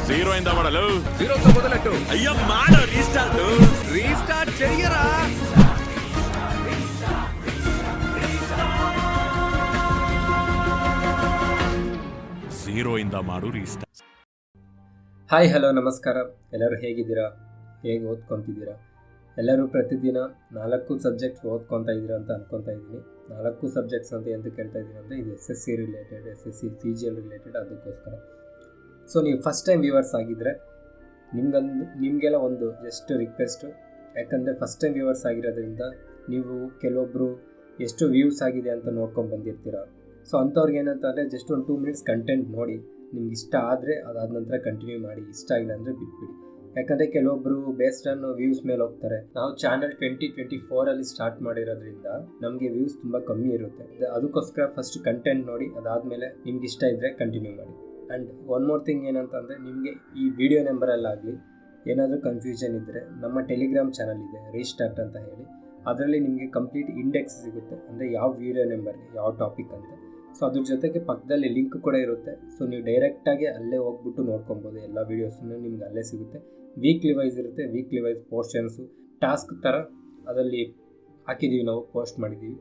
Zero అయిందా వాడలు జీరోతో మొదలెట్టు. అయ్యో మాడ restart restart చెయ్యరా. జీరో అయిందా మాಡು రీಸ್ಟಾರ್ಟ್. ಹಾಯ್ ಹಲೋ ನಮಸ್ಕಾರ. ಎಲ್ಲರೂ ಹೇಗಿದ್ದೀರಾ? ಹೇಗೆ ಓದ್ಕೊತಿದ್ದೀರಾ? ಎಲ್ಲರೂ ಪ್ರತಿದಿನ 4 ಸಬ್ಜೆಕ್ಟ್ಸ್ ಓದ್ಕೊತಾ ಇದ್ದೀರಾ ಅಂತ ಅನ್ಕೊತಾ ಇದ್ದೀನಿ. 4 ಸಬ್ಜೆಕ್ಟ್ಸ್ ಅಂತ ಎಂದು ಕೇಳ್ತಾ ಇದ್ದೀನಿ ಅಂದರೆ ಇದು SSC related, SSC CGL related, ಅದಕ್ಕೋಸ್ಕರ. ಸೊ ನೀವು ಫಸ್ಟ್ ಟೈಮ್ ವ್ಯೂವರ್ಸ್ ಆಗಿದ್ದರೆ ನಿಮಗೆಲ್ಲ ಒಂದು ಜಸ್ಟ್ ರಿಕ್ವೆಸ್ಟು. ಯಾಕಂದರೆ ಫಸ್ಟ್ ಟೈಮ್ ವ್ಯೂವರ್ಸ್ ಆಗಿರೋದ್ರಿಂದ ನೀವು ಕೆಲವೊಬ್ಬರು ಎಷ್ಟು ವ್ಯೂಸ್ ಆಗಿದೆ ಅಂತ ನೋಡ್ಕೊಂಡು ಬಂದಿರ್ತೀರ. ಸೊ ಅಂಥವ್ರಿಗೆ ಏನಂತಂದರೆ ಜಸ್ಟ್ ಒಂದು 2 ಮಿನಿಟ್ಸ್ ಕಂಟೆಂಟ್ ನೋಡಿ, ನಿಮ್ಗೆ ಇಷ್ಟ ಆದರೆ ಅದಾದ ನಂತರ ಕಂಟಿನ್ಯೂ ಮಾಡಿ, ಇಷ್ಟ ಆಗಿಲ್ಲ ಅಂದರೆ ಬಿಟ್ಬಿಡಿ. ಯಾಕಂದರೆ ಕೆಲವೊಬ್ಬರು ಬೇಸ್ಡ್ ಆನ್ ವ್ಯೂಸ್ ಮೇಲೆ ಹೋಗ್ತಾರೆ. ನಾವು ಚಾನಲ್ 2024 ಸ್ಟಾರ್ಟ್ ಮಾಡಿರೋದ್ರಿಂದ ನಮಗೆ ವ್ಯೂಸ್ ತುಂಬ ಕಮ್ಮಿ ಇರುತ್ತೆ. ಅದಕ್ಕೋಸ್ಕರ ಫಸ್ಟ್ ಕಂಟೆಂಟ್ ನೋಡಿ, ಅದಾದಮೇಲೆ ನಿಮ್ಗೆ ಇಷ್ಟ ಇದ್ದರೆ ಕಂಟಿನ್ಯೂ ಮಾಡಿ. ಆ್ಯಂಡ್ ಒನ್ ಮೋರ್ ಥಿಂಗ್ ಏನಂತಂದರೆ, ನಿಮಗೆ ಈ ವಿಡಿಯೋ ನಂಬರಲ್ಲಾಗಲಿ ಏನಾದರೂ ಕನ್ಫ್ಯೂಷನ್ ಇದ್ದರೆ ನಮ್ಮ ಟೆಲಿಗ್ರಾಮ್ ಚಾನಲ್ ಇದೆ ರೀಸ್ಟಾರ್ಟ್ ಅಂತ ಹೇಳಿ. ಅದರಲ್ಲಿ ನಿಮಗೆ ಕಂಪ್ಲೀಟ್ ಇಂಡೆಕ್ಸ್ ಸಿಗುತ್ತೆ, ಅಂದರೆ ಯಾವ ವಿಡಿಯೋ ನಂಬರ್ಗೆ ಯಾವ ಟಾಪಿಕ್ ಅಂತ. ಸೊ ಅದ್ರ ಜೊತೆಗೆ ಪಕ್ಕದಲ್ಲಿ ಲಿಂಕ್ ಕೂಡ ಇರುತ್ತೆ. ಸೊ ನೀವು ಡೈರೆಕ್ಟಾಗಿ ಅಲ್ಲೇ ಹೋಗ್ಬಿಟ್ಟು ನೋಡ್ಕೊಬೋದು. ಎಲ್ಲ ವೀಡಿಯೋಸನ್ನು ನಿಮ್ಗೆ ಅಲ್ಲೇ ಸಿಗುತ್ತೆ. ವೀಕ್ಲಿ ವೈಸ್ ಇರುತ್ತೆ. ವೀಕ್ಲಿ ವೈಸ್ ಪೋರ್ಷನ್ಸು ಟಾಸ್ಕ್ ಥರ ಅದರಲ್ಲಿ ಹಾಕಿದ್ದೀವಿ, ನಾವು ಪೋಸ್ಟ್ ಮಾಡಿದ್ದೀವಿ.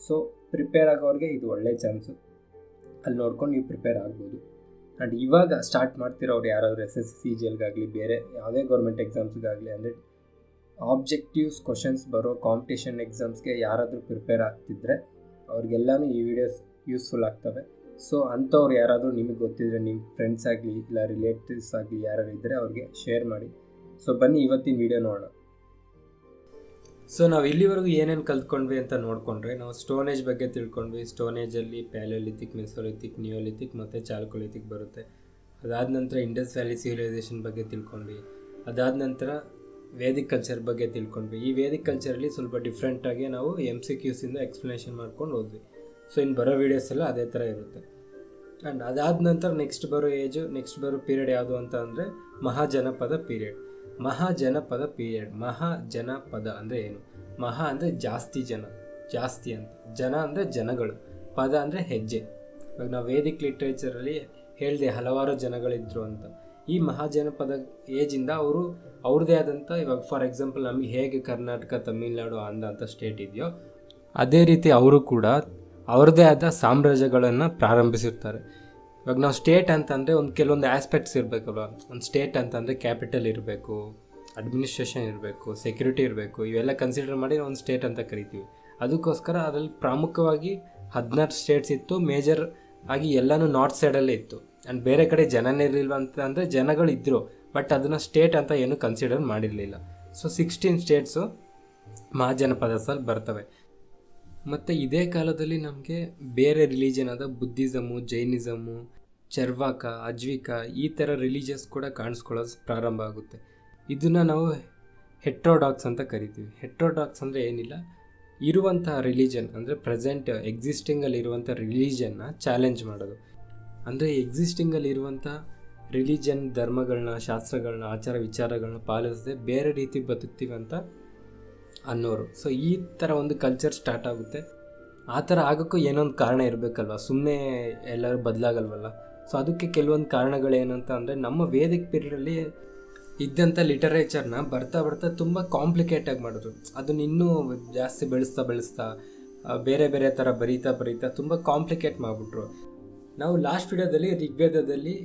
ಸೊ ಪ್ರಿಪೇರ್ ಆಗೋರಿಗೆ ಇದು ಒಳ್ಳೆ ಚಾನ್ಸು. ಅಲ್ಲಿ ನೋಡ್ಕೊಂಡು ನೀವು ಪ್ರಿಪೇರ್ ಆಗ್ಬೋದು. ಆ್ಯಂಡ್ ಇವಾಗ ಸ್ಟಾರ್ಟ್ ಮಾಡ್ತಿರೋರು ಯಾರಾದರೂ SSC CGLಗಾಗಲಿ ಬೇರೆ ಯಾವುದೇ ಗೌರ್ಮೆಂಟ್ ಎಕ್ಸಾಮ್ಸ್ಗಾಗಲಿ, ಅಂದರೆ ಆಬ್ಜೆಕ್ಟಿವ್ಸ್ ಕ್ವಶನ್ಸ್ ಬರೋ ಕಾಂಪಿಟೇಷನ್ ಎಕ್ಸಾಮ್ಸ್ಗೆ ಯಾರಾದರೂ ಪ್ರಿಪೇರ್ ಆಗ್ತಿದ್ರೆ ಅವ್ರಿಗೆಲ್ಲನೂ ಈ ವಿಡಿಯೋಸ್ ಯೂಸ್ಫುಲ್ ಆಗ್ತವೆ. ಸೊ ಅಂಥವ್ರು ಯಾರಾದರೂ ನಿಮಗೆ ಗೊತ್ತಿದ್ರೆ, ನಿಮ್ಮ ಫ್ರೆಂಡ್ಸ್ ಆಗಲಿ ಇಲ್ಲ ರಿಲೇಟಿವ್ಸ್ ಆಗಲಿ ಯಾರು ಇದ್ದರೆ ಅವ್ರಿಗೆ ಶೇರ್ ಮಾಡಿ. ಸೊ ಬನ್ನಿ ಇವತ್ತಿನ ವಿಡಿಯೋ ನೋಡೋಣ. ಸೊ ನಾವು ಇಲ್ಲಿವರೆಗೂ ಏನೇನು ಕಲ್ತ್ಕೊಂಡ್ವಿ ಅಂತ ನೋಡಿಕೊಂಡ್ರೆ, ನಾವು ಸ್ಟೋನೇಜ್ ಬಗ್ಗೆ ತಿಳ್ಕೊಂಡ್ವಿ. ಸ್ಟೋನೇಜಲ್ಲಿ ಪ್ಯಾಲಿಯೋಲಿಥಿಕ್, ಮೆಸೋಲಿಥಿಕ್, ನಿಯೋಲಿಥಿಕ್ ಮತ್ತು ಚಾಲ್ಕೋಲಿಥಿಕ್ ಬರುತ್ತೆ. ಅದಾದ ನಂತರ ಇಂಡಸ್ ವ್ಯಾಲಿ ಸಿವಿಲೈಸೇಷನ್ ಬಗ್ಗೆ ತಿಳ್ಕೊಂಡ್ವಿ. ಅದಾದ ನಂತರ ವೇದಿಕ್ ಕಲ್ಚರ್ ಬಗ್ಗೆ ತಿಳ್ಕೊಂಡ್ವಿ. ಈ ವೇದಿಕ್ ಕಲ್ಚರಲ್ಲಿ ಸ್ವಲ್ಪ ಡಿಫ್ರೆಂಟಾಗಿ ನಾವು MCQಸಿಂದ ಎಕ್ಸ್ಪ್ಲನೇಷನ್ ಮಾಡ್ಕೊಂಡು ಹೋದ್ವಿ. ಸೊ ಇನ್ನು ಬರೋ ವೀಡಿಯೋಸ್ ಎಲ್ಲ ಅದೇ ಥರ ಇರುತ್ತೆ. ಆ್ಯಂಡ್ ಅದಾದ ನಂತರ ನೆಕ್ಸ್ಟ್ ಬರೋ ಪೀರಿಯಡ್ ಯಾವುದು ಅಂತ ಅಂದರೆ ಮಹಾಜನಪದ ಪೀರಿಯಡ್. ಮಹಾಜನಪದ ಅಂದರೆ ಏನು? ಮಹಾ ಅಂದರೆ ಜಾಸ್ತಿ ಜನ, ಜಾಸ್ತಿ ಅಂತ. ಜನ ಅಂದರೆ ಜನಗಳು, ಪದ ಅಂದರೆ ಹೆಜ್ಜೆ. ಇವಾಗ ನಾವು ವೇದಿಕ್ ಲಿಟ್ರೇಚರಲ್ಲಿ ಹೇಳಿದೆ ಹಲವಾರು ಜನಗಳಿದ್ರು ಅಂತ. ಈ ಮಹಾಜನಪದ ಏಜಿಂದ ಅವರು ಅವ್ರದ್ದೇ ಆದಂಥ, ಇವಾಗ ಫಾರ್ ಎಕ್ಸಾಂಪಲ್ ನಮಗೆ ಹೇಗೆ ಕರ್ನಾಟಕ, ತಮಿಳುನಾಡು, ಆಂಧ್ರ ಅಂತ ಸ್ಟೇಟ್ ಇದೆಯೋ ಅದೇ ರೀತಿ ಅವರು ಕೂಡ ಅವ್ರದ್ದೇ ಆದ ಸಾಮ್ರಾಜ್ಯಗಳನ್ನು ಪ್ರಾರಂಭಿಸಿರ್ತಾರೆ. ಇವಾಗ ನಾವು ಸ್ಟೇಟ್ ಅಂತಂದರೆ ಕೆಲವೊಂದು ಆಸ್ಪೆಕ್ಟ್ಸ್ ಇರಬೇಕಲ್ವ. ಒಂದು ಸ್ಟೇಟ್ ಅಂತಂದರೆ ಕ್ಯಾಪಿಟಲ್ ಇರಬೇಕು, ಅಡ್ಮಿನಿಸ್ಟ್ರೇಷನ್ ಇರಬೇಕು, ಸೆಕ್ಯೂರಿಟಿ ಇರಬೇಕು. ಇವೆಲ್ಲ ಕನ್ಸಿಡರ್ ಮಾಡಿ ಒಂದು ಸ್ಟೇಟ್ ಅಂತ ಕರಿತೀವಿ. ಅದಕ್ಕೋಸ್ಕರ ಅದರಲ್ಲಿ ಪ್ರಮುಖವಾಗಿ 16 ಸ್ಟೇಟ್ಸ್ ಇತ್ತು. ಮೇಜರ್ ಆಗಿ ಎಲ್ಲನೂ ನಾರ್ತ್ ಸೈಡಲ್ಲೇ ಇತ್ತು. ಆ್ಯಂಡ್ ಬೇರೆ ಕಡೆ ಜನನೇ ಇರಲಿಲ್ಲ ಅಂತ ಅಂದರೆ ಜನಗಳು ಇದ್ದರು, ಬಟ್ ಅದನ್ನು ಸ್ಟೇಟ್ ಅಂತ ಏನು ಕನ್ಸಿಡರ್ ಮಾಡಿರಲಿಲ್ಲ. ಸೊ 16 ಸ್ಟೇಟ್ಸು ಮಹಾಜನಪದದಲ್ಲಿ ಬರ್ತವೆ. ಮತ್ತು ಇದೇ ಕಾಲದಲ್ಲಿ ನಮಗೆ ಬೇರೆ ರಿಲಿಜನ್ ಆದ ಬುದ್ಧಿಸಮು, ಜೈನಿಸಮು, ಚರ್ವಾಕ, ಅಜ್ವಿಕ ಈ ಥರ ರಿಲಿಜಿಯಸ್ ಕೂಡ ಕಾಣಿಸ್ಕೊಳ್ಳೋದು ಪ್ರಾರಂಭ ಆಗುತ್ತೆ. ಇದನ್ನು ನಾವು ಹೆಟ್ರೋಡಾಕ್ಸ್ ಅಂತ ಕರಿತೀವಿ. ಹೆಟ್ರೋಡಾಕ್ಸ್ ಅಂದರೆ ಏನಿಲ್ಲ, ಇರುವಂಥ ರಿಲಿಜನ್ ಅಂದರೆ ಪ್ರೆಸೆಂಟ್ ಎಕ್ಸಿಸ್ಟಿಂಗಲ್ಲಿರುವಂಥ ರಿಲಿಜನ್ನ ಚಾಲೆಂಜ್ ಮಾಡೋದು. ಅಂದರೆ ಎಕ್ಸಿಸ್ಟಿಂಗಲ್ಲಿರುವಂಥ ರಿಲಿಜನ್, ಧರ್ಮಗಳನ್ನ, ಶಾಸ್ತ್ರಗಳನ್ನ, ಆಚಾರ ವಿಚಾರಗಳನ್ನ ಪಾಲಿಸದೆ ಬೇರೆ ರೀತಿ ಬದುಕ್ತೀವಿ ಅಂತ ಅನ್ನೋರು. ಸೊ ಈ ಥರ ಒಂದು ಕಲ್ಚರ್ ಸ್ಟಾರ್ಟ್ ಆಗುತ್ತೆ. ಆ ಥರ ಆಗೋಕ್ಕೂ ಏನೊಂದು ಕಾರಣ ಇರಬೇಕಲ್ವ, ಸುಮ್ಮನೆ ಎಲ್ಲರೂ ಬದಲಾಗಲ್ವಲ್ಲ. ಸೊ ಅದಕ್ಕೆ ಕೆಲವೊಂದು ಕಾರಣಗಳೇನಂತ ಅಂದರೆ, ನಮ್ಮ ವೇದಿಕ್ ಪೀರಿಯಡಲ್ಲಿ ಇದ್ದಂಥ ಲಿಟರೇಚರ್ನ ಬರ್ತಾ ತುಂಬ ಕಾಂಪ್ಲಿಕೇಟಾಗಿ ಮಾಡಿದ್ರು. ಅದನ್ನ ಇನ್ನೂ ಜಾಸ್ತಿ ಬೆಳೆಸ್ತಾ ಬೇರೆ ಬೇರೆ ಥರ ಬರೀತಾ ತುಂಬ ಕಾಂಪ್ಲಿಕೇಟ್ ಮಾಡಿಬಿಟ್ರು. ನಾವು ಲಾಸ್ಟ್ ವಿಡಿಯೋದಲ್ಲಿ ಋಗ್ವೇದದಲ್ಲಿ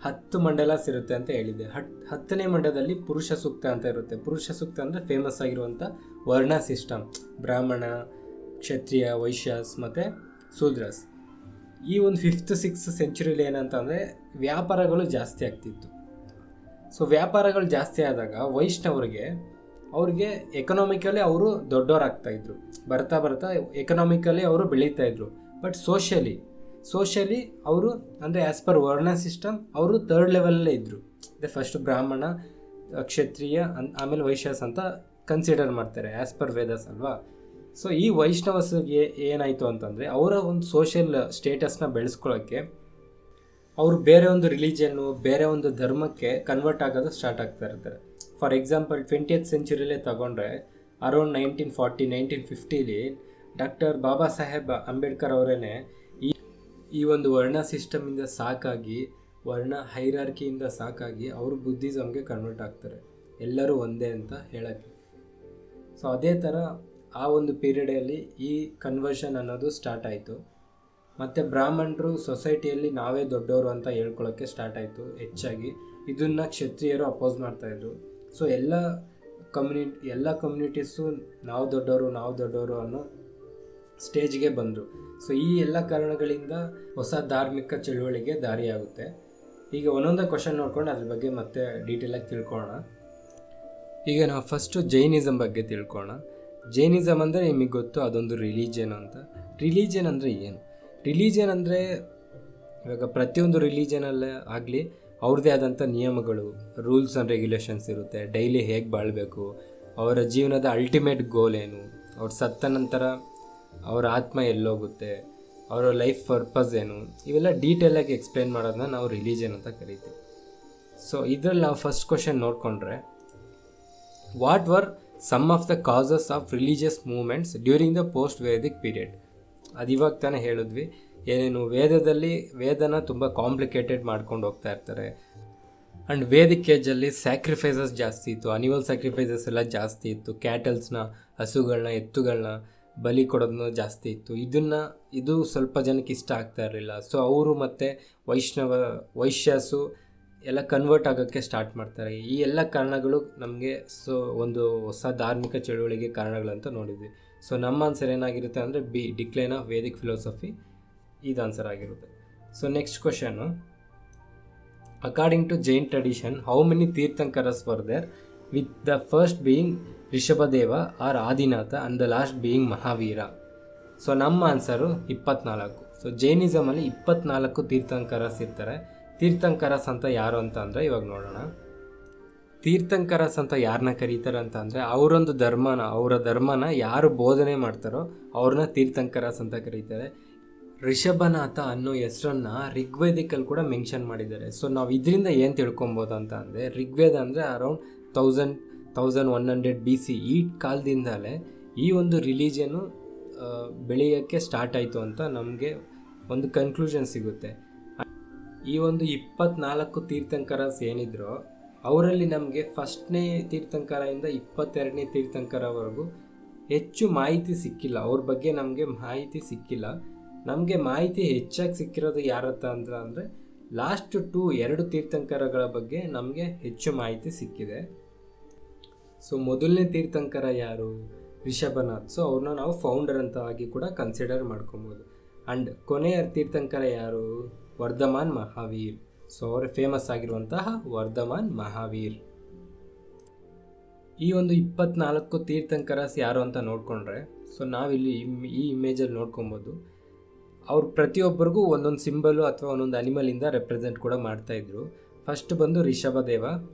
10 ಮಂಡಲಾಸ್ ಇರುತ್ತೆ ಅಂತ ಹೇಳಿದೆ. 10ನೇ ಮಂಡಲದಲ್ಲಿ ಪುರುಷ ಸೂಕ್ತ ಅಂತ ಇರುತ್ತೆ. ಪುರುಷ ಸೂಕ್ತ ಅಂದರೆ ಫೇಮಸ್ ಆಗಿರುವಂಥ ವರ್ಣ ಸಿಸ್ಟಮ್, ಬ್ರಾಹ್ಮಣ, ಕ್ಷತ್ರಿಯ, ವೈಶ್ಯಾಸ್ ಮತ್ತು ಶೂದ್ರಸ್. ಈ ಒಂದು 5th 6th ಸೆಂಚುರಿಲಿ ಏನಂತ ಅಂದರೆ ವ್ಯಾಪಾರಗಳು ಜಾಸ್ತಿ ಆಗ್ತಿತ್ತು. ಸೊ ವ್ಯಾಪಾರಗಳು ಜಾಸ್ತಿ ಆದಾಗ ಅವ್ರಿಗೆ ಎಕನಾಮಿಕಲಿ ಅವರು ದೊಡ್ಡವರಾಗ್ತಾಯಿದ್ರು. ಬರ್ತಾ ಎಕನಾಮಿಕಲಿ ಅವರು ಬೆಳೀತಾಯಿದ್ರು. ಬಟ್ ಸೋಷಿಯಲಿ ಅವರು ಅಂದರೆ ಆ್ಯಸ್ ಪರ್ ವರ್ಣ ಸಿಸ್ಟಮ್ ಅವರು 3rd ಲೆವೆಲಲ್ಲೇ ಇದ್ದರು. ಅಂದರೆ ಫಸ್ಟ್ ಬ್ರಾಹ್ಮಣ, ಕ್ಷತ್ರಿಯ, ಆಮೇಲೆ ವೈಶ್ಯಾಸ್ ಅಂತ ಕನ್ಸಿಡರ್ ಮಾಡ್ತಾರೆ ಆ್ಯಸ್ ಪರ್ ವೇದಸ್ ಅಲ್ವಾ. ಸೊ ಈ ವೈಷ್ಣವಸ್ಗೆ ಏನಾಯಿತು ಅಂತಂದರೆ, ಅವರ ಒಂದು ಸೋಷಿಯಲ್ ಸ್ಟೇಟಸ್ನ ಬೆಳೆಸ್ಕೊಳ್ಳೋಕ್ಕೆ ಅವರು ಬೇರೆ ಒಂದು ರಿಲಿಜನ್ನು, ಬೇರೆ ಒಂದು ಧರ್ಮಕ್ಕೆ ಕನ್ವರ್ಟ್ ಆಗೋದು ಸ್ಟಾರ್ಟ್ ಆಗ್ತಾ ಇರ್ತಾರೆ. ಫಾರ್ ಎಕ್ಸಾಂಪಲ್ 20th ಸೆಂಚುರಿಲೇ ತಗೊಂಡ್ರೆ ಅರೌಂಡ್ 1940-1950 ಡಾಕ್ಟರ್ ಬಾಬಾ ಸಾಹೇಬ್ ಅಂಬೇಡ್ಕರ್ ಅವರೇ ಈ ಒಂದು ವರ್ಣ ಸಿಸ್ಟಮಿಂದ ಸಾಕಾಗಿ ವರ್ಣ ಹೈರಾರ್ಕಿಯಿಂದ ಸಾಕಾಗಿ ಅವರು ಬುದ್ಧಿಸಮ್ಗೆ ಕನ್ವರ್ಟ್ ಆಗ್ತಾರೆ, ಎಲ್ಲರೂ ಒಂದೇ ಅಂತ ಹೇಳೋಕ್ಕೆ. ಸೊ ಅದೇ ಥರ ಆ ಒಂದು ಪೀರಿಯಡಲ್ಲಿ ಈ ಕನ್ವರ್ಷನ್ ಅನ್ನೋದು ಸ್ಟಾರ್ಟ್ ಆಯಿತು. ಮತ್ತು ಬ್ರಾಹ್ಮಣರು ಸೊಸೈಟಿಯಲ್ಲಿ ನಾವೇ ದೊಡ್ಡವರು ಅಂತ ಹೇಳ್ಕೊಳ್ಳೋಕ್ಕೆ ಸ್ಟಾರ್ಟ್ ಆಯಿತು ಹೆಚ್ಚಾಗಿ. ಇದನ್ನು ಕ್ಷತ್ರಿಯರು ಅಪೋಸ್ ಮಾಡ್ತಾಯಿದ್ರು. ಸೊ ಎಲ್ಲ ಕಮ್ಯುನಿಟೀಸು ನಾವು ದೊಡ್ಡವರು ಅನ್ನೋ ಸ್ಟೇಜ್ಗೆ ಬಂದರು. ಸೊ ಈ ಎಲ್ಲ ಕಾರಣಗಳಿಂದ ಹೊಸ ಧಾರ್ಮಿಕ ಚಳುವಳಿಗೆ ದಾರಿಯಾಗುತ್ತೆ. ಈಗ ಒಂದೊಂದೇ ಕ್ವಶನ್ ನೋಡ್ಕೊಂಡು ಅದ್ರ ಬಗ್ಗೆ ಮತ್ತೆ ಡೀಟೇಲಾಗಿ ತಿಳ್ಕೊಳ್ಳೋಣ. ಈಗ ನಾವು ಫಸ್ಟು ಜೈನಿಸಮ್ ಬಗ್ಗೆ ತಿಳ್ಕೊಳ್ಳೋಣ. ಜೈನಿಸಮ್ ಅಂದರೆ ನಿಮಗೆ ಗೊತ್ತು, ಅದೊಂದು ರಿಲಿಜಿಯನ್ ಅಂತ. ರಿಲಿಜಿಯನ್ ಅಂದರೆ ಏನು? ರಿಲಿಜಿಯನ್ ಅಂದರೆ ಇವಾಗ ಪ್ರತಿಯೊಂದು ರಿಲಿಜಿಯನಲ್ಲೇ ಆಗಲಿ ಅವ್ರದ್ದೇ ಆದಂಥ ನಿಯಮಗಳು, ರೂಲ್ಸ್ ಆ್ಯಂಡ್ ರೆಗ್ಯುಲೇಷನ್ಸ್ ಇರುತ್ತೆ. ಡೈಲಿ ಹೇಗೆ ಬಾಳಬೇಕು, ಅವರ ಜೀವನದ ಅಲ್ಟಿಮೇಟ್ ಗೋಲ್ ಏನು, ಅವ್ರು ಸತ್ತ ನಂತರ ಅವರ ಆತ್ಮ ಎಲ್ಲೋಗುತ್ತೆ, ಅವರ ಲೈಫ್ ಪರ್ಪಸ್ ಏನು, ಇವೆಲ್ಲ ಡೀಟೇಲಾಗಿ ಎಕ್ಸ್ಪ್ಲೇನ್ ಮಾಡೋದನ್ನ ನಾವು ರಿಲಿಜಿಯನ್ ಅಂತ ಕರಿತೀವಿ. ಸೊ ಇದರಲ್ಲಿ ನಾವು ಫಸ್ಟ್ ಕ್ವಶನ್ ನೋಡಿಕೊಂಡ್ರೆ, what were some of the causes of religious movements during the post Vedic period? ಅದು ಇವಾಗ ತಾನೇ ಹೇಳಿದ್ವಿ, ಏನೇನು ವೇದನ ತುಂಬ ಕಾಂಪ್ಲಿಕೇಟೆಡ್ ಮಾಡ್ಕೊಂಡು ಹೋಗ್ತಾ ಇರ್ತಾರೆ. ಆ್ಯಂಡ್ ವೇದಿಕ್ ಏಜಲ್ಲಿ ಸ್ಯಾಕ್ರಿಫೈಸಸ್ ಜಾಸ್ತಿ ಇತ್ತು, ಅನಿಮಲ್ ಸ್ಯಾಕ್ರಿಫೈಸಸ್ ಎಲ್ಲ ಜಾಸ್ತಿ ಇತ್ತು. ಕ್ಯಾಟಲ್ಸ್ನ, ಹಸುಗಳನ್ನ, ಎತ್ತುಗಳನ್ನ ಬಲಿ ಕೊಡೋದನ್ನು ಜಾಸ್ತಿ ಇತ್ತು. ಇದು ಸ್ವಲ್ಪ ಜನಕ್ಕೆ ಇಷ್ಟ ಆಗ್ತಾ ಇರಲಿಲ್ಲ. ಸೊ ಅವರು ಮತ್ತು ವೈಶ್ಯಾಸು ಎಲ್ಲ ಕನ್ವರ್ಟ್ ಆಗೋಕ್ಕೆ ಸ್ಟಾರ್ಟ್ ಮಾಡ್ತಾರೆ. ಈ ಎಲ್ಲ ಕಾರಣಗಳು ನಮಗೆ ಒಂದು ಹೊಸ ಧಾರ್ಮಿಕ ಚಳುವಳಿಗೆ ಕಾರಣಗಳಂತ ನೋಡಿದ್ವಿ. ಸೊ ನಮ್ಮ ಆನ್ಸರ್ ಏನಾಗಿರುತ್ತೆ ಅಂದರೆ B, decline of Vedic philosophy, ಇದು ಆನ್ಸರ್ ಆಗಿರುತ್ತೆ. So next question, according to Jain tradition how many tirthankaras were there, with the first being Rishabhadeva or Adinatha and the last being Mahavira? So ನಮ್ಮ ಆನ್ಸರು 24. ಸೊ ಜೈನಿಸಮಲ್ಲಿ 24 ತೀರ್ಥಂಕರಸ್ ಇರ್ತಾರೆ. ತೀರ್ಥಂಕರಸ್ ಅಂತ ಯಾರು ಅಂತ ಅಂದರೆ ಇವಾಗ ನೋಡೋಣ. ತೀರ್ಥಂಕರಸ್ ಅಂತ ಯಾರನ್ನ ಕರೀತಾರೆ ಅಂತ ಅಂದರೆ ಅವರ ಧರ್ಮನ ಯಾರು ಬೋಧನೆ ಮಾಡ್ತಾರೋ ಅವ್ರನ್ನ ತೀರ್ಥಂಕರಸ್ ಅಂತ ಕರೀತಾರೆ. ರಿಷಭನಾಥ ಅನ್ನೋ ಹೆಸರನ್ನು ಋಗ್ವೇದಿಕಲ್ಲಿ ಕೂಡ ಮೆನ್ಷನ್ ಮಾಡಿದ್ದಾರೆ. ಸೊ ನಾವು ಇದರಿಂದ ಏನು ತಿಳ್ಕೊಬೋದು ಅಂತ ಅಂದರೆ, ಋಗ್ವೇದ ಅಂದರೆ ಅರೌಂಡ್ 1100 BC, ಈ ಕಾಲದಿಂದಲೇ ಈ ಒಂದು ರಿಲಿಜಿಯನ್ನು ಬೆಳೆಯೋಕ್ಕೆ ಸ್ಟಾರ್ಟ್ ಆಯಿತು ಅಂತ ನಮಗೆ ಒಂದು ಕನ್ಕ್ಲೂಷನ್ ಸಿಗುತ್ತೆ. ಈ ಒಂದು 24 ತೀರ್ಥಂಕರಸ್ ಏನಿದ್ರು ಅವರಲ್ಲಿ ನಮಗೆ ಫಸ್ಟ್ನೇ ತೀರ್ಥಂಕರದಿಂದ 22ನೇ ತೀರ್ಥಂಕರವರೆಗೂ ಹೆಚ್ಚು ಮಾಹಿತಿ ಸಿಕ್ಕಿಲ್ಲ. ಅವ್ರ ಬಗ್ಗೆ ನಮಗೆ ಮಾಹಿತಿ ಸಿಕ್ಕಿಲ್ಲ. ನಮಗೆ ಮಾಹಿತಿ ಹೆಚ್ಚಾಗಿ ಸಿಕ್ಕಿರೋದು ಯಾರತ್ತ ಅಂದರೆ ಲಾಸ್ಟ್ 2 ತೀರ್ಥಂಕರಗಳ ಬಗ್ಗೆ ನಮಗೆ ಹೆಚ್ಚು ಮಾಹಿತಿ ಸಿಕ್ಕಿದೆ. ಸೊ ಮೊದಲನೇ ತೀರ್ಥಂಕರ ಯಾರು? ರಿಷಭನಾಥ್. ಸೊ ಅವ್ರನ್ನ ನಾವು ಫೌಂಡರ್ ಅಂತ ಆಗಿ ಕೂಡ ಕನ್ಸಿಡರ್ ಮಾಡ್ಕೊಬೋದು. ಆ್ಯಂಡ್ ಕೊನೆಯ ತೀರ್ಥಂಕರ ಯಾರು? ವರ್ಧಮಾನ್ ಮಹಾವೀರ್. ಸೊ ಅವರು ಫೇಮಸ್ ಆಗಿರುವಂತಹ ವರ್ಧಮಾನ್ ಮಹಾವೀರ್. ಈ ಒಂದು 24 ತೀರ್ಥಂಕರಸ್ ಯಾರು ಅಂತ ನೋಡಿಕೊಂಡ್ರೆ, ಸೊ ನಾವಿಲ್ಲಿ ಈ ಇಮೇಜಲ್ಲಿ ನೋಡ್ಕೊಬೋದು, ಅವ್ರು ಪ್ರತಿಯೊಬ್ಬರಿಗೂ ಒಂದೊಂದು ಸಿಂಬಲು ಅಥವಾ ಒಂದೊಂದು ಅನಿಮಲಿಂದ ರೆಪ್ರೆಸೆಂಟ್ ಕೂಡ ಮಾಡ್ತಾಯಿದ್ರು. ಫಸ್ಟ್ ಬಂದು ರಿಷಭದೇವ.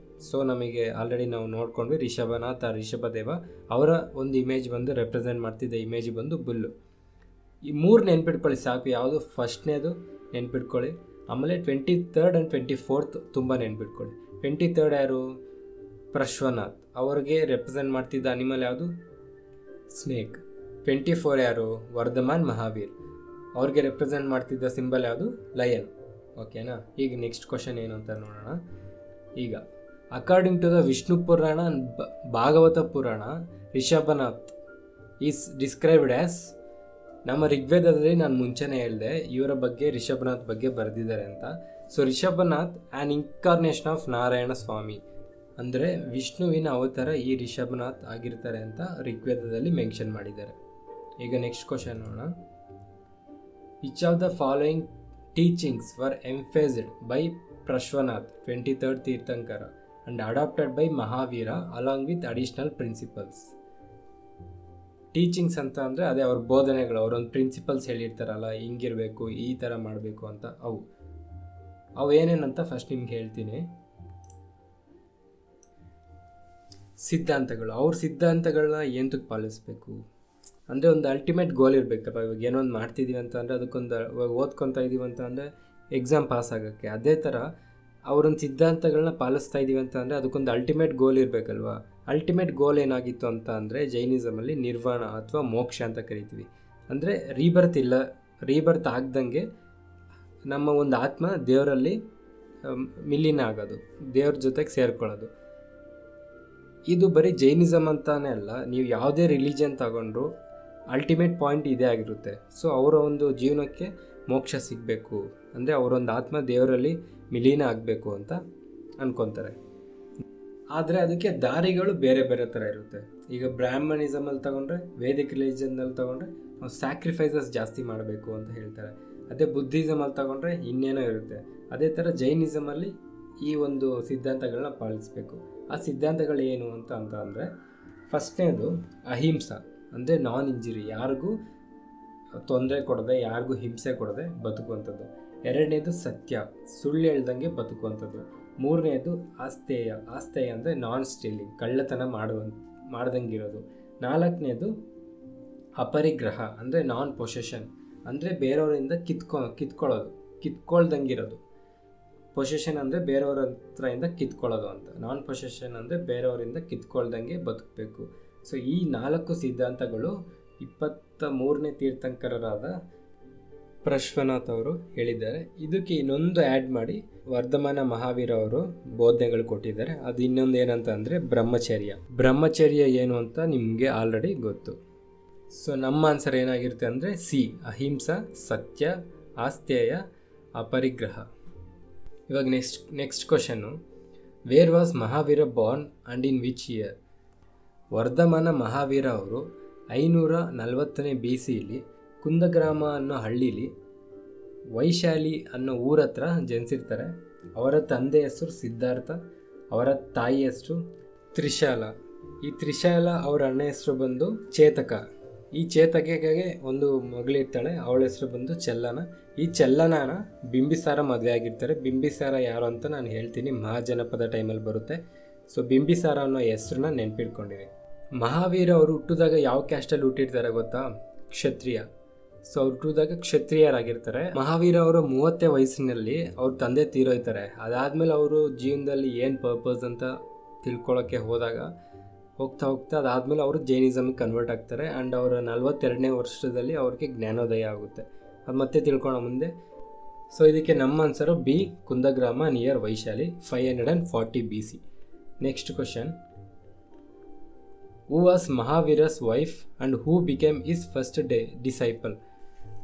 ಸೊ ನಮಗೆ ಆಲ್ರೆಡಿ ನಾವು ನೋಡ್ಕೊಂಡ್ವಿ, ರಿಷಭನಾಥ್ ರಿಷಭದೇವ ಅವರ ಒಂದು ಇಮೇಜ್ ಬಂದು ರೆಪ್ರೆಸೆಂಟ್ ಮಾಡ್ತಿದ್ದ ಇಮೇಜ್ ಬಂದು ಬುಲ್ಲು. ಈ 3 ನೆನ್ಪಿಟ್ಕೊಳ್ಳಿ ಸಾಕು. ಯಾವುದು ಫಸ್ಟ್ನೇದು ನೆನ್ಪಿಟ್ಕೊಳ್ಳಿ, ಆಮೇಲೆ 23rd ಆ್ಯಂಡ್ 24th ತುಂಬ ನೆನ್ಪಿಟ್ಕೊಳ್ಳಿ. 23rd ಯಾರು? ಪ್ರಶ್ವನಾಥ್. ಅವ್ರಿಗೆ ರೆಪ್ರೆಸೆಂಟ್ ಮಾಡ್ತಿದ್ದ ಅನಿಮಲ್ ಯಾವುದು? ಸ್ನೇಕ್. 24 ಯಾರು? ವರ್ಧಮಾನ್ ಮಹಾವೀರ್. ಅವ್ರಿಗೆ ರೆಪ್ರೆಸೆಂಟ್ ಮಾಡ್ತಿದ್ದ ಸಿಂಬಲ್ ಯಾವುದು? ಲಯನ್. ಓಕೆನಾ? ಈಗ ನೆಕ್ಸ್ಟ್ ಕ್ವಶನ್ ಏನು ಅಂತ ನೋಡೋಣ. ಈಗ ಅಕಾರ್ಡಿಂಗ್ ಟು ದ ವಿಷ್ಣು ಪುರಾಣ ಆ್ಯಂಡ್ ಭಾಗವತ ಪುರಾಣ, ರಿಷಭನಾಥ್ ಈಸ್ ಡಿಸ್ಕ್ರೈಬ್ಡ್ ಆ್ಯಸ್, ನಮ್ಮ ಋಗ್ವೇದದಲ್ಲಿ ನಾನು ಮುಂಚೆನೇ ಹೇಳಿದೆ ಇವರ ಬಗ್ಗೆ, ರಿಷಭನಾಥ್ ಬಗ್ಗೆ ಬರೆದಿದ್ದಾರೆ ಅಂತ. So Rishabhanath an incarnation of Narayana Swami, ಅಂದರೆ ವಿಷ್ಣುವಿನ ಅವತಾರ ಈ ರಿಷಭನಾಥ್ ಆಗಿರ್ತಾರೆ ಅಂತ ಋಗ್ವೇದದಲ್ಲಿ ಮೆನ್ಷನ್ ಮಾಡಿದ್ದಾರೆ. ಈಗ ನೆಕ್ಸ್ಟ್ ಕ್ವಶನ್ ನೋಡೋಣ. Which of the following teachings were emphasised by Parshvanath 23rd tirthankara and adopted by Mahavira along with additional principles? Teachings ಅಂತ ಅಂದರೆ ಅದೇ ಅವ್ರ ಬೋಧನೆಗಳು, ಅವರೊಂದು ಪ್ರಿನ್ಸಿಪಲ್ಸ್ ಹೇಳಿರ್ತಾರಲ್ಲ, ಹಿಂಗಿರಬೇಕು, ಈ ಥರ ಮಾಡಬೇಕು ಅಂತ. ಅವು ಏನೇನಂತ ಫಸ್ಟ್ ನಿಮ್ಗೆ ಹೇಳ್ತೀನಿ. ಸಿದ್ಧಾಂತಗಳು. ಅವ್ರ ಸಿದ್ಧಾಂತಗಳನ್ನ ಏನಕ್ಕೆ ಪಾಲಿಸಬೇಕು ಅಂದರೆ ಒಂದು ಅಲ್ಟಿಮೇಟ್ ಗೋಲ್ ಇರಬೇಕಪ್ಪ. ಇವಾಗ ಏನೋ ಒಂದು ಮಾಡ್ತಿದ್ದೀವಿ ಅಂತ ಅಂದರೆ ಅದಕ್ಕೊಂದು, ಇವಾಗ ಓದ್ಕೊತಾ ಇದ್ದೀವಿ ಅಂತ ಅಂದರೆ ಎಕ್ಸಾಮ್ ಪಾಸ್ ಆಗೋಕ್ಕೆ, ಅದೇ ಥರ ಅವರೊಂದು ಸಿದ್ಧಾಂತಗಳನ್ನ ಪಾಲಿಸ್ತಾ ಇದ್ದೀವಿ ಅಂತ ಅಂದರೆ ಅದಕ್ಕೊಂದು ಅಲ್ಟಿಮೇಟ್ ಗೋಲ್ ಇರಬೇಕಲ್ವ. ಅಲ್ಟಿಮೇಟ್ ಗೋಲ್ ಏನಾಗಿತ್ತು ಅಂತ ಅಂದರೆ ಜೈನಿಸಮಲ್ಲಿ ನಿರ್ವಾಣ ಅಥವಾ ಮೋಕ್ಷ ಅಂತ ಕರಿತೀವಿ. ಅಂದರೆ ರೀಬರ್ತ್ ಆಗ್ದಂಗೆ ನಮ್ಮ ಒಂದು ಆತ್ಮ ದೇವರಲ್ಲಿ ವಿಲೀನ ಆಗೋದು, ದೇವ್ರ ಜೊತೆಗೆ ಸೇರ್ಕೊಳ್ಳೋದು. ಇದು ಬರೀ ಜೈನಿಸಮ್ ಅಂತಾನೆ ಅಲ್ಲ, ನೀವು ಯಾವುದೇ ರಿಲಿಜನ್ ತಗೊಂಡ್ರು ಅಲ್ಟಿಮೇಟ್ ಪಾಯಿಂಟ್ ಇದೇ ಆಗಿರುತ್ತೆ. ಸೊ ಅವರ ಒಂದು ಜೀವನಕ್ಕೆ ಮೋಕ್ಷ ಸಿಗಬೇಕು ಅಂದರೆ ಅವರೊಂದು ಆತ್ಮ ದೇವರಲ್ಲಿ ವಿಲೀನ ಆಗಬೇಕು ಅಂತ ಅನ್ಕೊತಾರೆ. ಆದರೆ ಅದಕ್ಕೆ ದಾರಿಗಳು ಬೇರೆ ಬೇರೆ ಥರ ಇರುತ್ತೆ. ಈಗ ಬ್ರಾಹ್ಮಣಿಸಮಲ್ಲಿ ತಗೊಂಡ್ರೆ, ವೇದಿಕ್ ರಿಲಿಜನ್ನಲ್ಲಿ ತಗೊಂಡ್ರೆ ನಾವು ಸ್ಯಾಕ್ರಿಫೈಸಸ್ ಜಾಸ್ತಿ ಮಾಡಬೇಕು ಅಂತ ಹೇಳ್ತಾರೆ. ಅದೇ ಬುದ್ಧಿಸಮಲ್ಲಿ ತಗೊಂಡ್ರೆ ಇನ್ನೇನೋ ಇರುತ್ತೆ. ಅದೇ ಥರ ಜೈನಿಸಮಲ್ಲಿ ಈ ಒಂದು ಸಿದ್ಧಾಂತಗಳನ್ನ ಪಾಲಿಸಬೇಕು. ಆ ಸಿದ್ಧಾಂತಗಳು ಏನು ಅಂತ ಅಂದರೆ ಫಸ್ಟ್ನೇದು ಅಹಿಂಸಾ ಅಂದರೆ ನಾನ್ ಇಂಜುರಿ, ಯಾರಿಗೂ ತೊಂದರೆ ಕೊಡದೆ, ಯಾರಿಗೂ ಹಿಂಸೆ ಕೊಡದೆ ಬದುಕುವಂಥದ್ದು. ಎರಡನೇದು ಸತ್ಯ, ಸುಳ್ಳು ಹೇಳ್ದಂಗೆ ಬದುಕುವಂಥದ್ದು. ಮೂರನೇದು ಆಸ್ತೇಯ ಅಂದರೆ ನಾನ್ ಸ್ಟೀಲಿಂಗ್, ಕಳ್ಳತನ ಮಾಡ್ದಂಗಿರೋದು. ನಾಲ್ಕನೇದು ಅಪರಿಗ್ರಹ ಅಂದರೆ ನಾನ್ ಪೊಸೆಷನ್ ಅಂದರೆ ಬೇರೆಯವರಿಂದ ಕಿತ್ಕೊಳ್ದಂಗಿರೋದು. ಪೊಸೆಷನ್ ಅಂದರೆ ಬೇರೆಯವ್ರ ಹತ್ರದಿಂದ ಕಿತ್ಕೊಳ್ಳೋದು ಅಂತ, ನಾನ್ ಪೊಸೆಷನ್ ಅಂದರೆ ಬೇರೆಯವರಿಂದ ಕಿತ್ಕೊಳ್ದಂಗೆ ಬದುಕಬೇಕು. ಸೊ ಈ 4 ಸಿದ್ಧಾಂತಗಳು 23ನೇ ತೀರ್ಥಂಕರರಾದ ಪ್ರಶ್ವನಾಥ್ ಅವರು ಹೇಳಿದ್ದಾರೆ. ಇದಕ್ಕೆ ಇನ್ನೊಂದು ಆ್ಯಡ್ ಮಾಡಿ ವರ್ಧಮಾನ ಮಹಾವೀರ ಅವರು ಬೋಧನೆಗಳು ಕೊಟ್ಟಿದ್ದಾರೆ. ಅದು ಇನ್ನೊಂದು ಏನಂತ ಅಂದರೆ ಬ್ರಹ್ಮಚರ್ಯ ಏನು ಅಂತ ನಿಮಗೆ ಆಲ್ರೆಡಿ ಗೊತ್ತು. ಸೊ ನಮ್ಮ ಆನ್ಸರ್ ಏನಾಗಿರುತ್ತೆ ಅಂದರೆ ಸಿ, ಅಹಿಂಸಾ, ಸತ್ಯ, ಆಸ್ತೇಯ, ಅಪರಿಗ್ರಹ. ಇವಾಗ next question, where was Mahavira born and in which year? Vardhamana Mahavira ಅವರು 540ನೇ BCಯಲ್ಲಿ ಕುಂದಗ್ರಾಮ ಅನ್ನೋ ಹಳ್ಳೀಲಿ ವೈಶಾಲಿ ಅನ್ನೋ ಊರ ಹತ್ರ ಜನಿಸಿರ್ತಾರೆ. ಅವರ ತಂದೆ ಹೆಸರು ಸಿದ್ಧಾರ್ಥ, ಅವರ ತಾಯಿ ಹೆಸರು ತ್ರಿಶಾಲ. ಈ ತ್ರಿಶಾಲ ಅವರ ಅಣ್ಣ ಹೆಸರು ಬಂದು ಚೇತಕ. ಈ ಚೇತಕೆಗೆ ಒಂದು ಮಗಳಿರ್ತಾಳೆ, ಅವಳ ಹೆಸರು ಬಂದು ಚೆಲ್ಲನ. ಈ ಚೆಲ್ಲನನ ಬಿಂಬಿಸಾರ ಮದುವೆ ಆಗಿರ್ತಾರೆ. ಬಿಂಬಿಸಾರ ಯಾರು ಅಂತ ನಾನು ಹೇಳ್ತೀನಿ, ಮಹಾಜನಪದ ಟೈಮಲ್ಲಿ ಬರುತ್ತೆ. ಸೊ ಬಿಂಬಿಸಾರ ಅನ್ನೋ ಹೆಸರನ್ನ ನೆನಪಿಟ್ಕೊಂಡಿರಿ. ಮಹಾವೀರ ಅವರು ಹುಟ್ಟಿದಾಗ ಯಾವ ಕ್ಯಾಸ್ಟಲ್ಲಿ ಹುಟ್ಟಿರ್ತಾರೆ ಗೊತ್ತಾ? ಕ್ಷತ್ರಿಯ. ಸೊ ಅವ್ರು ಹುಟ್ಟಿದಾಗ ಕ್ಷತ್ರಿಯರಾಗಿರ್ತಾರೆ. ಮಹಾವೀರ ಅವರು 30ನೇ ವಯಸ್ಸಿನಲ್ಲಿ ಅವ್ರ ತಂದೆ ತೀರೋಯ್ತಾರೆ. ಅದಾದಮೇಲೆ ಅವರು ಜೀವನದಲ್ಲಿ ಏನು ಪರ್ಪಸ್ ಅಂತ ತಿಳ್ಕೊಳ್ಳೋಕ್ಕೆ ಹೋಗ್ತಾ ಅದಾದಮೇಲೆ ಅವರು ಜೈನಿಸಮ್ಗೆ ಕನ್ವರ್ಟ್ ಆಗ್ತಾರೆ. ಆ್ಯಂಡ್ ಅವರ 42ನೇ ವರ್ಷದಲ್ಲಿ ಅವ್ರಿಗೆ ಜ್ಞಾನೋದಯ ಆಗುತ್ತೆ. ಅದು ಮತ್ತೆ ತಿಳ್ಕೊಳ್ಳೋ ಮುಂದೆ. ಸೊ ಇದಕ್ಕೆ ನಮ್ಮ answer B, Kundagrama near Vaishali, 540 BC. Next question, who was Mahavira's wife and who became his first disciple?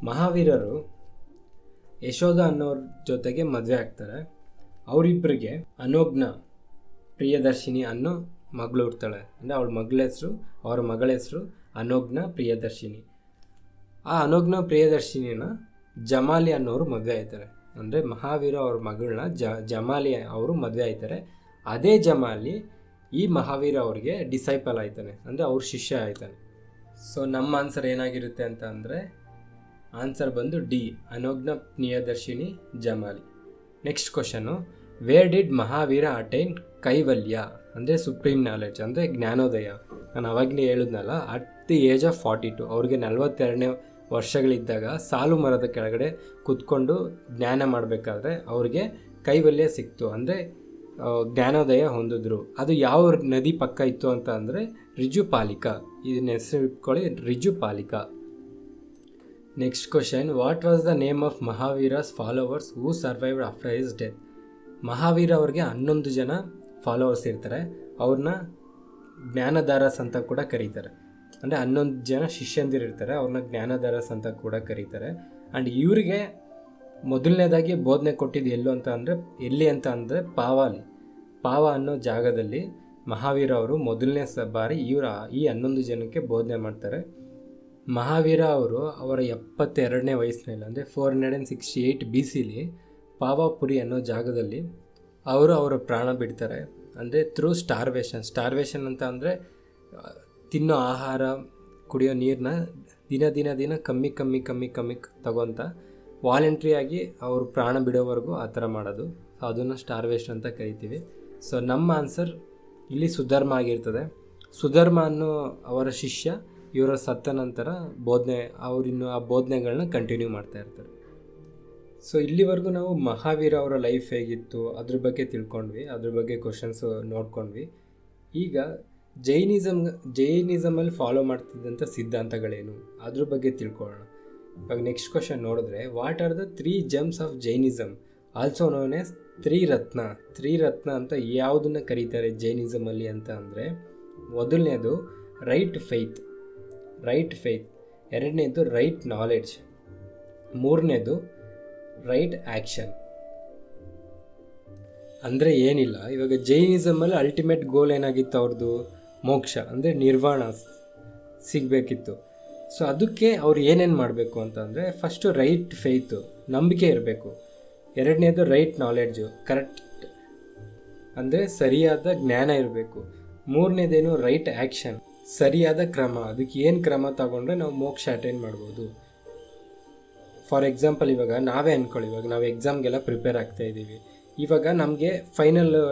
ಮಹಾವೀರರು ಯಶೋಧ ಅನ್ನೋರ ಜೊತೆಗೆ ಮದುವೆ ಆಗ್ತಾರೆ. ಅವರಿಬ್ಬರಿಗೆ ಅನೋಘ್ನ ಪ್ರಿಯದರ್ಶಿನಿ ಅನ್ನೋ ಮಗಳು ಹುಡ್ತಾಳೆ. ಅಂದರೆ ಅವರ ಮಗಳ ಹೆಸರು ಅನೋಘ್ನ ಪ್ರಿಯದರ್ಶಿನಿ. ಆ ಅನೋಘ್ನ ಪ್ರಿಯದರ್ಶಿನಿನ ಜಮಾಲಿ ಅನ್ನೋರು ಮದುವೆ ಆಯ್ತಾರೆ. ಅಂದರೆ ಮಹಾವೀರ ಅವ್ರ ಮಗಳನ್ನ ಜಮಾಲಿ ಅವರು ಮದುವೆ ಆಯ್ತಾರೆ. ಅದೇ ಜಮಾಲಿ ಈ ಮಹಾವೀರ ಅವ್ರಿಗೆ ಡಿಸೈಪಲ್ ಆಯ್ತಾನೆ, ಅಂದರೆ ಅವ್ರ ಶಿಷ್ಯ ಆಯ್ತಾನೆ. ಸೊ ನಮ್ಮ ಆನ್ಸರ್ ಏನಾಗಿರುತ್ತೆ ಅಂತ ಅಂದರೆ ಆನ್ಸರ್ ಬಂದು ಡಿ, ಅನೋಘ್ನ Priyadarshini Jamali. Next question, where did Mahavira attain kaivalya ಅಂದರೆ ಸುಪ್ರೀಂ ನಾಲೆಡ್ಜ್ ಅಂದರೆ ಜ್ಞಾನೋದಯ? ನಾನು ಅವಾಗಲೇ ಹೇಳಿದ್ನಲ್ಲ, ಅಟ್ ದಿ ಏಜ್ ಆಫ್ 42, ಅವ್ರಿಗೆ 42ನೇ ವರ್ಷಗಳಿದ್ದಾಗ ಸಾಲು ಮರದ ಕೆಳಗಡೆ ಕೂತ್ಕೊಂಡು ಜ್ಞಾನ ಮಾಡಬೇಕಾದ್ರೆ ಅವ್ರಿಗೆ ಕೈವಲ್ಯ ಸಿಕ್ತು, ಅಂದರೆ ಜ್ಞಾನೋದಯ ಹೊಂದಿದ್ರು. ಅದು ಯಾವ ನದಿ ಪಕ್ಕ ಇತ್ತು ಅಂತ ಅಂದರೆ ರಿಜುಪಾಲಿಕಾ. ಇದನ್ನ ಹೆಸರು ಇಟ್ಕೊಳ್ಳಿ, Rijupalika. Next question, what was the name of Mahavira's followers who survived after his death? Mahavira ಅವ್ರಿಗೆ 11 ಜನ ಫಾಲೋವರ್ಸ್ ಇರ್ತಾರೆ. ಅವ್ರನ್ನ ಜ್ಞಾನಧಾರಸ್ ಅಂತ ಕೂಡ ಕರೀತಾರೆ. ಅಂದರೆ 11 ಜನ ಶಿಷ್ಯಂದಿರಿರ್ತಾರೆ, ಅವ್ರನ್ನ ಜ್ಞಾನಧಾರಸ್ ಅಂತ ಕೂಡ ಕರೀತಾರೆ. ಆ್ಯಂಡ್ ಇವರಿಗೆ ಮೊದಲನೇದಾಗಿ ಬೋಧನೆ ಕೊಟ್ಟಿದ್ದು ಎಲ್ಲಿ ಅಂತ ಅಂದರೆ ಪಾವ ಅನ್ನೋ ಜಾಗದಲ್ಲಿ ಮಹಾವೀರ ಅವರು ಮೊದಲನೇ ಬಾರಿ ಈ 11 ಜನಕ್ಕೆ ಬೋಧನೆ ಮಾಡ್ತಾರೆ. ಮಹಾವೀರ ಅವರು ಅವರ 72ನೇ ವಯಸ್ಸಿನಲ್ಲಿ ಅಂದರೆ 468 BCಲಿ ಪಾವಾಪುರಿ ಅನ್ನೋ ಜಾಗದಲ್ಲಿ ಅವರ ಪ್ರಾಣ ಬಿಡ್ತಾರೆ. ಅಂದರೆ ಥ್ರೂ ಸ್ಟಾರ್ವೇಷನ್ ಅಂತ ಅಂದರೆ ತಿನ್ನೋ ಆಹಾರ, ಕುಡಿಯೋ ನೀರನ್ನ ದಿನ ಕಮ್ಮಿ ತಗೊತ ವಾಲಂಟ್ರಿಯಾಗಿ ಅವರು ಪ್ರಾಣ ಬಿಡೋವರೆಗೂ ಆ ಥರ ಮಾಡೋದು. ಅದನ್ನು ಸ್ಟಾರ್ವೇಷನ್ ಅಂತ ಕರಿತೀವಿ. ಸೊ ನಮ್ಮ ಆನ್ಸರ್ ಇಲ್ಲಿ ಸುಧರ್ಮ ಆಗಿರ್ತದೆ. ಸುಧರ್ಮ ಅನ್ನೋ ಅವರ ಶಿಷ್ಯ ಇವರ ಸತ್ತ ನಂತರ ಅವರಿನ್ನು ಆ ಬೋಧನೆಗಳನ್ನ ಕಂಟಿನ್ಯೂ ಮಾಡ್ತಾ ಇರ್ತಾರೆ. ಸೊ ಇಲ್ಲಿವರೆಗೂ ನಾವು ಮಹಾವೀರ ಅವರ ಲೈಫ್ ಹೇಗಿತ್ತು ಅದ್ರ ಬಗ್ಗೆ ತಿಳ್ಕೊಂಡ್ವಿ, ಅದ್ರ ಬಗ್ಗೆ ಕ್ವಶನ್ಸು ನೋಡ್ಕೊಂಡ್ವಿ. ಈಗ ಜೈನಿಸಮಲ್ಲಿ ಫಾಲೋ ಮಾಡ್ತಿದ್ದಂಥ ಸಿದ್ಧಾಂತಗಳೇನು ಅದ್ರ ಬಗ್ಗೆ ತಿಳ್ಕೊಳ್ಳೋಣ. ಇವಾಗ ನೆಕ್ಸ್ಟ್ ಕ್ವಶನ್ ನೋಡಿದ್ರೆ, what are the 3 gems of Jainism also known as Triratna ಅಂತ ಯಾವುದನ್ನು ಕರೀತಾರೆ ಜೈನಿಸಮಲ್ಲಿ ಅಂತ ಅಂದರೆ, ಮೊದಲನೇದು ರೈಟ್ ಫೇತ್, ಎರಡನೇದು ರೈಟ್ ನಾಲೆಡ್ಜ್, ಮೂರನೇದು ರೈಟ್ ಆ್ಯಕ್ಷನ್. ಅಂದರೆ ಏನಿಲ್ಲ, ಇವಾಗ ಜೈನಿಸಮಲ್ಲಿ ಅಲ್ಟಿಮೇಟ್ ಗೋಲ್ ಏನಾಗಿತ್ತು ಅವ್ರದ್ದು? ಮೋಕ್ಷ, ಅಂದರೆ ನಿರ್ವಾಣ ಸಿಗಬೇಕಿತ್ತು. ಸೊ ಅದಕ್ಕೆ ಅವ್ರು ಏನೇನು ಮಾಡಬೇಕು ಅಂತಂದರೆ, ಫಸ್ಟು ರೈಟ್ ಫೇತು, ನಂಬಿಕೆ ಇರಬೇಕು. ಎರಡನೇದು ರೈಟ್ ನಾಲೆಡ್ಜು, ಕರೆಕ್ಟ್ ಅಂದರೆ ಸರಿಯಾದ ಜ್ಞಾನ ಇರಬೇಕು. ಮೂರನೇದೇನು ರೈಟ್ ಆ್ಯಕ್ಷನ್, ಸರಿಯಾದ ಕ್ರಮ. ಅದಕ್ಕೆ ಏನು ಕ್ರಮ ತಗೊಂಡ್ರೆ ನಾವು ಮೋಕ್ಷ ಅಟೆಂಡ್ ಮಾಡ್ಬೋದು. ಫಾರ್ ಎಕ್ಸಾಂಪಲ್, ಇವಾಗ ನಾವೇ ಅಂದ್ಕೊಳ್ಳಿ, ಇವಾಗ ನಾವು ಎಕ್ಸಾಮ್ಗೆಲ್ಲ ಪ್ರಿಪೇರ್ ಆಗ್ತಾ ಇದ್ದೀವಿ. ಇವಾಗ ನಮಗೆ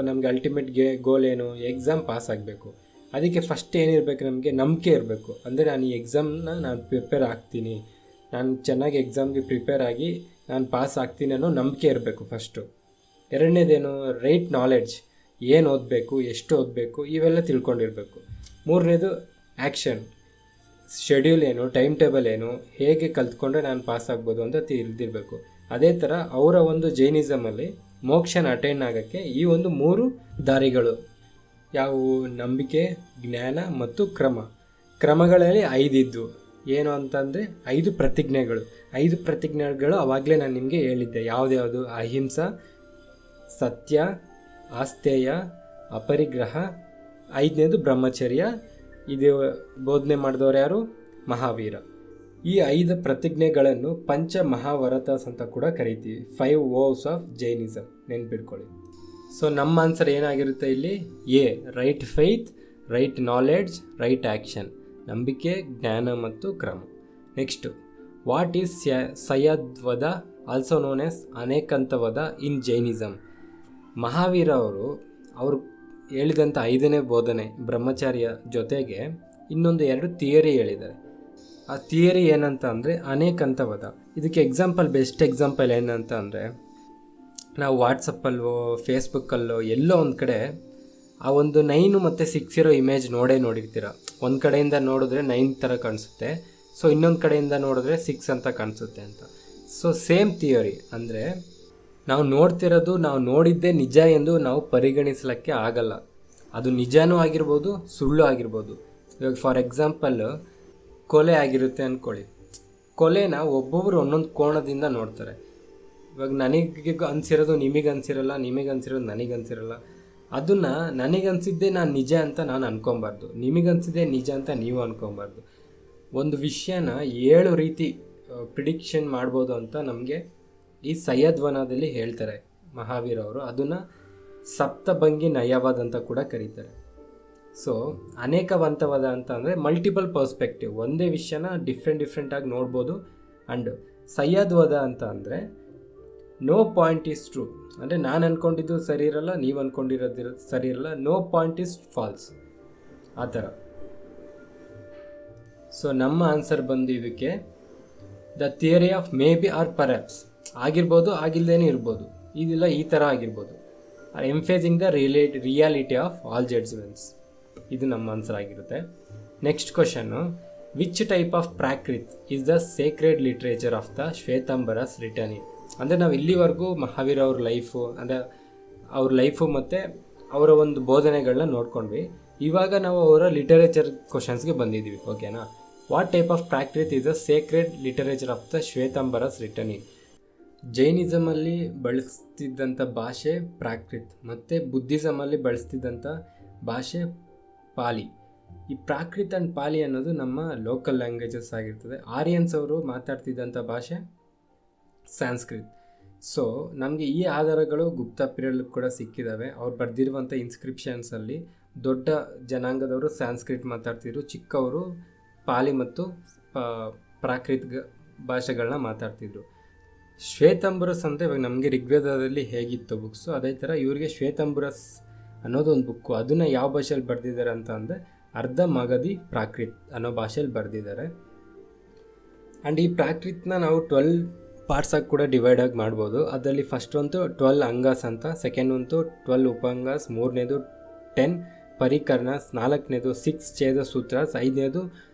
ನಮಗೆ ಅಲ್ಟಿಮೇಟ್ ಗೋಲ್ ಏನು? ಎಕ್ಸಾಮ್ ಪಾಸ್ ಆಗಬೇಕು. ಅದಕ್ಕೆ ಫಸ್ಟ್ ಏನಿರಬೇಕು? ನಮಗೆ ನಂಬಿಕೆ ಇರಬೇಕು. ಅಂದರೆ ನಾನು ಈ ಎಕ್ಸಾಮ್ನ ನಾನು ಪ್ರಿಪೇರ್ ಆಗ್ತೀನಿ, ನಾನು ಚೆನ್ನಾಗಿ ಎಕ್ಸಾಮ್ಗೆ ಪ್ರಿಪೇರ್ ಆಗಿ ನಾನು ಪಾಸ್ ಆಗ್ತೀನಿ ಅನ್ನೋ ನಂಬಿಕೆ ಇರಬೇಕು ಫಸ್ಟು. ಎರಡನೇದೇನು? ರೈಟ್ ನಾಲೆಡ್ಜ್, ಏನು ಓದಬೇಕು, ಎಷ್ಟು ಓದಬೇಕು, ಇವೆಲ್ಲ ತಿಳ್ಕೊಂಡಿರಬೇಕು. ಮೂರನೇದು ಆ್ಯಕ್ಷನ್, ಶೆಡ್ಯೂಲ್ ಏನು, ಟೈಮ್ ಟೇಬಲ್ ಏನು, ಹೇಗೆ ಕಲ್ತ್ಕೊಂಡ್ರೆ ನಾನು ಪಾಸ್ ಆಗ್ಬೋದು ಅಂತ ತಿಳಿದಿರಬೇಕು. ಅದೇ ಥರ ಅವರ ಒಂದು ಜೈನಿಸಮಲ್ಲಿ ಮೋಕ್ಷನ ಅಟೆಂಡ್ ಆಗೋಕ್ಕೆ ಈ ಒಂದು 3 ದಾರಿಗಳು ಯಾವುವು? ನಂಬಿಕೆ, ಜ್ಞಾನ ಮತ್ತು ಕ್ರಮಗಳಲ್ಲಿ 5 ಇದ್ದು. ಏನು ಅಂತಂದರೆ 5 ಪ್ರತಿಜ್ಞೆಗಳು ಆವಾಗಲೇ ನಾನು ನಿಮಗೆ ಹೇಳಿದ್ದೆ. ಯಾವುದ್ಯಾವುದು? ಅಹಿಂಸಾ, ಸತ್ಯ, ಆಸ್ತೇಯ, ಅಪರಿಗ್ರಹ, 5ನೇದು ಬ್ರಹ್ಮಚರ್ಯ. ಇದು ಬೋಧನೆ ಮಾಡಿದವರು ಯಾರು? ಮಹಾವೀರ. ಈ 5 ಪ್ರತಿಜ್ಞೆಗಳನ್ನು ಪಂಚ ಮಹಾವರತಾಸ್ ಅಂತ ಕೂಡ ಕರಿತೀವಿ. 5 vows ಆಫ್ ಜೈನಿಸಮ್, ನೆನ್ಪಿಟ್ಕೊಳ್ಳಿ. ಸೊ ನಮ್ಮ ಆನ್ಸರ್ ಏನಾಗಿರುತ್ತೆ ಇಲ್ಲಿ? A, right faith, right knowledge, right action, ನಂಬಿಕೆ, ಜ್ಞಾನ ಮತ್ತು ಕ್ರಮ. Next, what is Syadvada, also known as Anekantavada in Jainism? Mahavira ಅವರು ಹೇಳಿದಂಥ 5ನೇ ಬೋಧನೆ ಬ್ರಹ್ಮಚಾರ್ಯ ಜೊತೆಗೆ ಇನ್ನೊಂದು 2 ಥಿಯರಿ ಹೇಳಿದ್ದಾರೆ. ಆ ಥಿಯರಿ ಏನಂತ ಅಂದರೆ ಅನೇಕಂತವದ. ಇದಕ್ಕೆ ಬೆಸ್ಟ್ ಎಕ್ಸಾಂಪಲ್ ಏನಂತ ಅಂದರೆ, ನಾವು ವಾಟ್ಸಪ್ಪಲ್ಲೋ ಫೇಸ್ಬುಕ್ಕಲ್ಲೋ ಎಲ್ಲೋ ಒಂದು ಕಡೆ ಆ ಒಂದು 9 ಮತ್ತು 6 ಇರೋ ಇಮೇಜ್ ನೋಡಿರ್ತೀರ. ಒಂದು ಕಡೆಯಿಂದ ನೋಡಿದ್ರೆ 9 ಥರ ಕಾಣಿಸುತ್ತೆ, ಸೊ ಇನ್ನೊಂದು ಕಡೆಯಿಂದ ನೋಡಿದ್ರೆ 6 ಅಂತ ಕಾಣಿಸುತ್ತೆ ಅಂತ. ಸೊ ಸೇಮ್ ಥಿಯರಿ, ಅಂದರೆ ನಾವು ನೋಡ್ತಿರೋದು ನಾವು ನೋಡಿದ್ದೇ ನಿಜ ಎಂದು ನಾವು ಪರಿಗಣಿಸಲಿಕ್ಕೆ ಆಗಲ್ಲ. ಅದು ನಿಜನೂ ಆಗಿರ್ಬೋದು, ಸುಳ್ಳು ಆಗಿರ್ಬೋದು. ಇವಾಗ ಫಾರ್ ಎಕ್ಸಾಂಪಲ್ ಕೊಲೆ ಆಗಿರುತ್ತೆ ಅಂದ್ಕೊಳ್ಳಿ. ಕೊಲೆನ ಒಬ್ಬೊಬ್ಬರು ಒಂದೊಂದು ಕೋಣದಿಂದ ನೋಡ್ತಾರೆ. ಇವಾಗ ನನಗೆ ಅನಿಸಿರೋದು ನಿಮಗೆ ಅನಿಸಿರಲ್ಲ, ನಿಮಗೆ ಅನಿಸಿರೋದು ನನಗೆ ಅನಿಸಿರಲ್ಲ. ಅದನ್ನು ನನಗನ್ಸಿದ್ದೇ ನಾನು ನಿಜ ಅಂತ ನಾನು ಅನ್ಕೊಬಾರ್ದು, ನಿಮಗನ್ಸಿದ್ದೇ ನಿಜ ಅಂತ ನೀವು ಅನ್ಕೊಬಾರ್ದು. ಒಂದು ವಿಷಯನ 7 ರೀತಿ ಪ್ರಿಡಿಕ್ಷನ್ ಮಾಡ್ಬೋದು ಅಂತ ನಮಗೆ ಈ ಸಯದ್ವನದಲ್ಲಿ ಹೇಳ್ತಾರೆ ಮಹಾವೀರ ಅವರು. ಅದನ್ನು ಸಪ್ತಭಂಗಿ ನಯವಾದ ಅಂತ ಕೂಡ ಕರೀತಾರೆ. ಸೊ ಅನೇಕವಂತವಾದ ಅಂತ ಅಂದರೆ ಮಲ್ಟಿಪಲ್ ಪರ್ಸ್ಪೆಕ್ಟಿವ್, ಒಂದೇ ವಿಷಯನ ಡಿಫ್ರೆಂಟಾಗಿ ನೋಡ್ಬೋದು. ಆ್ಯಂಡ್ ಸಯದ್ವದ ಅಂತ ಅಂದರೆ ನೋ ಪಾಯಿಂಟ್ ಈಸ್ ಟ್ರೂ, ಅಂದರೆ ನಾನು ಅಂದ್ಕೊಂಡಿದ್ದು ಸರಿ ಇರಲ್ಲ, ನೀವು ಅಂದ್ಕೊಂಡಿರೋದು ಸರಿ ಇರಲ್ಲ, ನೋ ಪಾಯಿಂಟ್ ಈಸ್ ಫಾಲ್ಸ್, ಆ ಥರ. ಸೊ ನಮ್ಮ ಆನ್ಸರ್ ಬಂದು ಇದಕ್ಕೆ the theory of may be or perhaps, ಆಗಿರ್ಬೋದು, ಆಗಿಲ್ಲದೇನೆ ಇರ್ಬೋದು, ಇದಿಲ್ಲ ಈ ಥರ ಆಗಿರ್ಬೋದು. Emphasising the reality of all judgements, ಇದು ನಮ್ಮ ಆನ್ಸರ್ ಆಗಿರುತ್ತೆ. Next question, which type of Prakrit is the sacred literature of the Shvetambaras written? ಅಂದರೆ ನಾವು ಇಲ್ಲಿವರೆಗೂ ಮಹಾವೀರ ಅವ್ರ ಲೈಫು ಮತ್ತು ಅವರ ಒಂದು ಬೋಧನೆಗಳನ್ನ ನೋಡ್ಕೊಂಡ್ವಿ. ಇವಾಗ ನಾವು ಅವರ ಲಿಟರೇಚರ್ ಕ್ವಶನ್ಸ್ಗೆ ಬಂದಿದ್ದೀವಿ, ಓಕೆನಾ? What type of Prakrit is the sacred literature of the Shvetambaras written? ಜೈನಿಸಮಲ್ಲಿ ಬಳಸ್ತಿದ್ದಂಥ ಭಾಷೆ ಪ್ರಾಕೃತ್, ಮತ್ತು ಬುದ್ಧಿಸಮಲ್ಲಿ ಬಳಸ್ತಿದ್ದಂಥ ಭಾಷೆ ಪಾಲಿ. ಈ ಪ್ರಾಕೃತ್ ಆ್ಯಂಡ್ ಪಾಲಿ ಅನ್ನೋದು ನಮ್ಮ ಲೋಕಲ್ ಲ್ಯಾಂಗ್ವೇಜಸ್ ಆಗಿರ್ತದೆ. ಆರ್ಯನ್ಸ್ ಅವರು ಮಾತಾಡ್ತಿದ್ದಂಥ ಭಾಷೆ ಸಂಸ್ಕೃತ್. ಸೊ ನಮಗೆ ಈ ಆಧಾರಗಳು ಗುಪ್ತ ಪೀರಿಯಡ್ ಕೂಡ ಸಿಕ್ಕಿದ್ದಾವೆ. ಅವ್ರು ಬರೆದಿರುವಂಥ ಇನ್ಸ್ಕ್ರಿಪ್ಷನ್ಸಲ್ಲಿ ದೊಡ್ಡ ಜನಾಂಗದವರು ಸಂಸ್ಕೃತ್ ಮಾತಾಡ್ತಿದ್ರು, ಚಿಕ್ಕವರು ಪಾಲಿ ಮತ್ತು ಪ್ರಾಕೃತ್ ಭಾಷೆಗಳನ್ನ ಮಾತಾಡ್ತಿದ್ರು. ಶ್ವೇತಾಂಬರಸ್ ಅಂತ ಇವಾಗ ನಮಗೆ ಋಗ್ವೇದದಲ್ಲಿ ಹೇಗಿತ್ತು ಬುಕ್ಸು, ಅದೇ ಥರ ಇವರಿಗೆ ಶ್ವೇತಾಂಬರಸ್ ಅನ್ನೋದು ಒಂದು ಬುಕ್ಕು. ಅದನ್ನು ಯಾವ ಭಾಷೆಯಲ್ಲಿ ಬರೆದಿದ್ದಾರೆ ಅಂತ ಅಂದರೆ ಅರ್ಧ ಮಗಧಿ ಪ್ರಾಕೃತ್ ಅನ್ನೋ ಭಾಷೆಯಲ್ಲಿ ಬರೆದಿದ್ದಾರೆ. ಆ್ಯಂಡ್ ಈ ಪ್ರಾಕೃತ್ನ ನಾವು 12 ಪಾರ್ಟ್ಸಾಗಿ ಕೂಡ ಡಿವೈಡ್ ಆಗಿ ಮಾಡ್ಬೋದು. ಅದರಲ್ಲಿ ಫಸ್ಟ್ ಒಂದು 12 ಅಂಗಾಸ್ ಅಂತ, ಸೆಕೆಂಡ್ ಒಂದು 12 ಉಪಂಗಾಸ್, ಮೂರನೇದು 10 ಪರಿಕರ್ಣಸ್, ನಾಲ್ಕನೇದು 6 ಛೇದ ಸೂತ್ರಾಸ್, ಐದನೇದು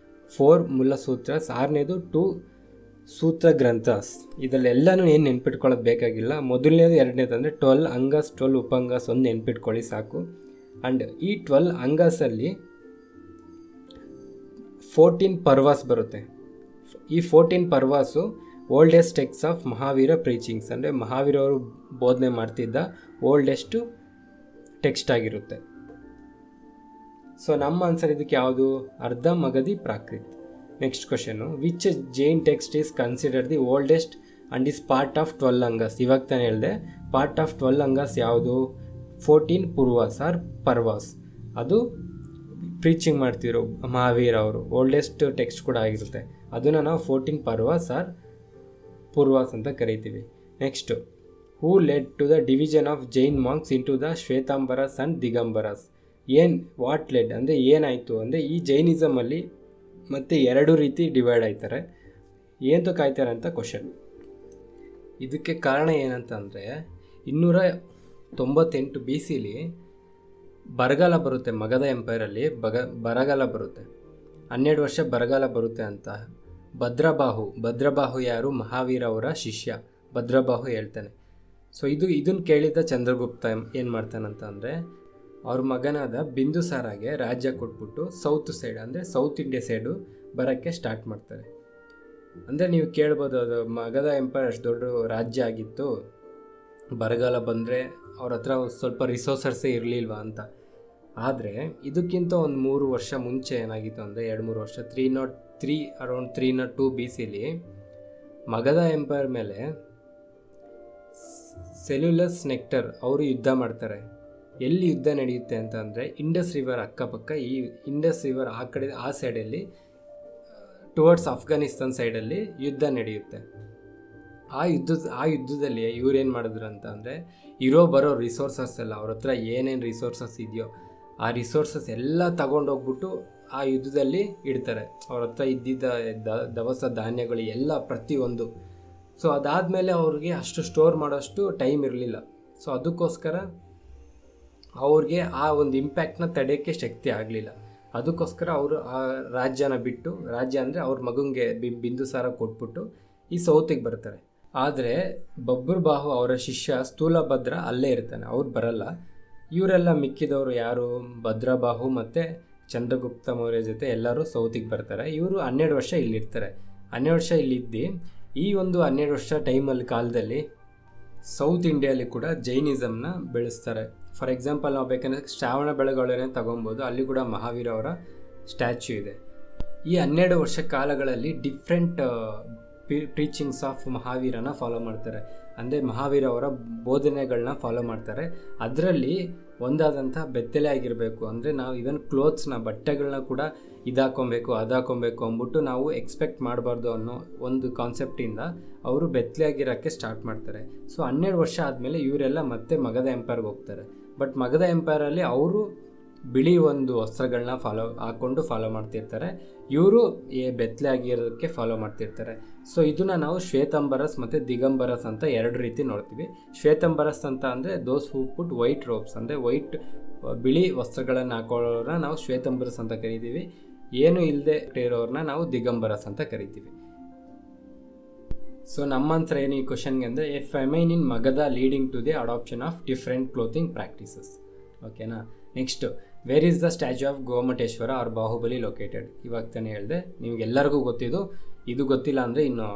4 ಮುಲ್ಲ ಸೂತ್ರಾಸ್, ಆರನೇದು 2 ಸೂತ್ರ ಗ್ರಂಥಸ್. ಇದರಲ್ಲೆಲ್ಲನೂ ಏನು ನೆನ್ಪಿಟ್ಕೊಳ್ಳೋದು ಬೇಕಾಗಿಲ್ಲ. ಮೊದಲನೇದು ಎರಡನೇದು ಅಂದರೆ 12 ಅಂಗಾಸ್ 12 ಉಪಂಗಾಸ್ ಒಂದು ನೆನ್ಪಿಟ್ಕೊಳ್ಳಿ ಸಾಕು. ಆ್ಯಂಡ್ ಈ 12 ಅಂಗಾಸಲ್ಲಿ 14 ಪರ್ವಾಸ್ ಬರುತ್ತೆ. ಈ 14 Purvas oldest text of Mahavira preachings, ಅಂದರೆ ಮಹಾವೀರ ಅವರು ಬೋಧನೆ ಮಾಡ್ತಿದ್ದ ಓಲ್ಡೆಸ್ಟು ಟೆಕ್ಸ್ಟ್ ಆಗಿರುತ್ತೆ. ಸೊ ನಮ್ಮ ಆನ್ಸರ್ ಇದಕ್ಕೆ ಯಾವುದು? Ardha Magadhi Prakrit. Next question, which Jain text is considered the oldest and is part of 12 Angas? ಇವಾಗ ತಾನೇ ಹೇಳಿದೆ, ಪಾರ್ಟ್ ಆಫ್ 12 ಅಂಗಾಸ್ ಯಾವುದು? 14 ಪೂರ್ವಾಸ್ ಆರ್ ಪರ್ವಾಸ್. ಅದು ಪ್ರೀಚಿಂಗ್ ಮಾಡ್ತಿರೋ ಮಹಾವೀರ ಅವರು ಓಲ್ಡೆಸ್ಟ್ ಟೆಕ್ಸ್ಟ್ ಕೂಡ ಆಗಿರುತ್ತೆ. ಅದನ್ನು ನಾವು 14 ಪರ್ವಾಸ್ ಆರ್ ಪೂರ್ವಾಸ್ ಅಂತ ಕರಿತೀವಿ. Next, who led to the division of Jain monks into the Svetambaras and Digambaras? What led ಅಂದರೆ ಏನಾಯಿತು ಅಂದರೆ, ಈ ಜೈನಿಸಮಲ್ಲಿ ಮತ್ತು 2 ರೀತಿ ಡಿವೈಡ್ ಆಯ್ತಾರೆ. ಏನಕ್ಕೆ ಆಯ್ತಾರೆ ಅಂತ ಕ್ವಶನ್. ಇದಕ್ಕೆ ಕಾರಣ ಏನಂತಂದರೆ 298 BC ಬರಗಾಲ ಬರುತ್ತೆ. ಮಗಧ ಎಂಪೈರಲ್ಲಿ ಬರಗಾಲ ಬರುತ್ತೆ. 12 ವರ್ಷ ಬರಗಾಲ ಬರುತ್ತೆ ಅಂತ ಭದ್ರಬಾಹು ಯಾರು? ಮಹಾವೀರ ಅವರ ಶಿಷ್ಯ ಭದ್ರಬಾಹು ಹೇಳ್ತಾನೆ. ಸೊ ಇದನ್ನು ಕೇಳಿದ ಚಂದ್ರಗುಪ್ತ ಏನು ಮಾಡ್ತಾನಂತ ಅಂದರೆ, ಅವ್ರ ಮಗನಾದ ಬಿಂದುಸಾರಾಗೆ ರಾಜ್ಯ ಕೊಟ್ಬಿಟ್ಟು ಸೌತ್ ಸೈಡ್ ಅಂದರೆ ಸೌತ್ ಇಂಡಿಯಾ ಸೈಡು ಬರೋಕ್ಕೆ ಸ್ಟಾರ್ಟ್ ಮಾಡ್ತಾರೆ. ಅಂದರೆ ನೀವು ಕೇಳ್ಬೋದು, ಅದು ಮಗಧ ಎಂಪೈರ್ ಅಷ್ಟು ದೊಡ್ಡ ರಾಜ್ಯ ಆಗಿತ್ತು, ಬರಗಾಲ ಬಂದರೆ ಅವ್ರ ಹತ್ರ ಸ್ವಲ್ಪ ರಿಸೋರ್ಸಸ್ಸೇ ಇರಲಿಲ್ವಾ ಅಂತ. ಆದರೆ ಇದಕ್ಕಿಂತ ಒಂದು 3 ವರ್ಷ ಮುಂಚೆ ಏನಾಗಿತ್ತು ಅಂದರೆ, 2-3 ವರ್ಷ, 302 BC ಮಗಧ ಎಂಪೈರ್ ಮೇಲೆ ಸೆಲ್ಯುಲಸ್ ನೆಕ್ಟರ್ ಅವರು ಯುದ್ಧ ಮಾಡ್ತಾರೆ. ಎಲ್ಲಿ ಯುದ್ಧ ನಡೆಯುತ್ತೆ ಅಂತ ಅಂದರೆ, ಇಂಡಸ್ ರಿವರ್ ಅಕ್ಕಪಕ್ಕ. ಈ ಇಂಡಸ್ ರಿವರ್ ಆ ಕಡೆ ಆ ಸೈಡಲ್ಲಿ ಟುವರ್ಡ್ಸ್ ಅಫ್ಘಾನಿಸ್ತಾನ್ ಸೈಡಲ್ಲಿ ಯುದ್ಧ ನಡೆಯುತ್ತೆ. ಆ ಯುದ್ಧದಲ್ಲಿ ಇವ್ರೇನು ಮಾಡಿದ್ರು ಅಂತ ಅಂದರೆ, ಬರೋ ರಿಸೋರ್ಸಸ್ ಎಲ್ಲ ಅವ್ರ ಹತ್ರ ಏನೇನು ರಿಸೋರ್ಸಸ್ ಇದೆಯೋ ಆ ರಿಸೋರ್ಸಸ್ ಎಲ್ಲ ತಗೊಂಡೋಗ್ಬಿಟ್ಟು ಆ ಯುದ್ಧದಲ್ಲಿ ಇಡ್ತಾರೆ. ಅವ್ರ ಹತ್ರ ಇದ್ದಿದ್ದ ದವಸ ಧಾನ್ಯಗಳು ಎಲ್ಲ ಪ್ರತಿಯೊಂದು. ಸೊ ಅದಾದಮೇಲೆ ಅವ್ರಿಗೆ ಅಷ್ಟು ಸ್ಟೋರ್ ಮಾಡೋಷ್ಟು ಟೈಮ್ ಇರಲಿಲ್ಲ. ಸೊ ಅದಕ್ಕೋಸ್ಕರ ಅವ್ರಿಗೆ ಆ ಒಂದು ಇಂಪ್ಯಾಕ್ಟ್ನ ತಡೆಯೋಕ್ಕೆ ಶಕ್ತಿ ಆಗಲಿಲ್ಲ. ಅದಕ್ಕೋಸ್ಕರ ಅವರು ಆ ರಾಜ್ಯನ ಬಿಟ್ಟು, ರಾಜ್ಯ ಅಂದರೆ ಅವ್ರ ಮಗನಿಗೆ ಬಿಂದುಸಾರ ಕೊಟ್ಬಿಟ್ಟು ಈ ಸೌತಿಗೆ ಬರ್ತಾರೆ. ಆದರೆ ಬಬ್ರುಬಾಹು ಅವರ ಶಿಷ್ಯ ಸ್ಥೂಲಭದ್ರ ಅಲ್ಲೇ ಇರ್ತಾನೆ, ಅವ್ರು ಬರಲ್ಲ. ಇವರೆಲ್ಲ ಮಿಕ್ಕಿದವರು ಯಾರು? ಭದ್ರಬಾಹು ಮತ್ತು ಚಂದ್ರಗುಪ್ತ ಮೌರ್ಯ ಜೊತೆ ಎಲ್ಲರೂ ಸೌತಿಗೆ ಬರ್ತಾರೆ. ಇವರು 12 ವರ್ಷ ಇಲ್ಲಿರ್ತಾರೆ. 12 ವರ್ಷ ಇಲ್ಲಿದ್ದು ಈ ಒಂದು 12 ವರ್ಷ ಟೈಮಲ್ಲಿ ಕಾಲದಲ್ಲಿ ಸೌತ್ ಇಂಡಿಯಾಲಿ ಕೂಡ ಜೈನಿಸಮ್ನ ಬೆಳೆಸ್ತಾರೆ. ಫಾರ್ ಎಕ್ಸಾಂಪಲ್ ನಾವು ಬೇಕಂದರೆ ಶ್ರಾವಣ ಬೆಳಗೊಳನೇ ತಗೊಬೋದು, ಅಲ್ಲಿ ಕೂಡ ಮಹಾವೀರ ಅವರ ಸ್ಟ್ಯಾಚ್ಯೂ ಇದೆ. ಈ 12 ವರ್ಷ ಕಾಲಗಳಲ್ಲಿ ಡಿಫ್ರೆಂಟ್ ಪ್ರೀಚಿಂಗ್ಸ್ ಆಫ್ ಮಹಾವೀರನ ಫಾಲೋ ಮಾಡ್ತಾರೆ. ಅಂದರೆ ಮಹಾವೀರ ಅವರ ಬೋಧನೆಗಳನ್ನ ಫಾಲೋ ಮಾಡ್ತಾರೆ. ಅದರಲ್ಲಿ ಒಂದಾದಂಥ ಬೆತ್ತಲೆ ಆಗಿರಬೇಕು. ಅಂದರೆ ನಾವು ಇವನ್ ಕ್ಲೋತ್ಸ್ನ, ಬಟ್ಟೆಗಳನ್ನ ಕೂಡ ಇದಾಕೊಬೇಕು ಅದಾಕೊಬೇಕು ಅಂದ್ಬಿಟ್ಟು ನಾವು ಎಕ್ಸ್ಪೆಕ್ಟ್ ಮಾಡಬಾರ್ದು ಅನ್ನೋ ಒಂದು ಕಾನ್ಸೆಪ್ಟಿಂದ ಅವರು ಬೆತ್ತಲೆಯಾಗಿರೋಕ್ಕೆ ಸ್ಟಾರ್ಟ್ ಮಾಡ್ತಾರೆ. ಸೊ 12 ವರ್ಷ ಆದಮೇಲೆ ಇವರೆಲ್ಲ ಮತ್ತೆ ಮಗಧ ಎಂಪೈರ್ಗೆ ಹೋಗ್ತಾರೆ. ಬಟ್ ಮಗಧ ಎಂಪೈರಲ್ಲಿ ಅವರು ಬಿಳಿ ಒಂದು ವಸ್ತ್ರಗಳನ್ನ ಹಾಕ್ಕೊಂಡು ಫಾಲೋ ಮಾಡ್ತಿರ್ತಾರೆ. ಇವರು ಬೆತ್ತಲೆ ಆಗಿರೋದಕ್ಕೆ ಫಾಲೋ ಮಾಡ್ತಿರ್ತಾರೆ. ಸೊ ಇದನ್ನು ನಾವು ಶ್ವೇತಾಂಬರಸ್ ಮತ್ತು ದಿಗಂಬರಸ್ ಅಂತ 2 ರೀತಿ ನೋಡ್ತೀವಿ. ಶ್ವೇತಾಂಬರಸ್ ಅಂತ ಅಂದರೆ ದೋಸ್ ಹೂ ಪುಟ್ ವೈಟ್ ರೋಬ್ಸ್, ಅಂದರೆ ಬಿಳಿ ವಸ್ತ್ರಗಳನ್ನು ಹಾಕೊಳ್ಳೋರನ್ನ ನಾವು ಶ್ವೇತಾಂಬರಸ್ ಅಂತ ಕರಿತೀವಿ. ಏನು ಇಲ್ಲದೆ ಇರೋರನ್ನ ನಾವು ದಿಗಂಬರಸ್ ಅಂತ ಕರಿತೀವಿ. ಸೊ ನಮ್ಮ ಆನ್ಸರ್ ಏನು ಈ ಕ್ವಶನ್ಗೆ ಅಂದರೆ, a famine in Magadha leading to the adoption of different clothing practices. ಓಕೆನಾ. Next, where is the statue of Gomateshwara or Bahubali located? ಇವಾಗ ತಾನೇ ಹೇಳಿದೆ, ನಿಮಗೆಲ್ಲರಿಗೂ ಗೊತ್ತಿದ್ದು. ಇದು ಗೊತ್ತಿಲ್ಲ ಅಂದರೆ ಇನ್ನು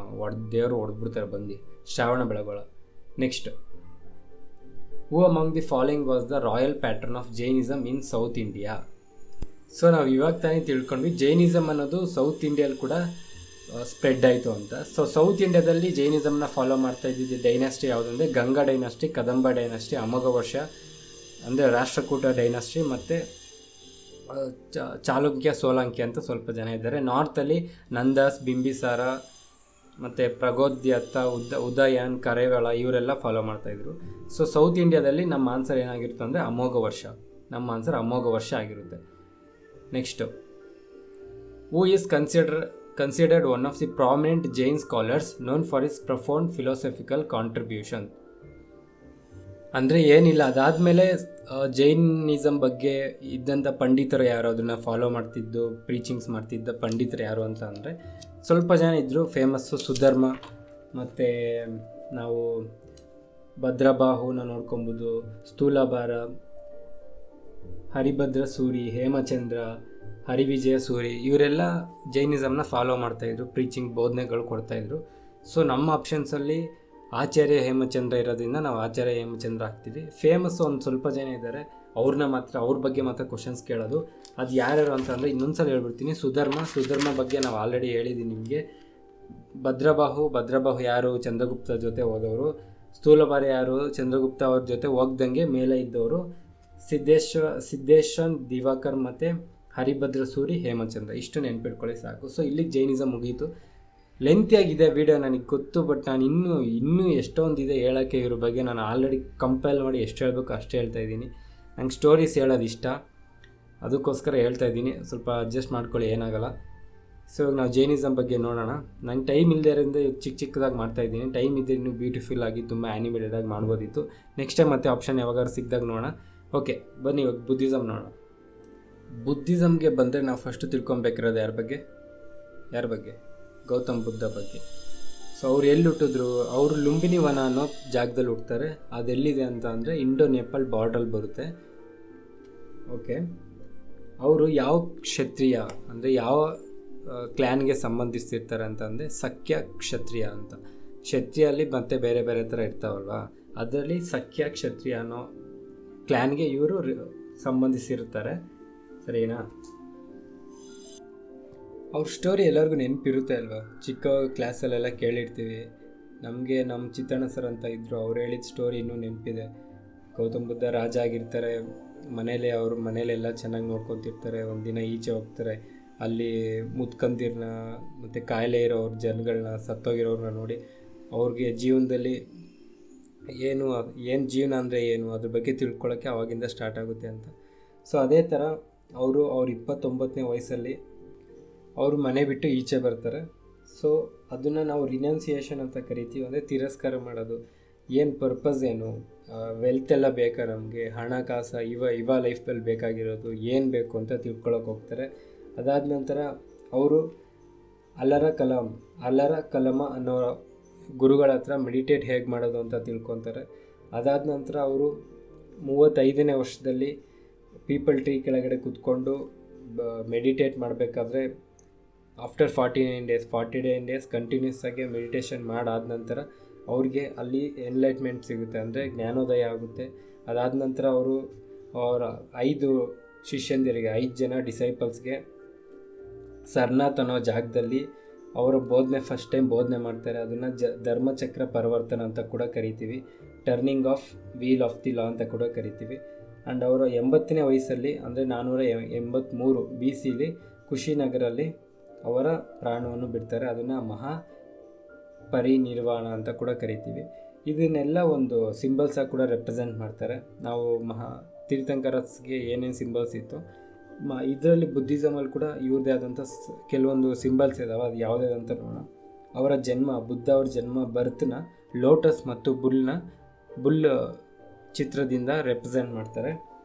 ದೇವರು ಹೊಡೆದ್ಬಿಡ್ತಾರೆ ಬಂದು Shravana Belagola. Next, who among the following was the royal pattern of Jainism in south India? So ನಾವು ಇವಾಗ ತಾನೇ ತಿಳ್ಕೊಂಡ್ವಿ ಜೈನಿಸಮ್ ಅನ್ನೋದು ಸೌತ್ ಇಂಡಿಯಲ್ಲಿ ಕೂಡ ಸ್ಪ್ರೆಡ್ ಆಯಿತು ಅಂತ. ಸೊ ಸೌತ್ ಇಂಡಿಯಾದಲ್ಲಿ ಜೈನಿಸಮ್ನ ಫಾಲೋ ಮಾಡ್ತಾ ಇದ್ದಿದ್ದು ಡೈನಾಸ್ಟಿ ಯಾವುದಂದರೆ Ganga dynasty, Kadamba dynasty, Amoghavarsha ಅಂದರೆ ರಾಷ್ಟ್ರಕೂಟ ಡೈನಾಸ್ಟಿ, ಮತ್ತು ಚಾಲುಕ್ಯ, ಸೋಲಂಕಿ ಅಂತ ಸ್ವಲ್ಪ ಜನ ಇದ್ದಾರೆ. ನಾರ್ತಲ್ಲಿ ನಂದಾಸ್, ಬಿಂಬಿಸಾರ ಮತ್ತು ಪ್ರಗೋದ್ಯತ್ತ, ಉದಯನ್, ಕರೇವಳ ಇವರೆಲ್ಲ ಫಾಲೋ ಮಾಡ್ತಾಯಿದ್ರು. ಸೊ ಸೌತ್ ಇಂಡಿಯಾದಲ್ಲಿ ನಮ್ಮ ಆನ್ಸರ್ ಏನಾಗಿರುತ್ತೆ ಅಂದರೆ ಅಮೋಘ ವರ್ಷ. ನಮ್ಮ ಆನ್ಸರ್ ಅಮೋಘ ವರ್ಷ ಆಗಿರುತ್ತೆ. Next, who is considered one of the prominent Jain scholars known for is profound philosophical contribution? ಅಂದರೆ ಏನಿಲ್ಲ, ಅದಾದಮೇಲೆ ಜೈನಿಸಮ್ ಬಗ್ಗೆ ಇದ್ದಂಥ ಪಂಡಿತರು ಯಾರು, ಅದನ್ನು ಫಾಲೋ ಮಾಡ್ತಿದ್ದು ಪ್ರೀಚಿಂಗ್ಸ್ ಮಾಡ್ತಿದ್ದ ಪಂಡಿತರು ಯಾರು ಅಂತ ಅಂದರೆ, ಸ್ವಲ್ಪ ಜನ ಇದ್ದರು ಫೇಮಸ್ಸು. ಸುಧರ್ಮ, ಮತ್ತು ನಾವು ಭದ್ರಬಾಹುನ ನೋಡ್ಕೊಬೋದು, ಸ್ಥೂಲಭಾರ, ಹರಿಭದ್ರ ಸೂರಿ, ಹೇಮಚಂದ್ರ, ಹರಿವಿಜಯ ಸೂರಿ, ಇವರೆಲ್ಲ ಜೈನಿಸಮ್ನ ಫಾಲೋ ಮಾಡ್ತಾಯಿದ್ರು, ಪ್ರೀಚಿಂಗ್ ಬೋಧನೆಗಳು ಕೊಡ್ತಾಯಿದ್ರು. ಸೊ ನಮ್ಮ ಆಪ್ಷನ್ಸಲ್ಲಿ ಆಚಾರ್ಯ ಹೇಮಚಂದ್ರ ಇರೋದ್ರಿಂದ ನಾವು ಆಚಾರ್ಯ ಹೇಮಚಂದ್ರ ಹಾಕ್ತೀವಿ. ಫೇಮಸ್ಸು ಒಂದು ಸ್ವಲ್ಪ ಜನ ಇದ್ದಾರೆ, ಅವ್ರ ಬಗ್ಗೆ ಮಾತ್ರ ಕ್ವಶನ್ಸ್ ಕೇಳೋದು. ಅದು ಯಾರ್ಯಾರು ಅಂತಂದರೆ ಇನ್ನೊಂದು ಸಲ ಹೇಳ್ಬಿಡ್ತೀನಿ. ಸುಧರ್ಮ ಬಗ್ಗೆ ನಾವು ಆಲ್ರೆಡಿ ಹೇಳಿದ್ದೀನಿ ನಿಮಗೆ. ಭದ್ರಬಾಹು ಯಾರು? ಚಂದ್ರಗುಪ್ತ ಜೊತೆ ಹೋದವರು. ಸ್ಥೂಲಭಾರ ಯಾರು? ಚಂದ್ರಗುಪ್ತ ಅವ್ರ ಜೊತೆ ಹೋಗ್ದಂಗೆ ಮೇಲೆ ಇದ್ದವರು. ಸಿದ್ದೇಶ್ವರ್ ದಿವಾಕರ್ ಮತ್ತು ಹರಿಭದ್ರ ಸೂರಿ, ಹೇಮಚಂದ್ರ. ಇಷ್ಟು ನೆನ್ಪಿಟ್ಕೊಳ್ಳಿ ಸಾಕು. ಸೊ ಇಲ್ಲಿಗೆ ಜೈನಿಸಮ್ ಮುಗೀತು. ಲೆಂತಿಯಾಗಿದೆ ವಿಡಿಯೋ ನನಗೆ ಗೊತ್ತು, ಬಟ್ ನಾನು ಇನ್ನೂ ಎಷ್ಟೊಂದಿದೆ ಹೇಳೋಕ್ಕೆ ಇವ್ರ ಬಗ್ಗೆ. ನಾನು ಆಲ್ರೆಡಿ ಕಂಪೇರ್ ಮಾಡಿ ಎಷ್ಟು ಹೇಳಬೇಕು ಅಷ್ಟು ಹೇಳ್ತಾ ಇದ್ದೀನಿ. ನಂಗೆ ಸ್ಟೋರೀಸ್ ಹೇಳೋದು ಇಷ್ಟ, ಅದಕ್ಕೋಸ್ಕರ ಹೇಳ್ತಾ ಇದ್ದೀನಿ. ಸ್ವಲ್ಪ ಅಡ್ಜಸ್ಟ್ ಮಾಡ್ಕೊಳ್ಳಿ, ಏನಾಗಲ್ಲ. ಸೊ ಇವಾಗ ನಾವು ಜೈನಿಸಮ್ ಬಗ್ಗೆ ನೋಡೋಣ. ನಂಗೆ ಟೈಮ್ ಇಲ್ಲದೆ ಇರೋದ್ರಿಂದ ಚಿಕ್ಕದಾಗಿ ಮಾಡ್ತಾಯಿದ್ದೀನಿ. ಟೈಮ್ ಇದ್ದರೆ ಇನ್ನೂ ಬ್ಯೂಟಿಫುಲ್ ಆಗಿ ತುಂಬ ಆ್ಯನಿಮೇಟೆಡಾಗಿ ಮಾಡ್ಬೋದಿತ್ತು. ನೆಕ್ಸ್ಟ್ ಟೈಮ್ ಮತ್ತೆ ಆಪ್ಷನ್ ಯಾವಾಗಾದ್ರು ಸಿಕ್ಕಿದಾಗ ನೋಡೋಣ. ಓಕೆ, ಬನ್ನಿ ಇವಾಗ ಬುದ್ಧಿಸಮ್ ನೋಡೋಣ. ಬುದ್ಧಿಸಮ್ಗೆ ಬಂದರೆ ನಾವು ಫಸ್ಟು ತಿಳ್ಕೊಬೇಕಿರೋದು ಯಾರ ಬಗ್ಗೆ? ಗೌತಮ್ ಬುದ್ಧ ಬಗ್ಗೆ. ಸೊ ಅವ್ರು ಎಲ್ಲಿ ಹುಟ್ಟಿದ್ರು? ಅವರು ಲುಂಬಿನಿ ವನ ಅನ್ನೋ ಜಾಗದಲ್ಲಿ ಹುಡ್ತಾರೆ. ಅದೆಲ್ಲಿದೆ ಅಂತ ಅಂದರೆ ಇಂಡೋ-ನೇಪಾಳ್ ಬಾರ್ಡ್ರಲ್ಲಿ ಬರುತ್ತೆ. ಓಕೆ, ಅವರು ಯಾವ ಕ್ಷತ್ರಿಯ ಅಂದರೆ ಯಾವ ಕ್ಲ್ಯಾನ್ಗೆ ಸಂಬಂಧಿಸಿರ್ತಾರೆ ಅಂತಂದರೆ ಸಖ್ಯ ಕ್ಷತ್ರಿಯ ಅಂತ. ಕ್ಷತ್ರಿಯಲ್ಲಿ ಮತ್ತೆ ಬೇರೆ ಬೇರೆ ಥರ ಇರ್ತಾವಲ್ವ, ಅದರಲ್ಲಿ ಸಖ್ಯ ಕ್ಷತ್ರಿಯ ಅನ್ನೋ ಕ್ಲ್ಯಾನ್ಗೆ ಇವರು ಸಂಬಂಧಿಸಿರ್ತಾರೆ. ಸರಿನಾ? ಅವ್ರ ಸ್ಟೋರಿ ಎಲ್ಲರಿಗೂ ನೆನಪಿರುತ್ತೆ ಅಲ್ವಾ? ಚಿಕ್ಕ ಕ್ಲಾಸಲ್ಲೆಲ್ಲ ಕೇಳಿರ್ತೀವಿ. ನಮಗೆ ನಮ್ಮ ಚಿತ್ತಣ್ಣ ಸರ್ ಅಂತ ಇದ್ದರು, ಅವ್ರು ಹೇಳಿದ ಸ್ಟೋರಿ ಇನ್ನೂ ನೆನಪಿದೆ. ಗೌತಮ್ ಬುದ್ಧ ರಾಜ ಆಗಿರ್ತಾರೆ, ಮನೇಲೆಲ್ಲ ಚೆನ್ನಾಗಿ ನೋಡ್ಕೊತಿರ್ತಾರೆ. ಒಂದಿನ ಈಚೆ ಹೋಗ್ತಾರೆ, ಅಲ್ಲಿ ಮುತ್ಕಂದಿರನ್ನ ಮತ್ತು ಕಾಯಿಲೆ ಇರೋವ್ರ ಜನಗಳನ್ನ, ಸತ್ತೋಗಿರೋರನ್ನ ನೋಡಿ ಅವ್ರಿಗೆ ಜೀವನದಲ್ಲಿ ಏನು ಜೀವನ ಅಂದರೆ ಏನು ಅದ್ರ ಬಗ್ಗೆ ತಿಳ್ಕೊಳ್ಳೋಕ್ಕೆ ಆವಾಗಿಂದ ಸ್ಟಾರ್ಟ್ ಆಗುತ್ತೆ ಅಂತ. ಸೊ ಅದೇ ಥರ ಅವ್ರ 29ನೇ ವಯಸ್ಸಲ್ಲಿ ಅವರು ಮನೆ ಬಿಟ್ಟು ಈಚೆ ಬರ್ತಾರೆ. ಸೊ ಅದನ್ನು ನಾವು ರಿನೌನ್ಸಿಯೇಷನ್ ಅಂತ ಕರಿತೀವಿ, ಅಂದರೆ ತಿರಸ್ಕಾರ ಮಾಡೋದು. ಏನು ಪರ್ಪಸ್ ಏನು? ವೆಲ್ತ್ ಎಲ್ಲ ಬೇಕಾ ನಮಗೆ? ಹಣಕಾಸು ಇವ ಲೈಫಲ್ಲಿ ಬೇಕಾಗಿರೋದು ಏನು ಬೇಕು ಅಂತ ತಿಳ್ಕೊಳಕ್ಕೆ ಹೋಗ್ತಾರೆ. ಅದಾದ ನಂತರ ಅವರು ಅಲ್ಲರ ಕಲಮ ಅನ್ನೋ ಗುರುಗಳ ಹತ್ರ ಮೆಡಿಟೇಟ್ ಹೇಗೆ ಮಾಡೋದು ಅಂತ ತಿಳ್ಕೊತಾರೆ. ಅದಾದ ನಂತರ ಅವರು 35ನೇ ವರ್ಷದಲ್ಲಿ ಪೀಪಲ್ ಟ್ರೀ ಕೆಳಗಡೆ ಕೂತ್ಕೊಂಡು ಮೆಡಿಟೇಟ್ ಮಾಡಬೇಕಾದ್ರೆ ಆಫ್ಟರ್ 49 ಡೇಸ್ ಕಂಟಿನ್ಯೂಸ್ ಆಗಿ ಮೆಡಿಟೇಷನ್ ಮಾಡಾದ ನಂತರ ಅವ್ರಿಗೆ ಅಲ್ಲಿ ಎನ್ಲೈಟ್ಮೆಂಟ್ ಸಿಗುತ್ತೆ, ಅಂದರೆ ಜ್ಞಾನೋದಯ ಆಗುತ್ತೆ. ಅದಾದ ನಂತರ ಅವರು ಅವರ 5 ಶಿಷ್ಯಂದಿರಿಗೆ, 5 ಜನ ಡಿಸೈಪಲ್ಸ್ಗೆ ಸರ್ನಾಥ್ ಅನ್ನೋ ಜಾಗದಲ್ಲಿ ಅವರ ಫಸ್ಟ್ ಟೈಮ್ ಬೋಧನೆ ಮಾಡ್ತಾರೆ. ಅದನ್ನು ಧರ್ಮಚಕ್ರ ಪರಿವರ್ತನ ಅಂತ ಕೂಡ ಕರಿತೀವಿ, turning of wheel of the law ಅಂತ ಕೂಡ ಕರಿತೀವಿ. ಆ್ಯಂಡ್ ಅವರ 80ನೇ ವಯಸ್ಸಲ್ಲಿ, ಅಂದರೆ 483 BCಲಿ ಕುಶಿನಗರಲ್ಲಿ ಅವರ ಪ್ರಾಣವನ್ನು ಬಿಡ್ತಾರೆ. ಅದನ್ನು ಪರಿನಿರ್ವಾಣ ಅಂತ ಕೂಡ ಕರಿತೀವಿ. ಇದನ್ನೆಲ್ಲ ಒಂದು ಸಿಂಬಲ್ಸಾಗಿ ಕೂಡ ರೆಪ್ರೆಸೆಂಟ್ ಮಾಡ್ತಾರೆ. ನಾವು ತೀರ್ಥಂಕರಸ್ಗೆ ಏನೇನು ಸಿಂಬಲ್ಸ್ ಇತ್ತು ಇದರಲ್ಲಿ ಬುದ್ಧಿಸಮಲ್ಲಿ ಕೂಡ ಇವ್ರದ್ದೇ ಆದಂಥ ಕೆಲವೊಂದು ಸಿಂಬಲ್ಸ್ ಇದ್ದಾವೆ. ಅದು ಯಾವುದೇ ಅಂತ ನೋಡೋಣ. ಬುದ್ಧ ಅವ್ರ ಜನ್ಮ ಬರ್ತ್ನ ಲೋಟಸ್ ಮತ್ತು ಬುಲ್ ಚಿತ್ರದಿಂದ ರೆಪ್ರೆಸೆಂಟ್ ಮಾಡ್ತಾರೆ.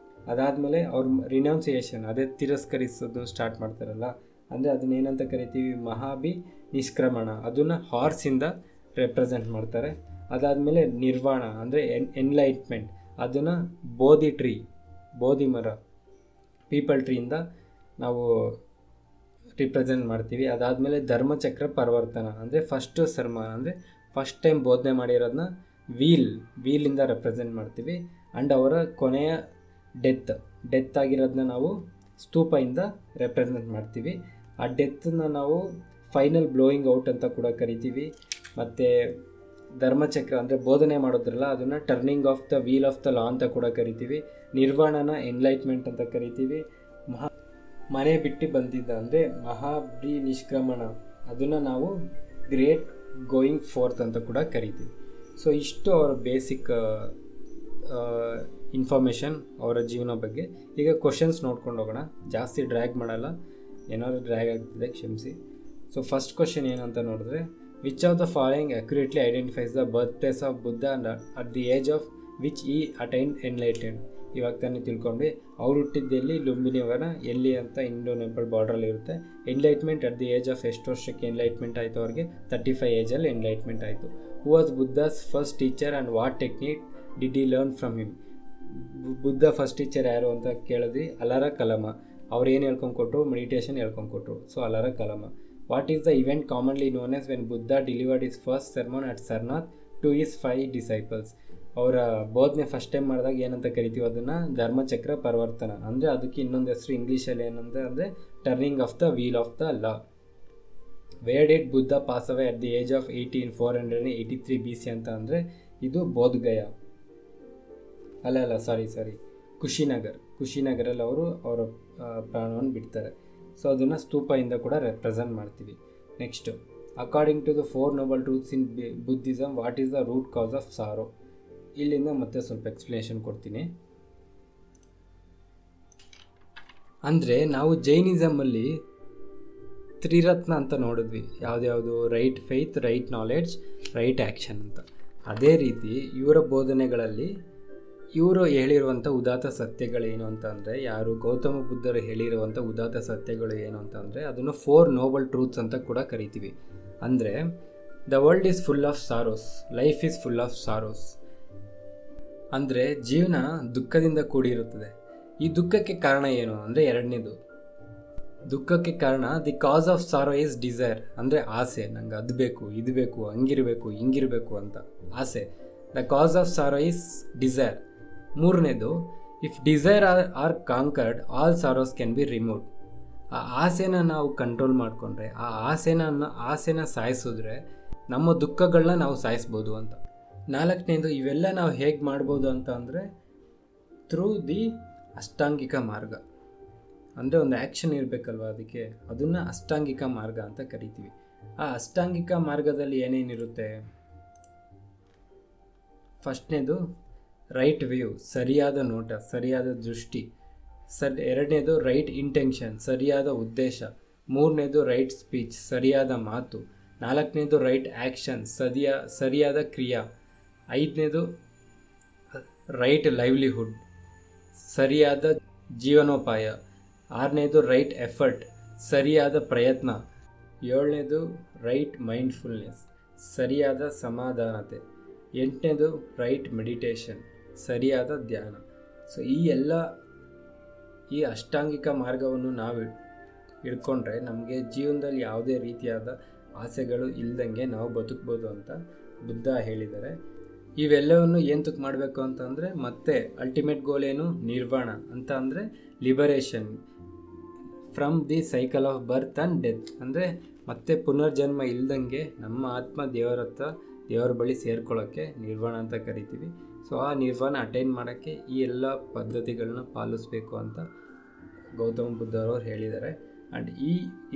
ಅದಾದಮೇಲೆ ಅವ್ರ ರಿನೌನ್ಸಿಯೇಷನ್, ಅದೇ ತಿರಸ್ಕರಿಸೋದನ್ನು ಸ್ಟಾರ್ಟ್ ಮಾಡ್ತಾರಲ್ಲ, ಅಂದರೆ ಅದನ್ನೇನಂತ ಕರಿತೀವಿ? ನಿಷ್ಕ್ರಮಣ. ಅದನ್ನು ಹಾರ್ಸಿಂದ ರೆಪ್ರೆಸೆಂಟ್ ಮಾಡ್ತಾರೆ. ಅದಾದಮೇಲೆ ನಿರ್ವಾಣ ಅಂದರೆ ಎನ್ಲೈಟ್ಮೆಂಟ್, ಅದನ್ನು ಬೋಧಿ ಮರ ಪೀಪಲ್ ಟ್ರೀಯಿಂದ ನಾವು ರಿಪ್ರೆಸೆಂಟ್ ಮಾಡ್ತೀವಿ. ಅದಾದಮೇಲೆ ಧರ್ಮಚಕ್ರ ಪರಿವರ್ತನ ಅಂದರೆ ಫಸ್ಟ್ ಟೈಮ್ ಬೋಧನೆ ಮಾಡಿರೋದನ್ನ ವೀಲಿಂದ ರೆಪ್ರೆಸೆಂಟ್ ಮಾಡ್ತೀವಿ. ಆ್ಯಂಡ್ ಅವರ ಕೊನೆಯ ಡೆತ್ ಆಗಿರೋದನ್ನ ನಾವು ಸ್ತೂಪದಿಂದ ರೆಪ್ರೆಸೆಂಟ್ ಮಾಡ್ತೀವಿ. ಆ ಡೆತ್ತನ್ನ ನಾವು ಫೈನಲ್ ಬ್ಲೋಯಿಂಗ್ ಔಟ್ ಅಂತ ಕೂಡ ಕರಿತೀವಿ. ಮತ್ತು ಧರ್ಮಚಕ್ರ ಅಂದರೆ ಬೋಧನೆ ಮಾಡೋದ್ರಲ್ಲ, ಅದನ್ನು turning of the wheel of the law ಅಂತ ಕೂಡ ಕರಿತೀವಿ. ನಿರ್ವಾಣನ ಎನ್ಲೈಟ್ಮೆಂಟ್ ಅಂತ ಕರಿತೀವಿ. ಮನೆ ಬಿಟ್ಟು ಬಂದಿದ್ದ ಅಂದರೆ ನಿಷ್ಕ್ರಮಣ, ಅದನ್ನು ನಾವು ಗ್ರೇಟ್ ಗೋಯಿಂಗ್ ಫೋರ್ತ್ ಅಂತ ಕೂಡ ಕರಿತೀವಿ. ಸೊ ಇಷ್ಟು ಅವರ ಬೇಸಿಕ್ ಇನ್ಫಾರ್ಮೇಷನ್ ಅವರ ಜೀವನ ಬಗ್ಗೆ. ಈಗ ಕ್ವಶನ್ಸ್ ನೋಡ್ಕೊಂಡು ಹೋಗೋಣ, ಜಾಸ್ತಿ ಡ್ರ್ಯಾಗ್ ಮಾಡಲ್ಲ, ಏನಾದರೂ ಡ್ರ್ಯಾಗ್ ಆಗ್ತಿದೆ ಕ್ಷಮಿಸಿ. ಸೊ ಫಸ್ಟ್ ಕ್ವಶನ್ ಏನಂತ ನೋಡಿದ್ರೆ, which of the following accurately identifies the birth place of Buddha and at the age of which ಈ ಅಟೈನ್ ಎನ್ಲೈಟೆಂಡ್? ಇವಾಗ ತಾನೇ ತಿಳ್ಕೊಂಡ್ವಿ. ಅವ್ರು ಹುಟ್ಟಿದ್ದೆಲ್ಲಿ ಲುಂಬಿನಿವರ, ಎಲ್ಲಿ ಅಂತ ಇಂಡೋ ನೆಪಾಳ್ ಬಾರ್ಡ್ರಲ್ಲಿ ಇರುತ್ತೆ. Enlightenment at the age of ಎಷ್ಟು ವರ್ಷಕ್ಕೆ ಎನ್ಲೈಟ್ಮೆಂಟ್ ಆಯಿತು ಅವ್ರಿಗೆ? 35 ಏಜಲ್ಲಿ ಎನ್ಲೈಟ್ಮೆಂಟ್ ಆಯಿತು. Who was Buddha's first teacher and what technique did he learn from him? Buddha first teacher ಯಾರು ಅಂತ ಕೇಳಿದ್ವಿ. ಅಲಾರ ಕಲಾಮ. ಅವ್ರು ಏನು ಹೇಳ್ಕೊಂಡ್ಕೊಟ್ರು? ಮೆಡಿಟೇಷನ್ ಹೇಳ್ಕೊಂಡ್ಕೊಟ್ರು. So Alara Kalama. What is the event commonly known as when Buddha delivered his first sermon at Sarnath to his 5 disciples? ಅವರ ಬೋಧನೆ first time ಮಾಡಿದಾಗ ಏನಂತ ಕರಿತೀವಿ? ಅದನ್ನು ಧರ್ಮಚಕ್ರ ಪರಿವರ್ತನ. ಅಂದರೆ ಅದಕ್ಕೆ ಇನ್ನೊಂದು ಹೆಸರು ಇಂಗ್ಲೀಷಲ್ಲಿ ಏನಂತ ಅಂದರೆ turning of the wheel of the law. Where did Buddha pass away at the age of 483 BC ಅಂತ ಅಂದರೆ ಇದು ಬೋಧ್ಗಯ ಅಲ್ಲ ಸಾರಿ ಕುಶಿನಗರಲ್ಲಿ ಅವರ ಪ್ರಾಣವನ್ನು ಬಿಡ್ತಾರೆ. ಸೊ ಅದನ್ನು ಸ್ತೂಪದಿಂದ ಕೂಡ ರೆಪ್ರೆಸೆಂಟ್ ಮಾಡ್ತೀವಿ. Next, according to the 4 noble truths in Buddhism, what is the root cause of sorrow? ಇಲ್ಲಿಂದ ಮತ್ತೆ ಸ್ವಲ್ಪ ಎಕ್ಸ್ಪ್ಲನೇಷನ್ ಕೊಡ್ತೀನಿ. ಅಂದರೆ ನಾವು ಜೈನಿಸಮಲ್ಲಿ ತ್ರಿರತ್ನ ಅಂತ ನೋಡಿದ್ವಿ. ಯಾವುದ್ಯಾವುದು? Right faith, right knowledge, right action ಅಂತ. ಅದೇ ರೀತಿ ಇವರ ಬೋಧನೆಗಳಲ್ಲಿ ಇವರು ಹೇಳಿರುವಂಥ ಉದಾತ್ತ ಸತ್ಯಗಳೇನು ಅಂತ ಅಂದರೆ, ಯಾರು ಗೌತಮ ಬುದ್ಧರು ಹೇಳಿರುವಂಥ ಉದಾತ್ತ ಸತ್ಯಗಳು ಏನು ಅಂತ ಅಂದರೆ, ಅದನ್ನು 4 ನೋಬಲ್ ಟ್ರೂತ್ಸ್ ಅಂತ ಕೂಡ ಕರಿತೀವಿ. ಅಂದರೆ the world is full of sorrows, life is full of sorrows. ಅಂದರೆ ಜೀವನ ದುಃಖದಿಂದ ಕೂಡಿರುತ್ತದೆ. ಈ ದುಃಖಕ್ಕೆ ಕಾರಣ ಏನು ಅಂದರೆ, ಎರಡನೇದು ದುಃಖಕ್ಕೆ ಕಾರಣ the cause of sorrow is desire. ಅಂದರೆ ಆಸೆ, ನಂಗೆ ಅದು ಬೇಕು, ಇದು ಬೇಕು, ಹಂಗಿರಬೇಕು, ಹಿಂಗಿರಬೇಕು ಅಂತ ಆಸೆ. The cause of sorrow is desire. ಮೂರನೇದು, if desire are conquered all sorrows can be removed. ಆ ಆಸೆನ ನಾವು ಕಂಟ್ರೋಲ್ ಮಾಡಿಕೊಂಡ್ರೆ, ಆ ಆಸೆನ ಸಾಯಿಸಿದ್ರೆ ನಮ್ಮ ದುಃಖಗಳನ್ನ ನಾವು ಸಾಯಿಸ್ಬೋದು ಅಂತ. ನಾಲ್ಕನೇದು, ಇವೆಲ್ಲ ನಾವು ಹೇಗೆ ಮಾಡ್ಬೋದು ಅಂತ ಅಂದರೆ ಥ್ರೂ ದಿ ಅಷ್ಟಾಂಗಿಕ ಮಾರ್ಗ. ಅಂದರೆ ಒಂದು ಆ್ಯಕ್ಷನ್ ಇರಬೇಕಲ್ವ, ಅದನ್ನು ಅಷ್ಟಾಂಗಿಕ ಮಾರ್ಗ ಅಂತ ಕರಿತೀವಿ. ಆ ಅಷ್ಟಾಂಗಿಕ ಮಾರ್ಗದಲ್ಲಿ ಏನೇನಿರುತ್ತೆ? ಫಸ್ಟ್ನೇದು ರೈಟ್ ವ್ಯೂ, ಸರಿಯಾದ ನೋಟ, ಸರಿಯಾದ ದೃಷ್ಟಿ. ಎರಡನೇದು ರೈಟ್ ಇಂಟೆನ್ಷನ್, ಸರಿಯಾದ ಉದ್ದೇಶ. ಮೂರನೇದು ರೈಟ್ ಸ್ಪೀಚ್, ಸರಿಯಾದ ಮಾತು. ನಾಲ್ಕನೇದು ರೈಟ್ ಆ್ಯಕ್ಷನ್, ಸರಿಯಾದ ಕ್ರಿಯಾ. ಐದನೇದು ರೈಟ್ ಲೈವ್ಲಿಹುಡ್, ಸರಿಯಾದ ಜೀವನೋಪಾಯ. ಆರನೇದು ರೈಟ್ ಎಫರ್ಟ್, ಸರಿಯಾದ ಪ್ರಯತ್ನ. ಏಳನೇದು ರೈಟ್ ಮೈಂಡ್ಫುಲ್ನೆಸ್, ಸರಿಯಾದ ಸಮಾಧಾನತೆ. ಎಂಟನೇದು ರೈಟ್ ಮೆಡಿಟೇಷನ್, ಸರಿಯಾದ ಧ್ಯಾನ. ಸೊ ಈ ಅಷ್ಟಾಂಗಿಕ ಮಾರ್ಗವನ್ನು ನಾವು ಹಿಡ್ಕೊಂಡ್ರೆ ನಮಗೆ ಜೀವನದಲ್ಲಿ ಯಾವುದೇ ರೀತಿಯಾದ ಆಸೆಗಳು ಇಲ್ದಂಗೆ ನಾವು ಬದುಕ್ಬೋದು ಅಂತ ಬುದ್ಧ ಹೇಳಿದ್ದಾರೆ. ಇವೆಲ್ಲವನ್ನು ಏಂತಕ್ಕೆ ಮಾಡಬೇಕು ಅಂತಂದರೆ, ಮತ್ತೆ ಅಲ್ಟಿಮೇಟ್ ಗೋಲ್ ಏನು? ನಿರ್ವಾಣ ಅಂತ. ಅಂದರೆ liberation from the cycle of birth and death. ಅಂದರೆ ಮತ್ತೆ ಪುನರ್ಜನ್ಮ ಇಲ್ದಂಗೆ ನಮ್ಮ ಆತ್ಮ ದೇವರ ಬಳಿ ಸೇರ್ಕೊಳ್ಳೋಕ್ಕೆ ನಿರ್ವಾಣ ಅಂತ ಕರಿತೀವಿ. ಸೊ ಆ ನಿರ್ವಾಣ ಅಟೈನ್ ಮಾಡೋಕ್ಕೆ ಈ ಎಲ್ಲ ಪದ್ಧತಿಗಳನ್ನ ಪಾಲಿಸಬೇಕು ಅಂತ ಗೌತಮ ಬುದ್ಧರವರು ಹೇಳಿದ್ದಾರೆ. ಆ್ಯಂಡ್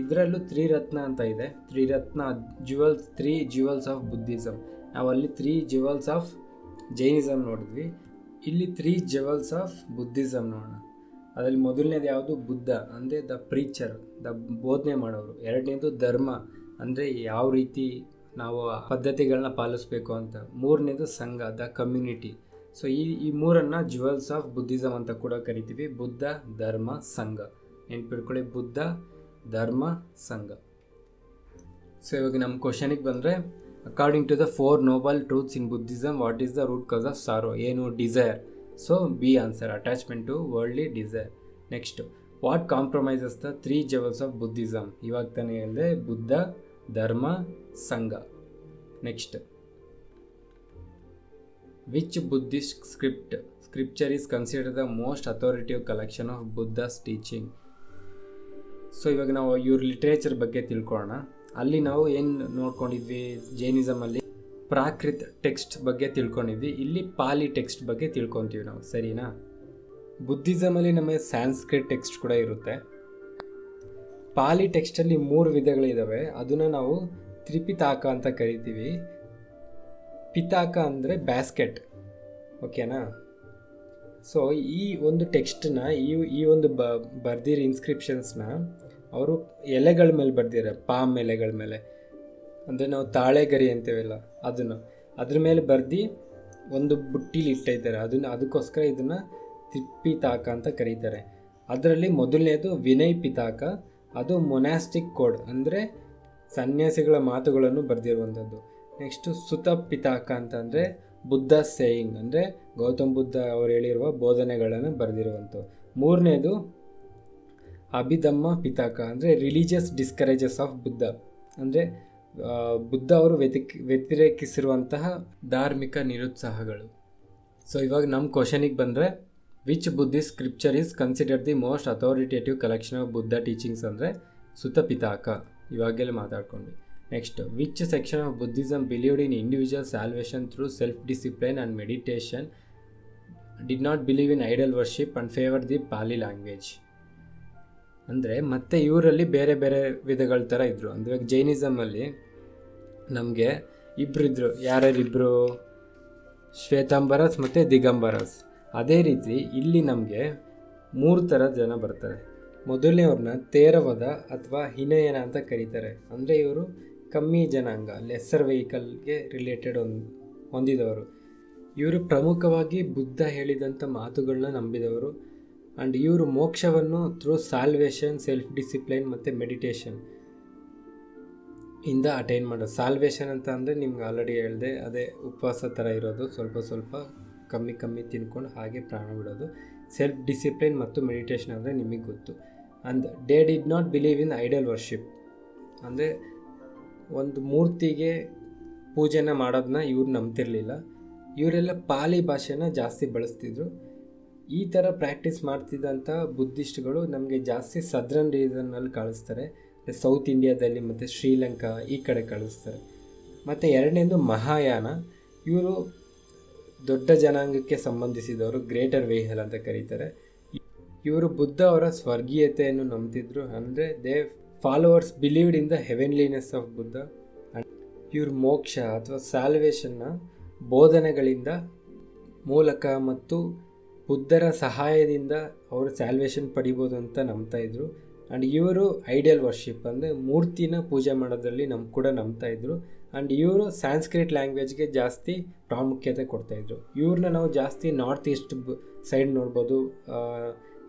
ಇದರಲ್ಲೂ ತ್ರಿರತ್ನ ಅಂತ ಇದೆ. ತ್ರಿರತ್ನ ಜುವೆಲ್ಸ್, 3 ಜ್ಯುವೆಲ್ಸ್ ಆಫ್ ಬುದ್ಧಿಸಮ್. ನಾವು ಅಲ್ಲಿ 3 ಜ್ಯುವೆಲ್ಸ್ ಆಫ್ ಜೈನಿಸಮ್ ನೋಡಿದ್ವಿ. ಇಲ್ಲಿ 3 ಜ್ಯುವೆಲ್ಸ್ ಆಫ್ ಬುದ್ಧಿಸಮ್ ನೋಡೋಣ. ಅದರಲ್ಲಿ ಮೊದಲನೇದು ಯಾವುದು? ಬುದ್ಧ, ಅಂದರೆ ದ ಪ್ರೀಚರ್, ಬೋಧನೆ ಮಾಡೋರು. ಎರಡನೇದು ಧರ್ಮ, ಅಂದರೆ ಯಾವ ರೀತಿ ನಾವು ಪದ್ಧತಿಗಳನ್ನ ಪಾಲಿಸಬೇಕು ಅಂತ. ಮೂರನೇದು ಸಂಘ, ದ ಕಮ್ಯುನಿಟಿ. ಸೊ ಈ ಮೂರನ್ನು ಜ್ಯುವೆಲ್ಸ್ ಆಫ್ ಬುದ್ಧಿಸಮ್ ಅಂತ ಕೂಡ ಕರಿತೀವಿ. ಬುದ್ಧ, ಧರ್ಮ, ಸಂಘ. ನೆನ್ಪಿಡ್ಕೊಳ್ಳಿ, ಬುದ್ಧ, ಧರ್ಮ, ಸಂಘ. ಸೊ ಇವಾಗ ನಮ್ಮ ಕ್ವಶನಿಗೆ ಬಂದರೆ, according to the 4 noble truths in Buddhism, what is the root cause of sorrow? ಏನು? Desire. So B answer, attachment to worldly desire. Next, what compromises the 3 jewels of Buddhism? ಇವಾಗ ತಾನೇ ಹೇಳಿದೆ, Buddha, Dharma, Sangha. Next, which Buddhist scripture is considered the most authoritative collection of Buddha's teaching? So ಇವಾಗ ನಾವು ಇವ್ರ literature ಬಗ್ಗೆ ತಿಳ್ಕೊಳ್ಳೋಣ. ಅಲ್ಲಿ ನಾವು ಏನು ನೋಡ್ಕೊಂಡಿದ್ವಿ? ಜೈನಿಸಮಲ್ಲಿ ಪ್ರಾಕೃತ್ ಟೆಕ್ಸ್ಟ್ ಬಗ್ಗೆ ತಿಳ್ಕೊಂಡಿದ್ವಿ. ಇಲ್ಲಿ ಪಾಲಿ ಟೆಕ್ಸ್ಟ್ ಬಗ್ಗೆ ತಿಳ್ಕೊತೀವಿ ನಾವು, ಸರಿನಾ? ಬುದ್ಧಿಸಮಲ್ಲಿ ನಮಗೆ ಸ್ಯಾನ್ಸ್ಕ್ರಿಟ್ ಟೆಕ್ಸ್ಟ್ ಕೂಡ ಇರುತ್ತೆ. ಪಾಲಿ ಟೆಕ್ಸ್ಟಲ್ಲಿ 3 ವಿಧಗಳಿದ್ದಾವೆ. ಅದನ್ನು ನಾವು ತ್ರಿಪಿತಾಕ ಅಂತ ಕರಿತೀವಿ. ಪಿತಾಕ ಅಂದರೆ ಬ್ಯಾಸ್ಕೆಟ್, ಓಕೆನಾ? ಸೊ ಈ ಒಂದು ಟೆಕ್ಸ್ಟನ್ನ, ಈ ಒಂದು ಬರ್ದಿರೋ ಇನ್ಸ್ಕ್ರಿಪ್ಷನ್ಸ್ನ ಅವರು ಎಲೆಗಳ ಮೇಲೆ ಬರ್ದಿದ್ದಾರೆ. ಪಾಮ್ ಎಲೆಗಳ ಮೇಲೆ, ಅಂದರೆ ನಾವು ತಾಳೆಗರಿ ಅಂತೀವಲ್ಲ, ಅದ್ರ ಮೇಲೆ ಬರ್ದು ಒಂದು ಬುಟ್ಟಿಲಿ ಇಟ್ಟಿದ್ದಾರೆ. ಅದಕ್ಕೋಸ್ಕರ ಇದನ್ನು ತ್ರಿಪಿತಾಕ ಅಂತ ಕರೀತಾರೆ. ಅದರಲ್ಲಿ ಮೊದಲನೇದು ವಿನಯ್ ಪಿತಾಕ, ಅದು ಮೊನಾಸ್ಟಿಕ್ ಕೋಡ್ ಅಂದರೆ ಸನ್ಯಾಸಿಗಳ ಮಾತುಗಳನ್ನು ಬರೆದಿರುವಂಥದ್ದು. ನೆಕ್ಸ್ಟು ಸುತ ಪಿತಾಕ ಅಂತಂದರೆ ಬುದ್ಧ ಸೇಯಿಂಗ್ ಅಂದರೆ ಗೌತಮ್ ಬುದ್ಧ ಅವರು ಹೇಳಿರುವ ಬೋಧನೆಗಳನ್ನು ಬರೆದಿರುವಂಥದ್ದು. ಮೂರನೇದು ಅಭಿಧಮ್ಮ ಪಿತಾಕ ಅಂದರೆ ರಿಲಿಜಿಯಸ್ ಡಿಸ್ಕರೇಜಸ್ ಆಫ್ ಬುದ್ಧ ಅಂದರೆ ಬುದ್ಧ ಅವರು ವ್ಯತಿರೇಕಿಸಿರುವಂತಹ ಧಾರ್ಮಿಕ ನಿರುತ್ಸಾಹಗಳು. ಸೊ ಇವಾಗ ನಮ್ಮ ಕ್ವಶನಿಗೆ ಬಂದರೆ, which Buddhist scripture is considered the most authoritative collection of Buddha teachings ಅಂದರೆ ಸುತ ಪಿತಾಕ, ಇವಾಗೆಲ್ಲ ಮಾತಾಡ್ಕೊಂಡ್ವಿ. Next, which section of Buddhism believed in individual salvation through self discipline and meditation, did not believe in idol worship and favour the Pali language. ಅಂದರೆ ಮತ್ತೆ ಇವರಲ್ಲಿ ಬೇರೆ ಬೇರೆ ವಿಧಗಳ ಥರ ಇದ್ದರು. ಅಂದರೆ ಇವಾಗ ಜೈನಿಸಮಲ್ಲಿ ನಮಗೆ ಇಬ್ಬರಿದ್ದರು. ಯಾರ್ಯಾರಿಬ್ಬರು? ಶ್ವೇತಾಂಬರಸ್ ಮತ್ತು ದಿಗಂಬರಸ್. ಅದೇ ರೀತಿ ಇಲ್ಲಿ ನಮಗೆ 3 ಥರ ಜನ ಬರ್ತಾರೆ. ಮೊದಲನೇವ್ರನ್ನ ತೇರವದ ಅಥವಾ ಹಿನಯನ ಅಂತ ಕರೀತಾರೆ. ಅಂದರೆ ಇವರು ಕಮ್ಮಿ ಜನಾಂಗ, ಲೆಸ್ಸರ್ ವೆಹಿಕಲ್ಗೆ ರಿಲೇಟೆಡ್ ಹೊಂದಿದವರು. ಇವರು ಪ್ರಮುಖವಾಗಿ ಬುದ್ಧ ಹೇಳಿದಂಥ ಮಾತುಗಳನ್ನ ನಂಬಿದವರು. ಆ್ಯಂಡ್ ಇವರು ಮೋಕ್ಷವನ್ನು ಥ್ರೂ ಸಾಲ್ವೇಷನ್, ಸೆಲ್ಫ್ ಡಿಸಿಪ್ಲೈನ್ ಮತ್ತು ಮೆಡಿಟೇಷನ್ ಇಂದ ಅಟೈನ್ ಮಾಡೋದು. ಸಾಲ್ವೇಷನ್ ಅಂತ ಅಂದರೆ ನಿಮ್ಗೆ ಆಲ್ರೆಡಿ ಹೇಳಿದೆ, ಅದೇ ಉಪವಾಸ ಥರ ಇರೋದು, ಸ್ವಲ್ಪ ಸ್ವಲ್ಪ ಕಮ್ಮಿ ತಿನ್ಕೊಂಡು ಹಾಗೆ ಪ್ರಾಣ ಬಿಡೋದು. ಸೆಲ್ಫ್ ಡಿಸಿಪ್ಲೈನ್ ಮತ್ತು ಮೆಡಿಟೇಷನ್ ಅಂದರೆ ನಿಮಗೆ ಗೊತ್ತು. And they did not believe in idol worship ಅಂದರೆ ಒಂದು ಮೂರ್ತಿಗೆ ಪೂಜೆನ ಮಾಡೋದನ್ನ ಇವ್ರು ನಂಬ್ತಿರ್ಲಿಲ್ಲ. ಇವರೆಲ್ಲ ಪಾಲಿ ಭಾಷೆನ ಜಾಸ್ತಿ ಬಳಸ್ತಿದ್ರು. ಈ ಥರ ಪ್ರಾಕ್ಟೀಸ್ ಮಾಡ್ತಿದ್ದಂಥ ಬುದ್ಧಿಸ್ಟ್ಗಳು ನಮಗೆ ಜಾಸ್ತಿ ಸದರ್ನ್ ರೀಜನ್ನಲ್ಲಿ ಕಾಣಿಸ್ತಾರೆ. ಸೌತ್ ಇಂಡಿಯಾದಲ್ಲಿ ಮತ್ತು ಶ್ರೀಲಂಕಾ ಈ ಕಡೆ ಕಳಿಸ್ತಾರೆ. ಮತ್ತು ಎರಡನೇದು ಮಹಾಯಾನ. ಇವರು ದೊಡ್ಡ ಜನಾಂಗಕ್ಕೆ ಸಂಬಂಧಿಸಿದವರು, ಗ್ರೇಟರ್ ವೇಹಲ್ ಅಂತ ಕರೀತಾರೆ. ಇವರು ಬುದ್ಧ ಅವರ ಸ್ವರ್ಗೀಯತೆಯನ್ನು ನಂಬ್ತಿದ್ರು. ಅಂದರೆ they followers believed in the heavenliness of Buddha. ಇವ್ರ ಮೋಕ್ಷ ಅಥವಾ ಸ್ಯಾಲ್ವೇಷನ್ನ ಬೋಧನೆಗಳಿಂದ ಮೂಲಕ ಮತ್ತು ಬುದ್ಧರ ಸಹಾಯದಿಂದ ಅವರು ಸ್ಯಾಲ್ವೇಷನ್ ಪಡಿಬೋದು ಅಂತ ನಂಬ್ತಾಯಿದ್ರು. ಆ್ಯಂಡ್ ಇವರು ಐಡಿಯಲ್ ವರ್ಷಿಪ್ ಅಂದರೆ ಮೂರ್ತಿನ ಪೂಜೆ ಮಾಡೋದ್ರಲ್ಲಿ ಕೂಡ ನಂಬ್ತಾಯಿದ್ರು. ಆ್ಯಂಡ್ ಇವರು ಸಾಂಸ್ಕ್ರಿಟ್ ಲ್ಯಾಂಗ್ವೇಜ್ಗೆ ಜಾಸ್ತಿ ಪ್ರಾಮುಖ್ಯತೆ ಕೊಡ್ತಾಯಿದ್ರು. ಇವ್ರನ್ನ ನಾವು ಜಾಸ್ತಿ ನಾರ್ತ್ ಈಸ್ಟ್ ಸೈಡ್ ನೋಡ್ಬೋದು.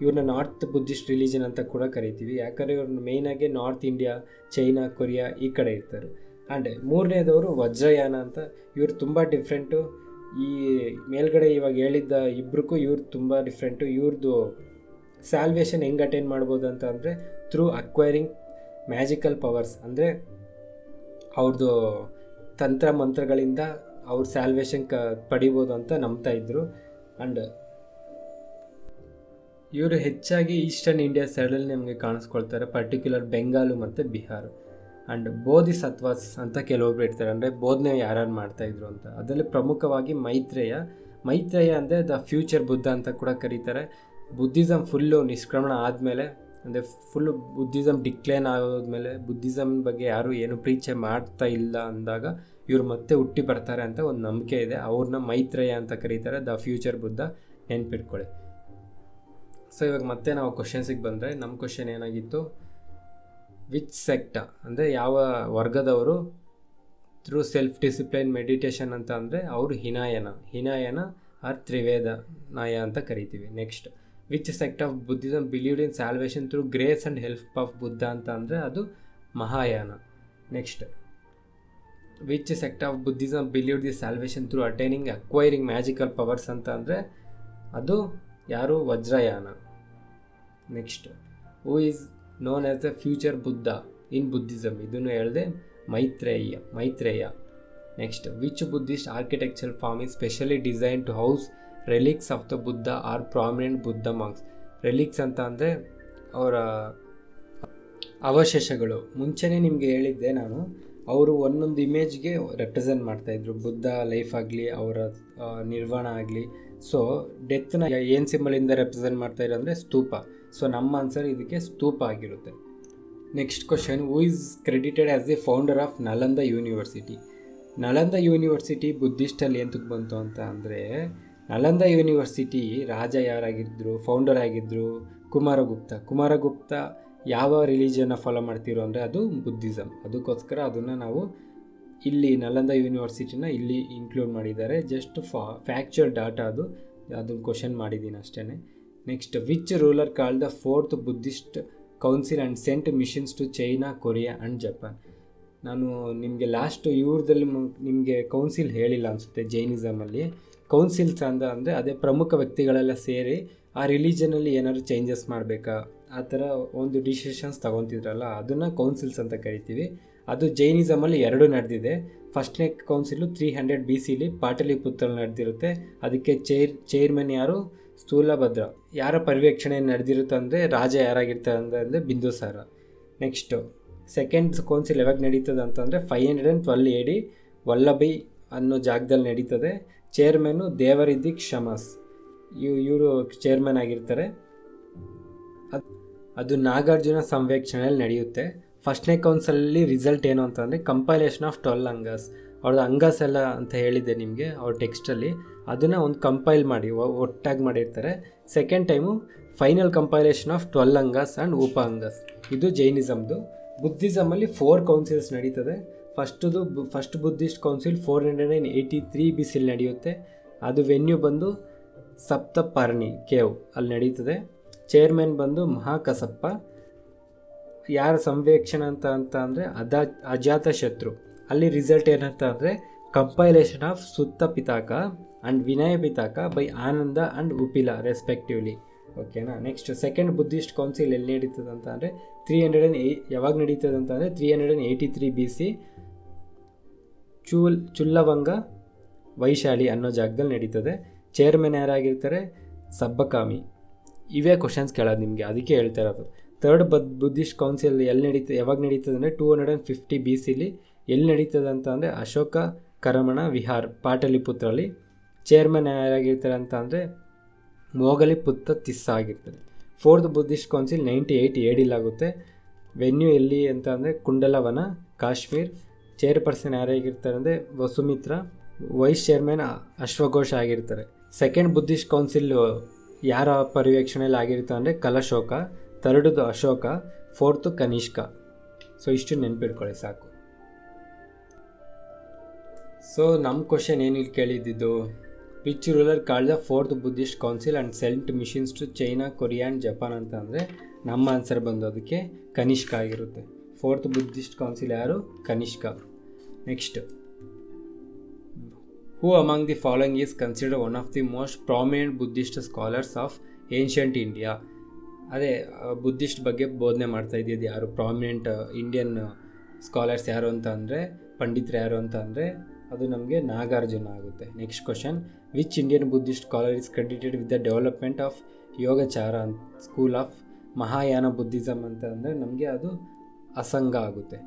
ಇವ್ರನ್ನ ನಾರ್ತ್ ಬುದ್ಧಿಸ್ಟ್ ರಿಲಿಜನ್ ಅಂತ ಕೂಡ ಕರಿತೀವಿ. ಯಾಕಂದರೆ ಇವ್ರನ್ನ ಮೇಯ್ನಾಗಿ ನಾರ್ತ್ ಇಂಡಿಯಾ, ಚೈನಾ, ಕೊರಿಯಾ ಈ ಕಡೆ ಇರ್ತಾರೆ. ಆ್ಯಂಡ್ ಮೂರನೇದವರು ವಜ್ರಯಾನ ಅಂತ. ಇವರು ತುಂಬ ಡಿಫ್ರೆಂಟು. ಈ ಮೇಲ್ಗಡೆ ಇವಾಗ ಹೇಳಿದ್ದ ಇಬ್ಬರಿಗೂ ಇವ್ರು ತುಂಬ ಡಿಫ್ರೆಂಟು. ಇವ್ರದ್ದು ಸ್ಯಾಲ್ವೇಷನ್ ಹೆಂಗೆ ಅಟೈನ್ ಮಾಡ್ಬೋದು ಅಂತ ಅಂದರೆ ಥ್ರೂ ಅಕ್ವೈರಿಂಗ್ ಮ್ಯಾಜಿಕಲ್ ಪವರ್ಸ್. ಅಂದರೆ ಅವ್ರದ್ದು ತಂತ್ರ ಮಂತ್ರಗಳಿಂದ ಅವ್ರ ಸ್ಯಾಲ್ವೇಷನ್ ಪಡಿಬೋದು ಅಂತ ನಂಬ್ತಾಯಿದ್ರು. ಆ್ಯಂಡ್ ಇವರು ಹೆಚ್ಚಾಗಿ ಈಸ್ಟರ್ನ್ ಇಂಡಿಯಾ ಸೈಡಲ್ಲಿ ನಮಗೆ ಕಾಣಿಸ್ಕೊಳ್ತಾರೆ, ಪರ್ಟಿಕ್ಯುಲರ್ ಬೆಂಗಾಲು ಮತ್ತು ಬಿಹಾರ್. ಆ್ಯಂಡ್ ಬೋಧಿಸತ್ವಾಸ್ ಅಂತ ಕೆಲವೊಬ್ರು ಇರ್ತಾರೆ, ಅಂದರೆ ಬೋಧನೆ ಯಾರ್ಯಾರು ಮಾಡ್ತಾಯಿದ್ರು ಅಂತ. ಅದರಲ್ಲಿ ಪ್ರಮುಖವಾಗಿ ಮೈತ್ರೇಯ ಅಂದರೆ ದ ಫ್ಯೂಚರ್ ಬುದ್ಧ ಅಂತ ಕೂಡ ಕರೀತಾರೆ. ಬುದ್ಧಿಸಮ್ ಫುಲ್ಲು ನಿಷ್ಕ್ರಮಣ ಆದಮೇಲೆ, ಅಂದರೆ ಫುಲ್ಲು ಬುದ್ಧಿಸಮ್ ಡಿಕ್ಲೈನ್ ಆಗೋದ್ಮೇಲೆ, ಬುದ್ಧಿಸಮ್ ಬಗ್ಗೆ ಯಾರೂ ಏನು ಪ್ರೀಚೆ ಮಾಡ್ತಾ ಇಲ್ಲ ಅಂದಾಗ ಇವ್ರು ಮತ್ತೆ ಹುಟ್ಟಿ ಬರ್ತಾರೆ ಅಂತ ಒಂದು ನಂಬಿಕೆ ಇದೆ. ಅವ್ರನ್ನ ಮೈತ್ರೇಯ ಅಂತ ಕರೀತಾರೆ, ದ ಫ್ಯೂಚರ್ ಬುದ್ಧ. ನೆನ್ಪಿಟ್ಕೊಳ್ಳಿ. ಸೊ ಇವಾಗ ಮತ್ತೆ ನಾವು ಕ್ವಶನ್ಸಿಗೆ ಬಂದರೆ, ನಮ್ಮ ಕ್ವಶನ್ ಏನಾಗಿತ್ತು, ವಿಚ್ ಸೆಕ್ಟ ಅಂದರೆ ಯಾವ ವರ್ಗದವರು ಥ್ರೂ ಸೆಲ್ಫ್ ಡಿಸಿಪ್ಲೈನ್ ಮೆಡಿಟೇಷನ್ ಅಂತ ಅಂದರೆ ಅವರು ಹಿನಾಯನ ಆರ್ ತ್ರಿವೇದ ನಾಯ ಅಂತ ಕರಿತೀವಿ. Next, which sect of Buddhism believed in salvation through grace and help of Buddha ಅಂತ ಅಂದರೆ ಅದು Mahayana. Next, which sect of Buddhism believed the salvation through acquiring magical powers ಅಂತ ಅಂದರೆ ಅದು ಯಾರು? Vajrayana. Next, who is known as the future Buddha in Buddhism, ಇದನ್ನು ಹೇಳಿದೆ Maitreya. Next, which Buddhist architecture form is specially design to house relics of the Buddha or prominent Buddha monks. ರೆಲಿಕ್ಸ್ ಅಂತ ಅಂದರೆ ಅವರ ಅವಶೇಷಗಳು. ಮುಂಚೆನೇ ನಿಮಗೆ ಹೇಳಿದ್ದೆ ನಾನು, ಅವರು ಒಂದೊಂದು ಇಮೇಜ್ಗೆ ರೆಪ್ರೆಸೆಂಟ್ ಮಾಡ್ತಾಯಿದ್ರು. ಬುದ್ಧ ಲೈಫ್ ಆಗಲಿ, ಅವರ ನಿರ್ವಾಣ ಆಗಲಿ. ಸೊ ಡೆತ್ನ ಏನು ಸಿಂಬಲಿಂದ ರೆಪ್ರೆಸೆಂಟ್ ಮಾಡ್ತಾಯಿದ್ರು ಅಂದರೆ ಸ್ತೂಪ. ಸೊ ನಮ್ಮ ಆನ್ಸರ್ ಇದಕ್ಕೆ ಸ್ತೂಪ ಆಗಿರುತ್ತೆ. Next question, who is credited as the founder of Nalanda university. Nalanda university ಬುದ್ಧಿಸ್ಟಲ್ಲಿ ಎಂತಕ್ಕೆ ಬಂತು ಅಂತ ಅಂದರೆ, ನಲಂದ ಯೂನಿವರ್ಸಿಟಿ ರಾಜ ಯಾರಾಗಿದ್ದರು, ಫೌಂಡರ್ ಆಗಿದ್ದರು? ಕುಮಾರಗುಪ್ತ ಯಾವ ರಿಲಿಜಿಯನ್ನ ಫಾಲೋ ಮಾಡ್ತಿರೋ ಅಂದರೆ ಅದು ಬುದ್ಧಿಸಮ್. ಅದಕ್ಕೋಸ್ಕರ ಅದನ್ನು ನಾವು ಇಲ್ಲಿ ನಲಂದ ಯೂನಿವರ್ಸಿಟಿನ ಇಲ್ಲಿ ಇನ್ಕ್ಲೂಡ್ ಮಾಡಿದ್ದಾರೆ. ಜಸ್ಟ್ ಫ್ಯಾಕ್ಚುಯಲ್ ಡಾಟಾ ಅದನ್ನು ಕ್ವಶನ್ ಮಾಡಿದ್ದೀನಿ ಅಷ್ಟೇ. Next which ruler called the fourth Buddhist council and sent missions to China, Korea and Japan. ನಾನು ನಿಮಗೆ ಲಾಸ್ಟು ಇವ್ರದಲ್ಲಿ ನಿಮಗೆ ಕೌನ್ಸಿಲ್ ಹೇಳಿಲ್ಲ ಅನಿಸುತ್ತೆ. ಜೈನಿಸಮಲ್ಲಿ ಕೌನ್ಸಿಲ್ಸ್ ಅಂದರೆ ಅದೇ ಪ್ರಮುಖ ವ್ಯಕ್ತಿಗಳೆಲ್ಲ ಸೇರಿ ಆ ರಿಲಿಜನಲ್ಲಿ ಏನಾದ್ರು ಚೇಂಜಸ್ ಮಾಡಬೇಕಾ ಆ ಥರ ಒಂದು ಡಿಸಿಷನ್ಸ್ ತೊಗೊತಿದ್ರಲ್ಲ, ಅದನ್ನು ಕೌನ್ಸಿಲ್ಸ್ ಅಂತ ಕರಿತೀವಿ. ಅದು ಜೈನಿಸಮಲ್ಲಿ 2 ನಡೆದಿದೆ. ಫಸ್ಟ್ನೇ ಕೌನ್ಸಿಲು 300 BC ಪಾಟಲಿಪುತ್ರ ನಡೆದಿರುತ್ತೆ. ಅದಕ್ಕೆ ಚೇರ್ಮನ್ ಯಾರು? ಸ್ಥೂಲಭದ್ರ. ಯಾರ ಪರ್ಯವೇಕ್ಷಣೆ ನಡೆದಿರುತ್ತೆ ಅಂದರೆ ರಾಜ ಯಾರಾಗಿರ್ತಾರೆ ಅಂದರೆ ಬಿಂದುಸಾರ. ನೆಕ್ಸ್ಟು ಸೆಕೆಂಡ್ ಕೌನ್ಸಿಲ್ ಯಾವಾಗ ನಡೀತದೆ ಅಂತಂದರೆ 512 AD ವಲ್ಲಭಿ ಅನ್ನೋ ಜಾಗದಲ್ಲಿ ನಡೀತದೆ. ಚೇರ್ಮನ್ನು ದೇವರಿದ್ದಿ ಕ್ಷಮಸ್, ಇವರು ಚೇರ್ಮನ್ ಆಗಿರ್ತಾರೆ. ಅದು ನಾಗಾರ್ಜುನ ಸಂವೇಕ್ಷಣೆಯಲ್ಲಿ ನಡೆಯುತ್ತೆ. ಫಸ್ಟ್ನೇ ಕೌನ್ಸಿಲಲ್ಲಿ ರಿಸಲ್ಟ್ ಏನು ಅಂತಂದರೆ ಕಂಪೈಲೇಷನ್ ಆಫ್ 12 ಅಂಗಾಸ್. ಅವ್ರದ್ದು ಅಂಗಾಸ್ ಎಲ್ಲ ಅಂತ ಹೇಳಿದ್ದೆ ನಿಮಗೆ ಅವ್ರ ಟೆಕ್ಸ್ಟಲ್ಲಿ, ಅದನ್ನು ಒಂದು ಕಂಪೈಲ್ ಮಾಡಿ ಒಟ್ಟಾಗಿ ಮಾಡಿರ್ತಾರೆ. Second time final compilation of 12 Angas and Upa Angas. ಇದು ಜೈನಿಸಮ್ದು. ಬುದ್ಧಿಸಮಲ್ಲಿ 4 ಕೌನ್ಸಿಲ್ಸ್ ನಡೀತದೆ. ಫಸ್ಟ್ ಬುದ್ಧಿಸ್ಟ್ ಕೌನ್ಸಿಲ್ 483 BC ನಡೆಯುತ್ತೆ. ಅದು ವೆನ್ಯೂ ಬಂದು ಸಪ್ತಪರ್ಣಿ ಕೇವ್ ಅಲ್ಲಿ ನಡೀತದೆ. ಚೇರ್ಮನ್ ಬಂದು ಮಹಾಕಸಪ್ಪ. ಯಾರ ಸಂವೇಕ್ಷಣ ಅಂತ ಅಂದರೆ ಅಜಾತ ಶತ್ರು. ಅಲ್ಲಿ ರಿಸಲ್ಟ್ ಏನಂತ ಅಂದರೆ compilation of Sutta Pitaka and Vinaya Pitaka by Ananda and Upali respectively. ಓಕೆನಾ. ನೆಕ್ಸ್ಟ್ ಸೆಕೆಂಡ್ ಬುದ್ಧಿಸ್ಟ್ ಕೌನ್ಸಿಲ್ ಎಲ್ಲಿ ನಡೀತದೆ ಅಂತ ಅಂದರೆ ಯಾವಾಗ ನಡೀತದೆ ಅಂತಂದರೆ 383 BC ಚುಲ್ಲವಂಗ ವೈಶಾಲಿ ಅನ್ನೋ ಜಾಗದಲ್ಲಿ ನಡೀತದೆ. ಚೇರ್ಮನ್ ಯಾರಾಗಿರ್ತಾರೆ? ಸಬ್ಬಕಾಮಿ. ಇವೇ ಕ್ವಶನ್ಸ್ ಕೇಳೋದು ನಿಮಗೆ, ಅದಕ್ಕೆ ಹೇಳ್ತಾ ಇರೋದು. ಥರ್ಡ್ ಬುದ್ಧಿಸ್ಟ್ ಕೌನ್ಸಿಲ್ ಯಾವಾಗ ನಡೀತದೆ ಅಂದರೆ 250 BC ಎಲ್ಲಿ ನಡೀತದೆ ಅಂತ ಅಂದರೆ ಅಶೋಕ ಕರಮಣ ವಿಹಾರ್ ಪಾಟಲಿಪುತ್ರಲ್ಲಿ. ಚೇರ್ಮನ್ ಯಾರಾಗಿರ್ತಾರೆ ಅಂತ ಅಂದರೆ ಮೋಗಲಿ ಪುತ್ತ ತಿಸ್ಸ ಆಗಿರ್ತಾರೆ. ಫೋರ್ತ್ ಬುದ್ಧಿಸ್ಟ್ ಕೌನ್ಸಿಲ್ 98 AD ಆಗುತ್ತೆ. ವೆನ್ಯೂ ಎಲ್ಲಿ ಅಂತ ಅಂದರೆ ಕುಂಡಲವನ, ಕಾಶ್ಮೀರ್. ಚೇರ್ಪರ್ಸನ್ ಯಾರಾಗಿರ್ತಾರೆ ಅಂದರೆ ವಸುಮಿತ್ರ. ವೈಸ್ ಚೇರ್ಮನ್ ಅಶ್ವಘೋಷ ಆಗಿರ್ತಾರೆ. ಸೆಕೆಂಡ್ ಬುದ್ಧಿಸ್ಟ್ ಕೌನ್ಸಿಲ್ ಯಾರ ಪರ್ಯವೇಕ್ಷಣೆಯಲ್ಲಿ ಆಗಿರ್ತಾರೆ ಅಂದರೆ ಕಲಶೋಕ. ಥರ್ಡ್ದು ಅಶೋಕ, ಫೋರ್ತು ಕನಿಷ್ಕ. ಸೊ ಇಷ್ಟು ನೆನಪಿಟ್ಕೊಳ್ಳಿ ಸಾಕು. ಸೊ ನಮ್ಮ ಕ್ವಶನ್ ಏನಿಲ್ಲಿ ಕೇಳಿದ್ದು, which ruler called the fourth Buddhist council and sent missions to China, Korea and Japan ಅಂತ ಅಂದರೆ ನಮ್ಮ ಆನ್ಸರ್ ಬಂದು ಅದಕ್ಕೆ ಕನಿಷ್ಕ ಆಗಿರುತ್ತೆ. ಫೋರ್ತ್ ಬುದ್ಧಿಸ್ಟ್ ಕೌನ್ಸಿಲ್ ಯಾರು? Kanishka. Next, who among the following is considered one of the most prominent Buddhist scholars of ancient India. ಅದೇ Buddhist ಬಗ್ಗೆ ಬೋಧನೆ ಮಾಡ್ತಾ ಇದ್ದಿದ್ದು ಯಾರು? ಪ್ರಾಮಿನೆಂಟ್ ಇಂಡಿಯನ್ ಸ್ಕಾಲರ್ಸ್ ಯಾರು ಅಂತ ಅಂದರೆ, ಪಂಡಿತರು ಯಾರು ಅಂತ ಅಂದರೆ ಅದು ನಮಗೆ ನಾಗಾರ್ಜುನ ಆಗುತ್ತೆ. Next question, which Indian Buddhist scholar is credited with the development of Yogachara school of Mahayana Buddhism ಅಂತ ಅಂದರೆ ನಮಗೆ ಅದು ಅಸಂಗ ಆಗುತ್ತೆ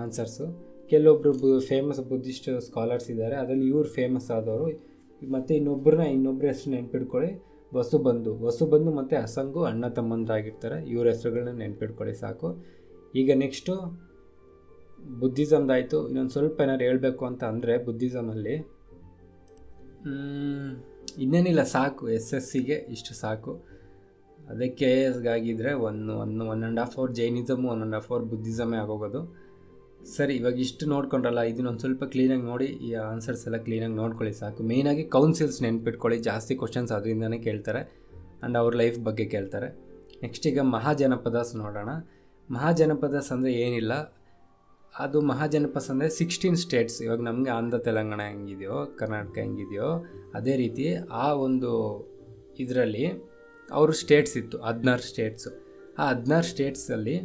ಆನ್ಸರ್ಸು. ಕೆಲವೊಬ್ಬರು ಫೇಮಸ್ ಬುದ್ಧಿಸ್ಟ್ ಸ್ಕಾಲರ್ಸ್ ಇದ್ದಾರೆ, ಅದರಲ್ಲಿ ಇವ್ರು ಫೇಮಸ್ ಆದವರು. ಮತ್ತು ಇನ್ನೊಬ್ಬರ ಹೆಸರು ನೆನ್ಪಿಟ್ಕೊಳ್ಳಿ, ವಸುಬಂಧು ಮತ್ತು ಅಸಂಗು ಅಣ್ಣ ತಮ್ಮಂದರಾಗಿರ್ತಾರೆ. ಇವ್ರ ಹೆಸರುಗಳನ್ನ ನೆನ್ಪಿಟ್ಕೊಳ್ಳಿ ಸಾಕು. ಈಗ ನೆಕ್ಸ್ಟು ಬುದ್ಧಿಸಮ್ದಾಯಿತು. ಇನ್ನೊಂದು ಸ್ವಲ್ಪ ಏನಾದ್ರು ಹೇಳಬೇಕು ಅಂತ ಅಂದರೆ ಬುದ್ಧಿಸಮಲ್ಲಿ ಇನ್ನೇನಿಲ್ಲ, ಸಾಕು. SSCಗೆ ಇಷ್ಟು ಸಾಕು. ಅದಕ್ಕೆ KSಗಾಗಿದ್ದರೆ 1.5 ಅವರ್ ಜೈನಿಸಮು 1.5 ಅವರ್ ಬುದ್ಧಿಸಮೇ ಆಗೋಗೋದು. ಸರಿ, ಇವಾಗ ಇಷ್ಟು ನೋಡ್ಕೊಂಡ್ರಲ್ಲ, ಇದನ್ನೊಂದು ಸ್ವಲ್ಪ ಕ್ಲೀನಾಗಿ ನೋಡಿ, ಈ ಆನ್ಸರ್ಸ್ ಎಲ್ಲ ಕ್ಲೀನಾಗಿ ನೋಡ್ಕೊಳ್ಳಿ ಸಾಕು. ಮೇಯ್ನಾಗಿ ಕೌನ್ಸಿಲ್ಸ್ ನೆನ್ಪಿಟ್ಕೊಳ್ಳಿ, ಜಾಸ್ತಿ ಕ್ವಶನ್ಸ್ ಅದರಿಂದನೇ ಕೇಳ್ತಾರೆ ಆ್ಯಂಡ್ ಅವ್ರ ಲೈಫ್ ಬಗ್ಗೆ ಕೇಳ್ತಾರೆ. ನೆಕ್ಸ್ಟ್ ಈಗ ಮಹಾಜನಪದಾಸ್ ನೋಡೋಣ. ಮಹಾಜನಪದಾಸ್ ಅಂದರೆ ಏನಿಲ್ಲ, ಅದು ಮಹಾಜನಪದಾಸ್ ಅಂದರೆ 16 ಸ್ಟೇಟ್ಸ್. ಇವಾಗ ನಮಗೆ ಆಂಧ್ರ ತೆಲಂಗಾಣ ಹೆಂಗಿದೆಯೋ, ಕರ್ನಾಟಕ ಹೆಂಗಿದೆಯೋ ಅದೇ ರೀತಿ ಆ ಒಂದು ಇದರಲ್ಲಿ ಅವರು ಸ್ಟೇಟ್ಸ್ ಇತ್ತು, 16 ಸ್ಟೇಟ್ಸು. ಆ 16 ಸ್ಟೇಟ್ಸಲ್ಲಿ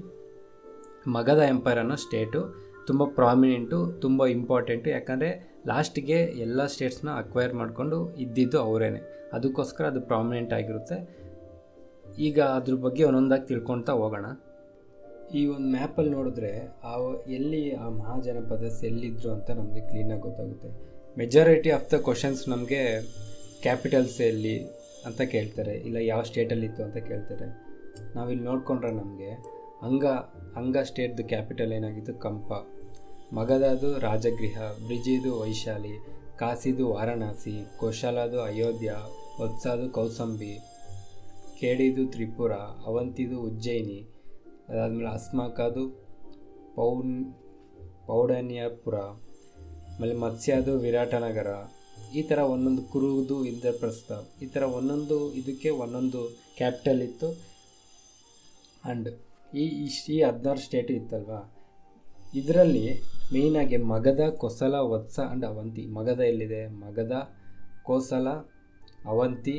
ಮಗಧ ಎಂಪೈರ್ ಅನ್ನೋ ಸ್ಟೇಟು ತುಂಬ ಪ್ರಾಮಿನೆಂಟು, ತುಂಬ ಇಂಪಾರ್ಟೆಂಟು. ಯಾಕಂದರೆ ಲಾಸ್ಟಿಗೆ ಎಲ್ಲ ಸ್ಟೇಟ್ಸ್ನ ಅಕ್ವೈರ್ ಮಾಡಿಕೊಂಡು ಇದ್ದಿದ್ದು ಅವರೇ, ಅದಕ್ಕೋಸ್ಕರ ಅದು ಪ್ರಾಮಿನೆಂಟ್ ಆಗಿರುತ್ತೆ. ಈಗ ಅದ್ರ ಬಗ್ಗೆ ಒಂದೊಂದಾಗಿ ತಿಳ್ಕೊಳ್ತಾ ಹೋಗೋಣ. ಈ ಒಂದು ಮ್ಯಾಪಲ್ಲಿ ನೋಡಿದ್ರೆ ಎಲ್ಲಿ ಆ ಮಹಾಜನಪದಸ್ ಎಲ್ಲಿದ್ದರು ಅಂತ ನಮಗೆ ಕ್ಲೀನಾಗಿ ಗೊತ್ತಾಗುತ್ತೆ. ಮೆಜಾರಿಟಿ ಆಫ್ ದ ಕ್ವಶನ್ಸ್ ನಮಗೆ ಕ್ಯಾಪಿಟಲ್ಸ್ ಎಲ್ಲಿ ಅಂತ ಕೇಳ್ತಾರೆ, ಇಲ್ಲ ಯಾವ ಸ್ಟೇಟಲ್ಲಿತ್ತು ಅಂತ ಕೇಳ್ತಾರೆ. ನಾವಿಲ್ಲಿ ನೋಡಿಕೊಂಡ್ರೆ ನಮಗೆ ಅಂಗ ಸ್ಟೇಟ್ದು ಕ್ಯಾಪಿಟಲ್ ಏನಾಗಿತ್ತು? ಕಂಪ. ಮಗಧದು ರಾಜಗೃಹ, ಬ್ರಿಜಿದು ವೈಶಾಲಿ, ಕಾಸಿದು ವಾರಣಾಸಿ, ಕೋಶಾಲದು ಅಯೋಧ್ಯ, ವತ್ಸಾದು ಕೌಸಂಬಿ, ಕೇಡಿದು ತ್ರಿಪುರ, ಅವಂತಿದು ಉಜ್ಜಯಿನಿ, ಅದಾದಮೇಲೆ ಅಸ್ಮಾಕದು ಪೌಡನ್ಯಪುರ, ಆಮೇಲೆ ಮತ್ಸ್ಯದು ವಿರಾಟನಗರ, ಈ ಥರ ಒಂದೊಂದು ಕುರುವುದು ಇಂದ್ರಪ್ರಸ್ಥ, ಈ ಥರ ಒಂದೊಂದು ಇದಕ್ಕೆ ಒಂದೊಂದು ಕ್ಯಾಪಿಟಲ್ ಇತ್ತು. ಆ್ಯಂಡ್ ಈ 16 ಸ್ಟೇಟು ಇತ್ತಲ್ವ, ಇದರಲ್ಲಿ ಮೇಯ್ನಾಗಿ ಮಗಧ, ಕೋಸಲ, ವತ್ಸ ಆ್ಯಂಡ್ ಅವಂತಿ. ಮಗಧ ಎಲ್ಲಿದೆ? ಮಗಧ, ಕೋಸಲ, ಅವಂತಿ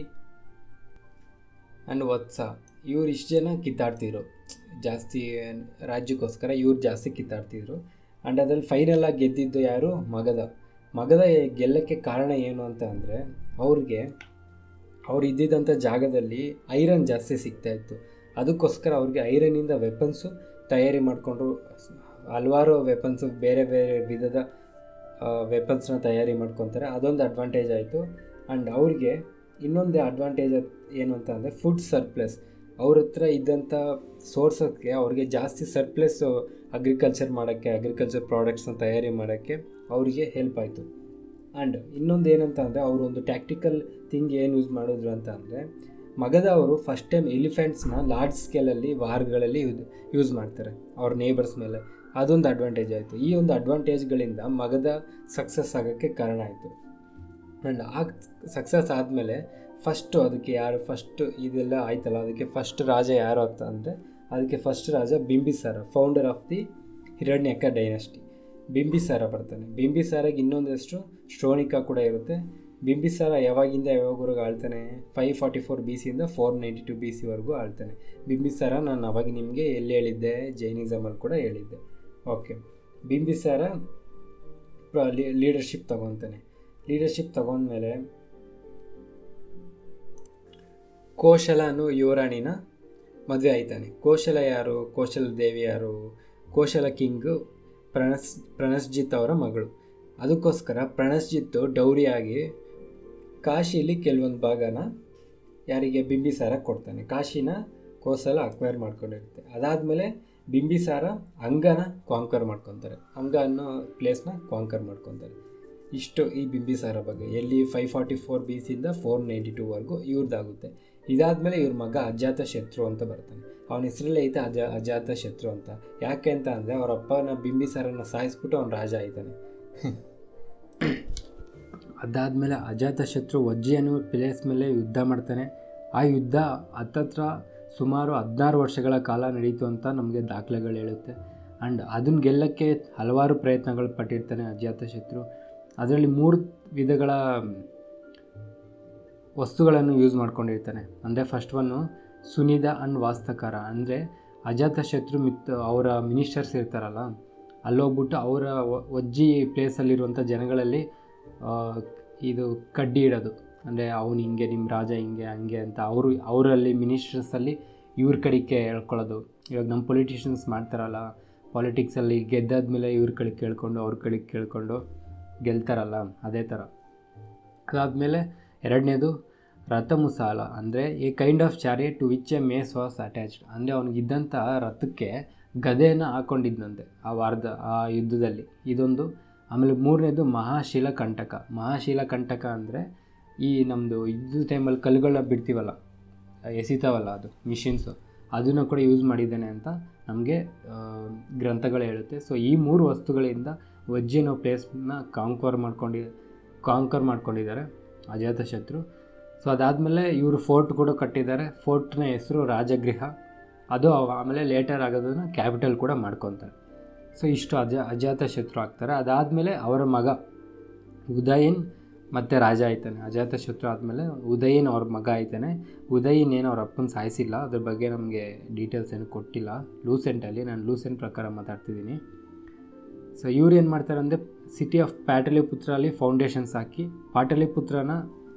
ಆ್ಯಂಡ್ ವತ್ಸ. ಇವ್ರು ಇಷ್ಟು ಜನ ಕಿತ್ತಾಡ್ತಿದ್ರು ಜಾಸ್ತಿ ರಾಜ್ಯಕ್ಕೋಸ್ಕರ, ಇವ್ರು ಜಾಸ್ತಿ ಕಿತ್ತಾಡ್ತಿದ್ರು. ಆ್ಯಂಡ್ ಅದ್ರಲ್ಲಿ ಫೈನಲಾಗಿ ಗೆದ್ದಿದ್ದು ಯಾರು? ಮಗಧ ಗೆಲ್ಲಕ್ಕೆ ಕಾರಣ ಏನು ಅಂತ ಅಂದರೆ, ಅವ್ರು ಇದ್ದಿದ್ದಂಥ ಜಾಗದಲ್ಲಿ ಐರನ್ ಜಾಸ್ತಿ ಸಿಗ್ತಾಯಿತ್ತು. ಅದಕ್ಕೋಸ್ಕರ ಅವ್ರಿಗೆ ಐರನ್ನಿಂದ ವೆಪನ್ಸು ತಯಾರಿ ಮಾಡಿಕೊಂಡ್ರು. ಹಲವಾರು ವೆಪನ್ಸು, ಬೇರೆ ಬೇರೆ ವಿಧದ ವೆಪನ್ಸ್ನ ತಯಾರಿ ಮಾಡ್ಕೊತಾರೆ. ಅದೊಂದು ಅಡ್ವಾಂಟೇಜ್ ಆಯಿತು. ಆ್ಯಂಡ್ ಅವ್ರಿಗೆ ಇನ್ನೊಂದು ಅಡ್ವಾಂಟೇಜ್ ಏನು ಅಂತ ಅಂದರೆ ಫುಡ್ ಸರ್ಪ್ಲಸ್. ಅವ್ರ ಹತ್ರ ಇದ್ದಂಥ ಸೋರ್ಸಸ್ಗೆ ಅವ್ರಿಗೆ ಜಾಸ್ತಿ ಸರ್ಪ್ಲಸ್ಸು ಅಗ್ರಿಕಲ್ಚರ್ ಮಾಡೋಕ್ಕೆ, ಅಗ್ರಿಕಲ್ಚರ್ ಪ್ರಾಡಕ್ಟ್ಸ್ನ ತಯಾರಿ ಮಾಡೋಕ್ಕೆ ಅವರಿಗೆ ಹೆಲ್ಪ್ ಆಯಿತು. ಆ್ಯಂಡ್ ಇನ್ನೊಂದು ಏನಂತ ಅಂದರೆ, ಅವರು ಒಂದು ಟ್ಯಾಕ್ಟಿಕಲ್ ಥಿಂಗ್ ಏನು ಯೂಸ್ ಮಾಡಿದ್ರು ಅಂತ ಅಂದರೆ, ಮಗಧ ಅವರು ಫಸ್ಟ್ ಟೈಮ್ ಎಲಿಫೆಂಟ್ಸ್ನ ಲಾರ್ಜ್ ಸ್ಕೇಲಲ್ಲಿ ವಾರ್ಗಳಲ್ಲಿ ಯೂಸ್ ಮಾಡ್ತಾರೆ ಅವ್ರ ನೇಬರ್ಸ್ ಮೇಲೆ. ಅದೊಂದು ಅಡ್ವಾಂಟೇಜ್ ಆಯಿತು. ಈ ಒಂದು ಅಡ್ವಾಂಟೇಜ್ಗಳಿಂದ ಮಗಧ ಸಕ್ಸಸ್ ಆಗೋಕ್ಕೆ ಕಾರಣ ಆಯಿತು. ಆ್ಯಂಡ್ ಆ ಸಕ್ಸಸ್ ಆದಮೇಲೆ ಅದಕ್ಕೆ ಯಾರು ಇದೆಲ್ಲ ಆಯ್ತಲ್ಲ, ಅದಕ್ಕೆ ಫಸ್ಟ್ ರಾಜ ಯಾರು ಅಂತ ಅಂದರೆ, ಅದಕ್ಕೆ ಫಸ್ಟ್ ರಾಜ Bimbisara, founder of the Haryanka dynasty. Bimbisara ಬರ್ತಾನೆ. ಬಿಂಬಿಸಾರಾಗಿ ಇನ್ನೊಂದಷ್ಟು ಶ್ರೋಣಿಕ ಕೂಡ ಇರುತ್ತೆ. ಬಿಂಬಿಸಾರ ಯಾವಾಗಿಂದ ಯಾವಾಗವರೆಗೂ ಆಳ್ತಾನೆ? 544 BC ಇಂದ 492 BC ವರೆಗೂ ಆಳ್ತಾನೆ. ಬಿಂಬಿಸಾರ ನಾನು ಅವಾಗ ನಿಮಗೆ ಎಲ್ಲಿ ಹೇಳಿದ್ದೆ? ಜೈನಿಸಮಲ್ಲಿ ಕೂಡ ಹೇಳಿದ್ದೆ. ಓಕೆ, ಬಿಂಬಿಸಾರ ಲೀಡರ್ಶಿಪ್ ತಗೊತಾನೆ. ಲೀಡರ್ಶಿಪ್ ತಗೊಂಡ್ಮೇಲೆ ಕೋಶಲನು ಯುವರಾಣಿನ ಮದುವೆ ಆಯ್ತಾನೆ. ಕೋಶಲ ಯಾರು? ಕೋಶಲ ದೇವಿ ಯಾರು? ಕೋಶಲ ಕಿಂಗು ಪ್ರಣಸ್ಜಿತ್ ಅವರ ಮಗಳು. ಅದಕ್ಕೋಸ್ಕರ ಪ್ರಣಸ್ಜಿತ್ತು ಡೌರಿಯಾಗಿ ಕಾಶಿಲಿ ಕೆಲವೊಂದು ಭಾಗನ ಯಾರಿಗೆ? ಬಿಂಬಿಸಾರ ಕೊಡ್ತಾನೆ. ಕಾಶಿನ ಕೋಸಲ ಅಕ್ವೈರ್ ಮಾಡ್ಕೊಂಡಿರುತ್ತೆ. ಅದಾದಮೇಲೆ ಬಿಂಬಿಸಾರ ಅಂಗನ ಕಾಂಕರ್ ಮಾಡ್ಕೊತಾರೆ. ಅಂಗ ಅನ್ನೋ ಪ್ಲೇಸ್ನ ಕಾಂಕರ್ ಮಾಡ್ಕೊತಾರೆ. ಇಷ್ಟು ಈ ಬಿಂಬಿಸಾರ ಬಗ್ಗೆ. ಎಲ್ಲಿ 544 BC ಇಂದ 492 ವರೆಗೂ ಇವ್ರದ್ದಾಗುತ್ತೆ. ಇದಾದಮೇಲೆ ಇವ್ರ ಮಗ ಅಜಾತಶತ್ರು ಅಂತ ಬರ್ತಾನೆ. ಅವನ ಹೆಸರಲ್ಲೇ ಐತೆ ಅಜಾತಶತ್ರು ಅಂತ. ಯಾಕೆ ಅಂತ ಅಂದರೆ, ಅವ್ರ ಅಪ್ಪನ ಬಿಂಬಿಸಾರನ ಸಾಯಿಸ್ಬಿಟ್ಟು ಅವ್ನು ರಾಜ ಆಯ್ತಾನೆ. ಅದಾದಮೇಲೆ ಅಜಾತಶತ್ರು ವಜ್ಜಿ ಅನ್ನೋ ಪ್ಲೇಸ್ ಮೇಲೆ ಯುದ್ಧ ಮಾಡ್ತಾನೆ. ಆ ಯುದ್ಧ ಹತ್ತತ್ರ ಸುಮಾರು 16 ವರ್ಷಗಳ ಕಾಲ ನಡೀತು ಅಂತ ನಮಗೆ ದಾಖಲೆಗಳು ಹೇಳುತ್ತೆ. ಆ್ಯಂಡ್ ಅದನ್ನು ಗೆಲ್ಲಕ್ಕೆ ಹಲವಾರು ಪ್ರಯತ್ನಗಳು ಪಟ್ಟಿರ್ತಾನೆ ಅಜಾತಶತ್ರು. ಅದರಲ್ಲಿ 3 ವಿಧಗಳ ವಸ್ತುಗಳನ್ನು ಯೂಸ್ ಮಾಡ್ಕೊಂಡಿರ್ತಾನೆ. ಅಂದರೆ ಫಸ್ಟ್ ಒನ್ನು ಸುನಿದ ಆ್ಯಂಡ್ ವಾಸ್ತಕಾರ. ಅಂದರೆ ಅಜಾತಶತ್ರು ಅವರ ಮಿನಿಸ್ಟರ್ಸ್ ಇರ್ತಾರಲ್ಲ, ಅಲ್ಲೋಗ್ಬಿಟ್ಟು ಅವರ ವಜ್ಜಿ ಪ್ಲೇಸಲ್ಲಿರುವಂಥ ಜನಗಳಲ್ಲಿ ಇದು ಕಡ್ಡಿ ಇಡೋದು. ಅಂದರೆ ಅವನು ಹಿಂಗೆ, ನಿಮ್ಮ ರಾಜ ಹಿಂಗೆ ಹಂಗೆ ಅಂತ ಅವರಲ್ಲಿ ಮಿನಿಸ್ಟರ್ಸಲ್ಲಿ ಇವ್ರ ಕಡೆಗೆ ಹೇಳ್ಕೊಳ್ಳೋದು. ಇವಾಗ ನಮ್ಮ ಪೊಲಿಟಿಷಿಯನ್ಸ್ ಮಾಡ್ತಾರಲ್ಲ, ಪಾಲಿಟಿಕ್ಸಲ್ಲಿ ಗೆದ್ದಾದ್ಮೇಲೆ ಇವ್ರ ಕಡೆಗೆ ಕೇಳ್ಕೊಂಡು ಅವ್ರ ಕಡೆಗೆ ಕೇಳ್ಕೊಂಡು ಗೆಲ್ತಾರಲ್ಲ, ಅದೇ ಥರ. ಅದಾದಮೇಲೆ ಎರಡನೇದು ರಥಮುಸಾಲ. ಅಂದರೆ a kind of chariot to which a mace was attached. ಅಂದರೆ ಅವನಿಗಿದ್ದಂಥ ರಥಕ್ಕೆ ಗದೆಯನ್ನು ಹಾಕ್ಕೊಂಡಿದ್ದಂತೆ ಆ ಯುದ್ಧದಲ್ಲಿ. ಇದೊಂದು. ಆಮೇಲೆ ಮೂರನೇದು ಮಹಾಶಿಲಕಂಟಕ. ಮಹಾಶಿಲಕಂಟಕ ಅಂದರೆ ಈ ನಮ್ಮದು ಯುದ್ಧದ ಟೈಮಲ್ಲಿ ಕಲ್ಲುಗಳನ್ನ ಬಿಡ್ತೀವಲ್ಲ, ಎಸಿತಾವಲ್ಲ, ಅದು ಮಿಷಿನ್ಸು, ಅದನ್ನು ಕೂಡ ಯೂಸ್ ಮಾಡಿದ್ದಾನೆ ಅಂತ ನಮಗೆ ಗ್ರಂಥಗಳು ಹೇಳುತ್ತೆ. ಸೊ ಈ 3 ವಸ್ತುಗಳಿಂದ ವಜ್ಜಿ ಅನ್ನೋ ಪ್ಲೇಸ್ನ ಕಾಂಕರ್ ಮಾಡ್ಕೊಂಡಿದ್ದಾರೆ ಅಜಾತಶತ್ರು. ಸೊ ಅದಾದಮೇಲೆ ಇವರು ಫೋರ್ಟ್ ಕೂಡ ಕಟ್ಟಿದ್ದಾರೆ. ಫೋರ್ಟ್ನ ಹೆಸರು ರಾಜಗೃಹ. ಅದು ಆಮೇಲೆ ಲೇಟರ್ ಆಗೋದನ್ನು ಕ್ಯಾಪಿಟಲ್ ಕೂಡ ಮಾಡ್ಕೊತಾರೆ. ಸೊ ಇಷ್ಟು ಅಜಾತಶತ್ರು ಆಗ್ತಾರೆ. ಅದಾದಮೇಲೆ ಅವರ ಮಗ ಉದಯನ್ ಮತ್ತು ರಾಜ ಆಯ್ತಾನೆ. ಅಜಾತಶತ್ರು ಆದಮೇಲೆ ಉದಯನ್ ಅವ್ರ ಮಗ ಆಯ್ತಾನೆ. ಉದಯನ್ ಏನು ಅವ್ರ ಅಪ್ಪನ ಸಾಯಿಸಿಲ್ಲ, ಅದ್ರ ಬಗ್ಗೆ ನಮಗೆ ಡೀಟೇಲ್ಸ್ ಏನು ಕೊಟ್ಟಿಲ್ಲ ಲೂಸೆಂಟಲ್ಲಿ. ನಾನು ಲೂಸೆಂಟ್ ಪ್ರಕಾರ ಮಾತಾಡ್ತಿದ್ದೀನಿ. ಸೊ ಇವ್ರು ಏನು ಮಾಡ್ತಾರೆ ಅಂದರೆ, ಸಿಟಿ ಆಫ್ ಪಾಟಲಿಪುತ್ರಲ್ಲಿ ಫೌಂಡೇಶನ್ಸ್ ಹಾಕಿ ಪಾಟಲಿಪುತ್ರನ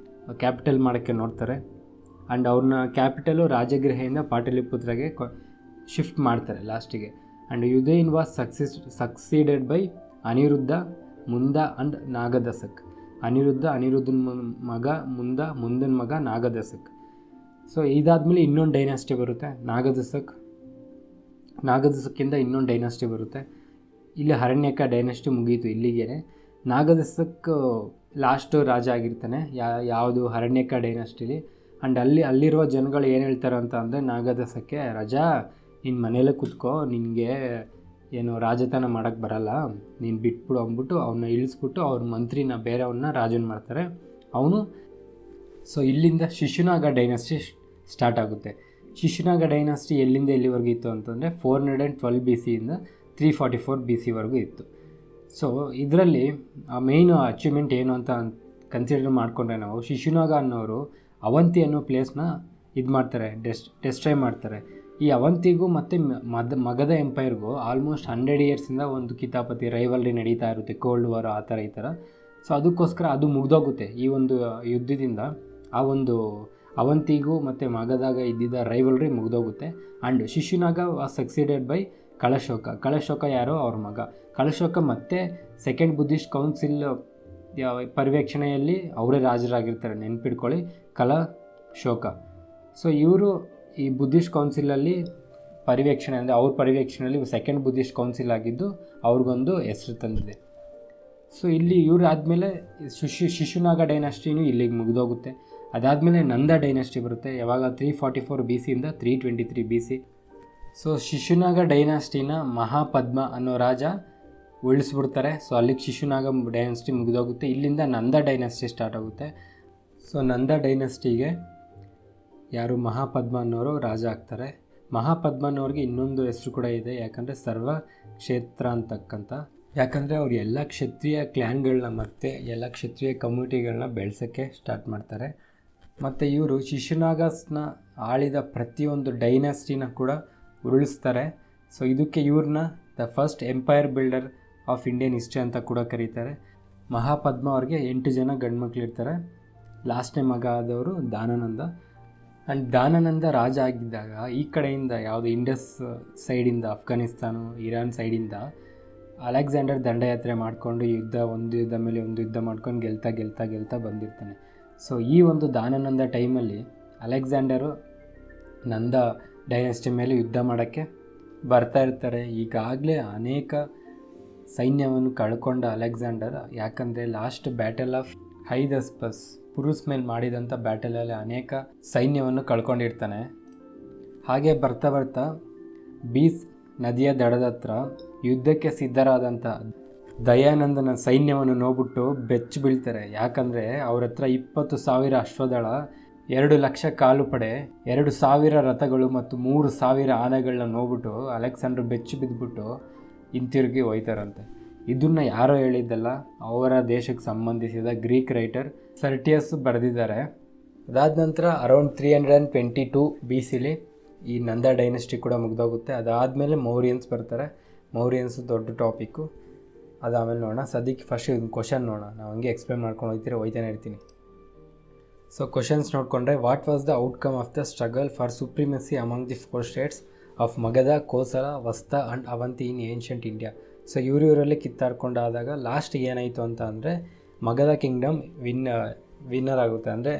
ಕ್ಯಾಪಿಟಲ್ ಮಾಡೋಕ್ಕೆ ನೋಡ್ತಾರೆ. ಆ್ಯಂಡ್ ಅವ್ರನ್ನ ಕ್ಯಾಪಿಟಲು ರಾಜಗೃಹದಿಂದ ಪಾಟಲಿಪುತ್ರಗೆ ಶಿಫ್ಟ್ ಮಾಡ್ತಾರೆ ಲಾಸ್ಟಿಗೆ. And Udayan was succeeded by Aniruddha, ಮುಂದ ಆ್ಯಂಡ್ ನಾಗದಸಕ್. ಅನಿರುದ್ಧನ ಮಗ ಮುಂದನ ಮಗ ನಾಗದಸಕ್. ಸೊ ಇದಾದಮೇಲೆ ಇನ್ನೊಂದು ಡೈನಾಸ್ಟಿ ಬರುತ್ತೆ, ನಾಗದಸಕ್ಕಿಂದ ಇನ್ನೊಂದು ಡೈನಾಸ್ಟಿ ಬರುತ್ತೆ. ಇಲ್ಲಿ ಅರಣ್ಯಕ ಡೈನಾಸ್ಟಿ ಮುಗೀತು ಇಲ್ಲಿಗೆ. ನಾಗದಸಕ್ ಲಾಸ್ಟು ರಾಜ ಆಗಿರ್ತಾನೆ ಯಾವುದು ಅರಣ್ಯಕ ಡೈನಾಸ್ಟಿಲಿ. ಆ್ಯಂಡ್ ಅಲ್ಲಿರುವ ಜನಗಳು ಏನು ಹೇಳ್ತಾರೆ ಅಂತ ಅಂದರೆ, ನಾಗದಸಕ್ಕೆ, ರಾಜಾ ನಿನ್ನ ಮನೇಲೇ ಕೂತ್ಕೋ, ನಿನಗೆ ಏನು ರಾಜತನ ಮಾಡೋಕ್ಕೆ ಬರಲ್ಲ, ನೀನು ಬಿಟ್ಬಿಡು ಅಂದ್ಬಿಟ್ಟು ಅವನ್ನ ಇಳಿಸ್ಬಿಟ್ಟು ಅವ್ರ ಮಂತ್ರಿನ ಬೇರೆಯವ್ರನ್ನ ರಾಜನ ಮಾಡ್ತಾರೆ. ಅವನು. ಸೊ ಇಲ್ಲಿಂದ ಶಿಶುನಾಗ ಡೈನಸ್ಟಿ ಸ್ಟಾರ್ಟ್ ಆಗುತ್ತೆ. ಶಿಶುನಾಗ ಡೈನಸ್ಟಿ ಎಲ್ಲಿಂದ ಎಲ್ಲಿವರೆಗೂ ಇತ್ತು ಅಂತಂದರೆ 412 BC ಇಂದ 344 BC ವರೆಗೂ ಇತ್ತು. ಸೊ ಇದರಲ್ಲಿ ಆ ಮೇಯ್ನು ಅಚೀವ್ಮೆಂಟ್ ಏನು ಅಂತ ಕನ್ಸಿಡರ್ ಮಾಡಿಕೊಂಡ್ರೆ ನಾವು ಶಿಶುನಾಗ ಅನ್ನೋರು ಅವಂತಿ ಅನ್ನೋ ಪ್ಲೇಸ್ನ ಇದು ಮಾಡ್ತಾರೆ, ಡೆಸ್ಟ್ರಾಯ್ ಮಾಡ್ತಾರೆ. ಈ ಅವಂತಿಗೂ ಮತ್ತು ಮಗಧ ಎಂಪೈರ್ಗೂ ಆಲ್ಮೋಸ್ಟ್ 100 ಇಯರ್ಸಿಂದ ಒಂದು ಕಿತಾಪತಿ ರೈವಲ್ರಿ ನಡೀತಾ ಇರುತ್ತೆ, ಕೋಲ್ಡ್ ವಾರ್ ಆ ಥರ ಈ ಥರ. ಸೊ ಅದಕ್ಕೋಸ್ಕರ ಅದು ಮುಗ್ದೋಗುತ್ತೆ ಈ ಒಂದು ಯುದ್ಧದಿಂದ. ಆ ಒಂದು ಅವಂತಿಗೂ ಮತ್ತು ಮಗಧಾಗ ಇದ್ದಿದ್ದ ರೈವಲ್ರಿ ಮುಗ್ದೋಗುತ್ತೆ. And Shishunaga was succeeded by Kalashoka. Kalashoka ಯಾರೋ ಅವ್ರ ಮಗ. ಕಳಶೋಕ ಮತ್ತು ಸೆಕೆಂಡ್ ಬುದ್ಧಿಸ್ಟ್ ಕೌನ್ಸಿಲ್ ಪರ್ಯವೇಕ್ಷಣೆಯಲ್ಲಿ ಅವರೇ ರಾಜರಾಗಿರ್ತಾರೆ, ನೆನ್ಪಿಡ್ಕೊಳ್ಳಿ, ಕಳಶೋಕ. ಸೊ ಇವರು ಈ ಬುದ್ಧಿಸ್ಟ್ ಕೌನ್ಸಿಲಲ್ಲಿ ಪರ್ಯವೇಕ್ಷಣೆ ಅಂದರೆ ಅವ್ರ ಪರ್ಯವೇಕ್ಷಣೆಯಲ್ಲಿ ಸೆಕೆಂಡ್ ಬುದ್ಧಿಸ್ಟ್ ಕೌನ್ಸಿಲ್ ಆಗಿದ್ದು ಅವ್ರಿಗೊಂದು ಹೆಸರು ತಂದಿದೆ. ಸೊ ಇಲ್ಲಿ ಇವ್ರು ಆದಮೇಲೆ ಶಿಶುನಾಗ ಡೈನಾಸ್ಟಿನೂ ಇಲ್ಲಿಗೆ ಮುಗಿದೋಗುತ್ತೆ. ಅದಾದಮೇಲೆ ನಂದ ಡೈನಾಸ್ಟಿ ಬರುತ್ತೆ, ಯಾವಾಗ 344 BC ಇಂದ 323 BC. ಸೊ ಶಿಶುನಾಗ ಡೈನಾಸ್ಟಿನ ಮಹಾಪದ್ಮ ಅನ್ನೋ ರಾಜ ಉಳಿಸ್ಬಿಡ್ತಾರೆ. ಸೊ ಅಲ್ಲಿಗೆ ಶಿಶುನಾಗ ಡೈನಾಸ್ಟಿ ಮುಗಿದೋಗುತ್ತೆ. ಇಲ್ಲಿಂದ ನಂದ ಡೈನಾಸ್ಟಿ ಸ್ಟಾರ್ಟ್ ಆಗುತ್ತೆ. ಸೊ ನಂದ ಡೈನಾಸ್ಟಿಗೆ ಯಾರು ಮಹಾಪದ್ಮ ಅನ್ನೋರು ರಾಜ ಆಗ್ತಾರೆ. ಮಹಾಪದ್ಮ ಅನ್ನೋರಿಗೆ ಇನ್ನೊಂದು ಹೆಸರು ಕೂಡ ಇದೆ, ಯಾಕಂದರೆ ಸರ್ವ ಕ್ಷೇತ್ರ ಅಂತಕ್ಕಂಥ. ಯಾಕಂದರೆ ಅವ್ರು ಎಲ್ಲ ಕ್ಷತ್ರಿಯ ಕ್ಲ್ಯಾನ್ಗಳನ್ನ ಮತ್ತು ಎಲ್ಲ ಕ್ಷತ್ರಿಯ ಕಮ್ಯುನಿಟಿಗಳನ್ನ ಬೆಳೆಸೋಕ್ಕೆ ಸ್ಟಾರ್ಟ್ ಮಾಡ್ತಾರೆ. ಮತ್ತು ಇವರು ಶಿಶುನಾಗಸ್ನ ಆಳಿದ ಪ್ರತಿಯೊಂದು ಡೈನಾಸ್ಟಿನ ಕೂಡ ಉರುಳಿಸ್ತಾರೆ. ಸೊ ಇದಕ್ಕೆ ಇವ್ರನ್ನ the first empire builder of Indian history ಅಂತ ಕೂಡ ಕರೀತಾರೆ. ಮಹಾಪದ್ಮ ಅವ್ರಿಗೆ 8 ಜನ ಗಂಡ್ಮಕ್ಳಿರ್ತಾರೆ. ಲಾಸ್ಟ್ನೇ ಮಗ ಆದವರು ದಾನನಂದ. ಆ್ಯಂಡ್ ದಾನನಂದ ರಾಜ ಆಗಿದ್ದಾಗ ಈ ಕಡೆಯಿಂದ ಯಾವುದು ಇಂಡಸ್ ಸೈಡಿಂದ, ಅಫ್ಘಾನಿಸ್ತಾನ, ಇರಾನ್ ಸೈಡಿಂದ ಅಲೆಕ್ಸಾಂಡರ್ ದಂಡಯಾತ್ರೆ ಮಾಡಿಕೊಂಡು ಒಂದು ಯುದ್ಧ ಮೇಲೆ ಒಂದು ಯುದ್ಧ ಮಾಡ್ಕೊಂಡು ಗೆಲ್ತಾ ಬಂದಿರ್ತಾನೆ. ಸೊ ಈ ಒಂದು ದಾನನಂದ ಟೈಮಲ್ಲಿ ಅಲೆಕ್ಸಾಂಡರು ನಂದ ಡೈನಾಸ್ಟಿ ಮೇಲೆ ಯುದ್ಧ ಮಾಡೋಕ್ಕೆ ಬರ್ತಾ ಇರ್ತಾರೆ. ಈಗಾಗಲೇ ಅನೇಕ ಸೈನ್ಯವನ್ನು ಕಳ್ಕೊಂಡ ಅಲೆಕ್ಸಾಂಡರ್, ಯಾಕಂದರೆ ಲಾಸ್ಟ್ ಬ್ಯಾಟಲ್ ಆಫ್ ಹೈದಸ್ಪಸ್ ಪುರುಸ್ ಮೇಲೆ ಮಾಡಿದಂಥ ಬ್ಯಾಟಲಲ್ಲಿ ಅನೇಕ ಸೈನ್ಯವನ್ನು ಕಳ್ಕೊಂಡಿರ್ತಾನೆ. ಹಾಗೆ ಬರ್ತಾ ಬೀಸ್ ನದಿಯ ದಡದ ಹತ್ರ ಯುದ್ಧಕ್ಕೆ ಸಿದ್ಧರಾದಂಥ ದಯಾನಂದನ ಸೈನ್ಯವನ್ನು ನೋಡ್ಬಿಟ್ಟು ಬೆಚ್ಚಿ ಬೀಳ್ತಾರೆ. ಯಾಕಂದರೆ ಅವ್ರ ಹತ್ರ 20,000 ಅಶ್ವದಳ, 2,00,000 ಕಾಲುಪಡೆ, 2,000 ರಥಗಳು ಮತ್ತು 3,000 ಆನೆಗಳನ್ನ ನೋಡ್ಬಿಟ್ಟು ಅಲೆಕ್ಸಾಂಡರ್ ಬೆಚ್ಚಿ ಬಿದ್ದುಬಿಟ್ಟು ಹಿಂತಿರುಗಿ ಹೋಯ್ತಾರಂತೆ. ಇದನ್ನು ಯಾರೋ ಹೇಳಿದ್ದಲ್ಲ, ಅವರ ದೇಶಕ್ಕೆ ಸಂಬಂಧಿಸಿದ ಗ್ರೀಕ್ ರೈಟರ್ ಸರ್ಟಿಯಸ್ ಬರೆದಿದ್ದಾರೆ. ಅದಾದ ನಂತರ ಅರೌಂಡ್ 322 BCಲಿ ಈ ನಂದ ಡೈನೆಸ್ಟಿ ಕೂಡ ಮುಗಿದೋಗುತ್ತೆ. ಅದಾದಮೇಲೆ ಮೌರ್ಯನ್ಸ್ ಬರ್ತಾರೆ. ಮೌರ್ಯನ್ಸ್ ದೊಡ್ಡ ಟಾಪಿಕ್ಕು, ಅದಾದಮೇಲೆ ನೋಡೋಣ. ಸದ್ಯಕ್ಕೆ ಫಸ್ಟ್ ಇದನ್ನು ಕ್ವಶನ್ ನೋಡೋಣ. ನಾವು ಹಂಗೆ ಎಕ್ಸ್ಪ್ಲೇನ್ ಮಾಡ್ಕೊಂಡು ಹೋಗ್ತಾನೆ ಇರ್ತೀನಿ. ಸೊ ಕ್ವಶನ್ಸ್ ನೋಡಿಕೊಂಡ್ರೆ, what was the outcome of the struggle for supremacy among the 4 states of Magadha, Kosala, ವಸ್ತ and Avanti in ancient India. So ಇವರಲ್ಲಿ ಕಿತ್ತಾಡ್ಕೊಂಡಾದಾಗ ಲಾಸ್ಟ್ ಏನಾಯಿತು ಅಂತ ಅಂದರೆ ಮಗಧ ಕಿಂಗ್ಡಮ್ ವಿನ್ನರ್ ಆಗುತ್ತೆ. ಅಂದರೆ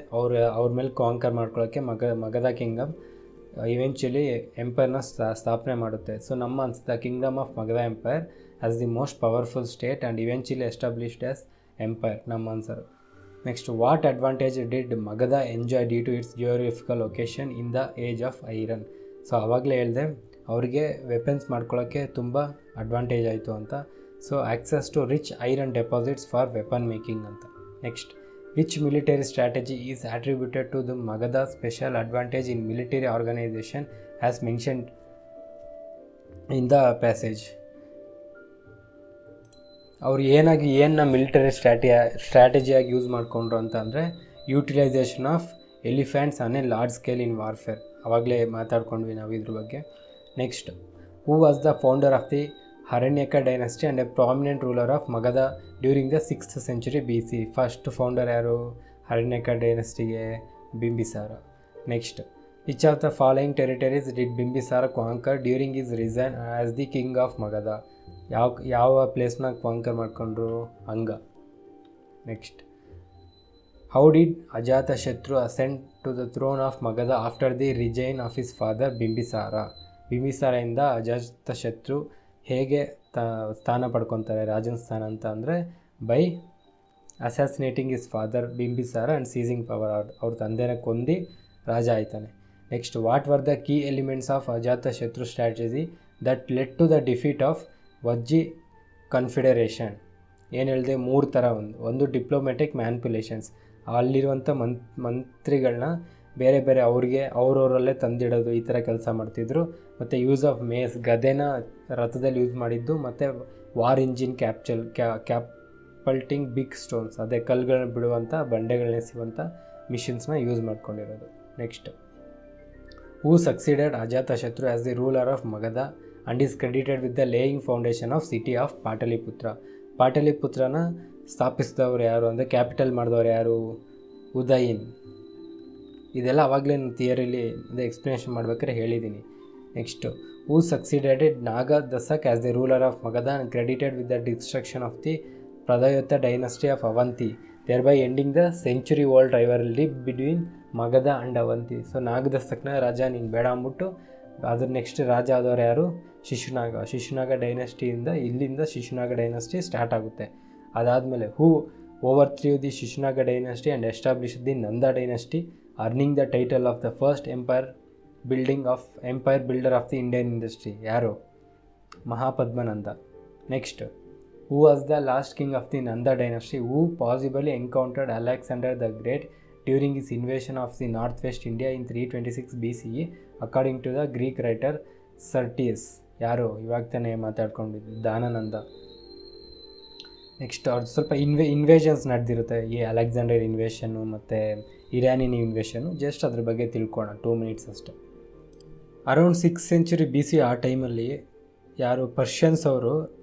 ಅವ್ರ ಮೇಲೆ ಕಾಂಕರ್ ಮಾಡ್ಕೊಳ್ಳೋಕ್ಕೆ ಮಗಧ ಕಿಂಗ್ಡಮ್ ಇವೆಂಚುಲಿ ಎಂಪೈರ್ನ ಸ್ಥಾಪನೆ ಮಾಡುತ್ತೆ. ಸೊ ನಮ್ಮ ಅನ್ಸುತ್ತೆ kingdom of Magadha empire as the most powerful state and eventually established as empire, ನಮ್ಮ answer. Next, what advantage did Magadha enjoy due to its geographical location in the age of iron. So ಆವಾಗಲೇ ಹೇಳಿದೆ ಅವರಿಗೆ weapons ಮಾಡ್ಕೊಳ್ಳೋಕ್ಕೆ ತುಂಬ advantage ಆಯಿತು ಅಂತ. So access to rich iron deposits for weapon making ಅಂತ. Next, which military strategy is attributed to the Magadha special advantage in military organization as mentioned in the passage. ಅವರು ಏನನ್ನ ಮಿಲಿಟರಿ ಸ್ಟ್ರಾಟಜಿಯಾಗಿ ಯೂಸ್ ಮಾಡಿಕೊಂಡ್ರು ಅಂತಂದರೆ utilization of elephants on a large scale in warfare. ಆವಾಗಲೇ ಮಾತಾಡ್ಕೊಂಡ್ವಿ ನಾವು ಇದ್ರ ಬಗ್ಗೆ. Next, who was the founder of the Haryanka dynasty and a prominent ruler of Magadha during the 6th century BC. First founder ಯಾರು ಹರಣ್ಯಕ ಡೈನಾಸ್ಟಿಗೆ? Bimbisara. Next, which of the following territories did Bimbisara conquer during his resign as the king of Magadha? ಯಾವ ಪ್ಲೇಸ್ನ conquer ಮಾಡಿಕೊಂಡ್ರು? Anga. Next, how did Ajatashatru ascend to the throne of Magadha after the resign of his father Bimbisara? ಬಿಂಬಿಸಾರೆಯಿಂದ ಅಜಾತಶತ್ರು ಹೇಗೆ ಸ್ಥಾನ ಪಡ್ಕೊತಾರೆ, ರಾಜನ ಸ್ಥಾನ ಅಂತ ಅಂದರೆ by assassinating his father Bimbisara and seizing power. ಅವ್ರ ತಂದೆನ ಕೊಂದು ರಾಜ ಆಯ್ತಾನೆ. Next, what were the key elements of Ajatashatru strategy that led to the defeat of Vajji confederation? ಏನು ಹೇಳಿದೆ? 3 ಥರ. ಒಂದು ಡಿಪ್ಲೊಮ್ಯಾಟಿಕ್ ಮ್ಯಾನ್ಪುಲೇಷನ್ಸ್, ಅಲ್ಲಿರುವಂಥ ಮಂತ್ರಿಗಳನ್ನ ಬೇರೆ ಬೇರೆ ಅವ್ರವರಲ್ಲೇ ತಂದಿಡೋದು, ಈ ಥರ ಕೆಲಸ ಮಾಡ್ತಿದ್ರು. ಮತ್ತು ಯೂಸ್ ಆಫ್ ಮೇಸ್, ಗದೆನ ರಥದಲ್ಲಿ ಯೂಸ್ ಮಾಡಿದ್ದು, ಮತ್ತು war engine catapulting big stones, ಅದೇ ಕಲ್ಲುಗಳನ್ನ ಬಿಡುವಂಥ ಬಂಡೆಗಳನ್ನ ಎಸೆಯುವಂಥ ಮಿಷಿನ್ಸ್ನ ಯೂಸ್ ಮಾಡ್ಕೊಂಡಿರೋದು. Next, who succeeded Ajatashatru as the ruler of Magadha and is credited with the laying foundation of city of Pataliputra. ಪಾಟಲಿಪುತ್ರನ ಸ್ಥಾಪಿಸಿದವ್ರು ಯಾರು ಅಂದರೆ, ಕ್ಯಾಪಿಟಲ್ ಮಾಡಿದವ್ರು ಯಾರು? ಉದಯಿನ್. ಇದೆಲ್ಲ ಆವಾಗಲೇ ನಾನು ಥಿಯರಿಲಿ ಅದೇ ಎಕ್ಸ್ಪ್ಲನೇಷನ್ ಮಾಡ್ಬೇಕಾದ್ರೆ ಹೇಳಿದ್ದೀನಿ. Next, who succeeded Nagadasaka as the ruler of Magadha and credited with the destruction of the Pradyota dynasty of Avanti, thereby ending the century old rivalry between Magadha and Avanti. So ನಾಗದಸ್ತಕ್ನ ರಾಜ ನೀನು ಬೇಡ ಅಂದ್ಬಿಟ್ಟು ಅದ್ರ ನೆಕ್ಸ್ಟ್ ರಾಜ ಆದವ್ರು ಯಾರು? ಶಿಶುನಾಗ ಡೈನಸ್ಟಿಯಿಂದ, ಇಲ್ಲಿಂದ ಶಿಶುನಾಗ ಡೈನಸ್ಟಿ ಸ್ಟಾರ್ಟ್ ಆಗುತ್ತೆ. ಅದಾದಮೇಲೆ who overthrew the Shishunaga dynasty and establish the Nanda dynasty, earning the title of the first empire builder of the Indian industry. ಯಾರು? Mahapadmananda. Next, who was the last king of the Nanda dynasty who possibly encountered Alexander the great during his invasion of the north west India in 326 BCE according to the Greek writer Curtius. ಯಾರು? ಇವಾಗ ತಾನೇ ಮಾತಾಡ್ಕೊಂಡಿದ್ದು, ದಾನನಂದ. Next, ಅವ್ರದ್ದು ಸ್ವಲ್ಪ invasions ನಡೆದಿರುತ್ತೆ, ಈ Alexander ಇನ್ವೇಷನ್ನು ಮತ್ತು Iranian ಇನ್ವೇಷನ್ನು. Just ಅದ್ರ ಬಗ್ಗೆ ತಿಳ್ಕೊಳ್ಳೋಣ, 2 minutes ಅಷ್ಟೆ. ಅರೌಂಡ್ 6th century BC ಆ ಟೈಮಲ್ಲಿ ಯಾರು? ಪರ್ಷಿಯನ್ಸ್ ಅವರು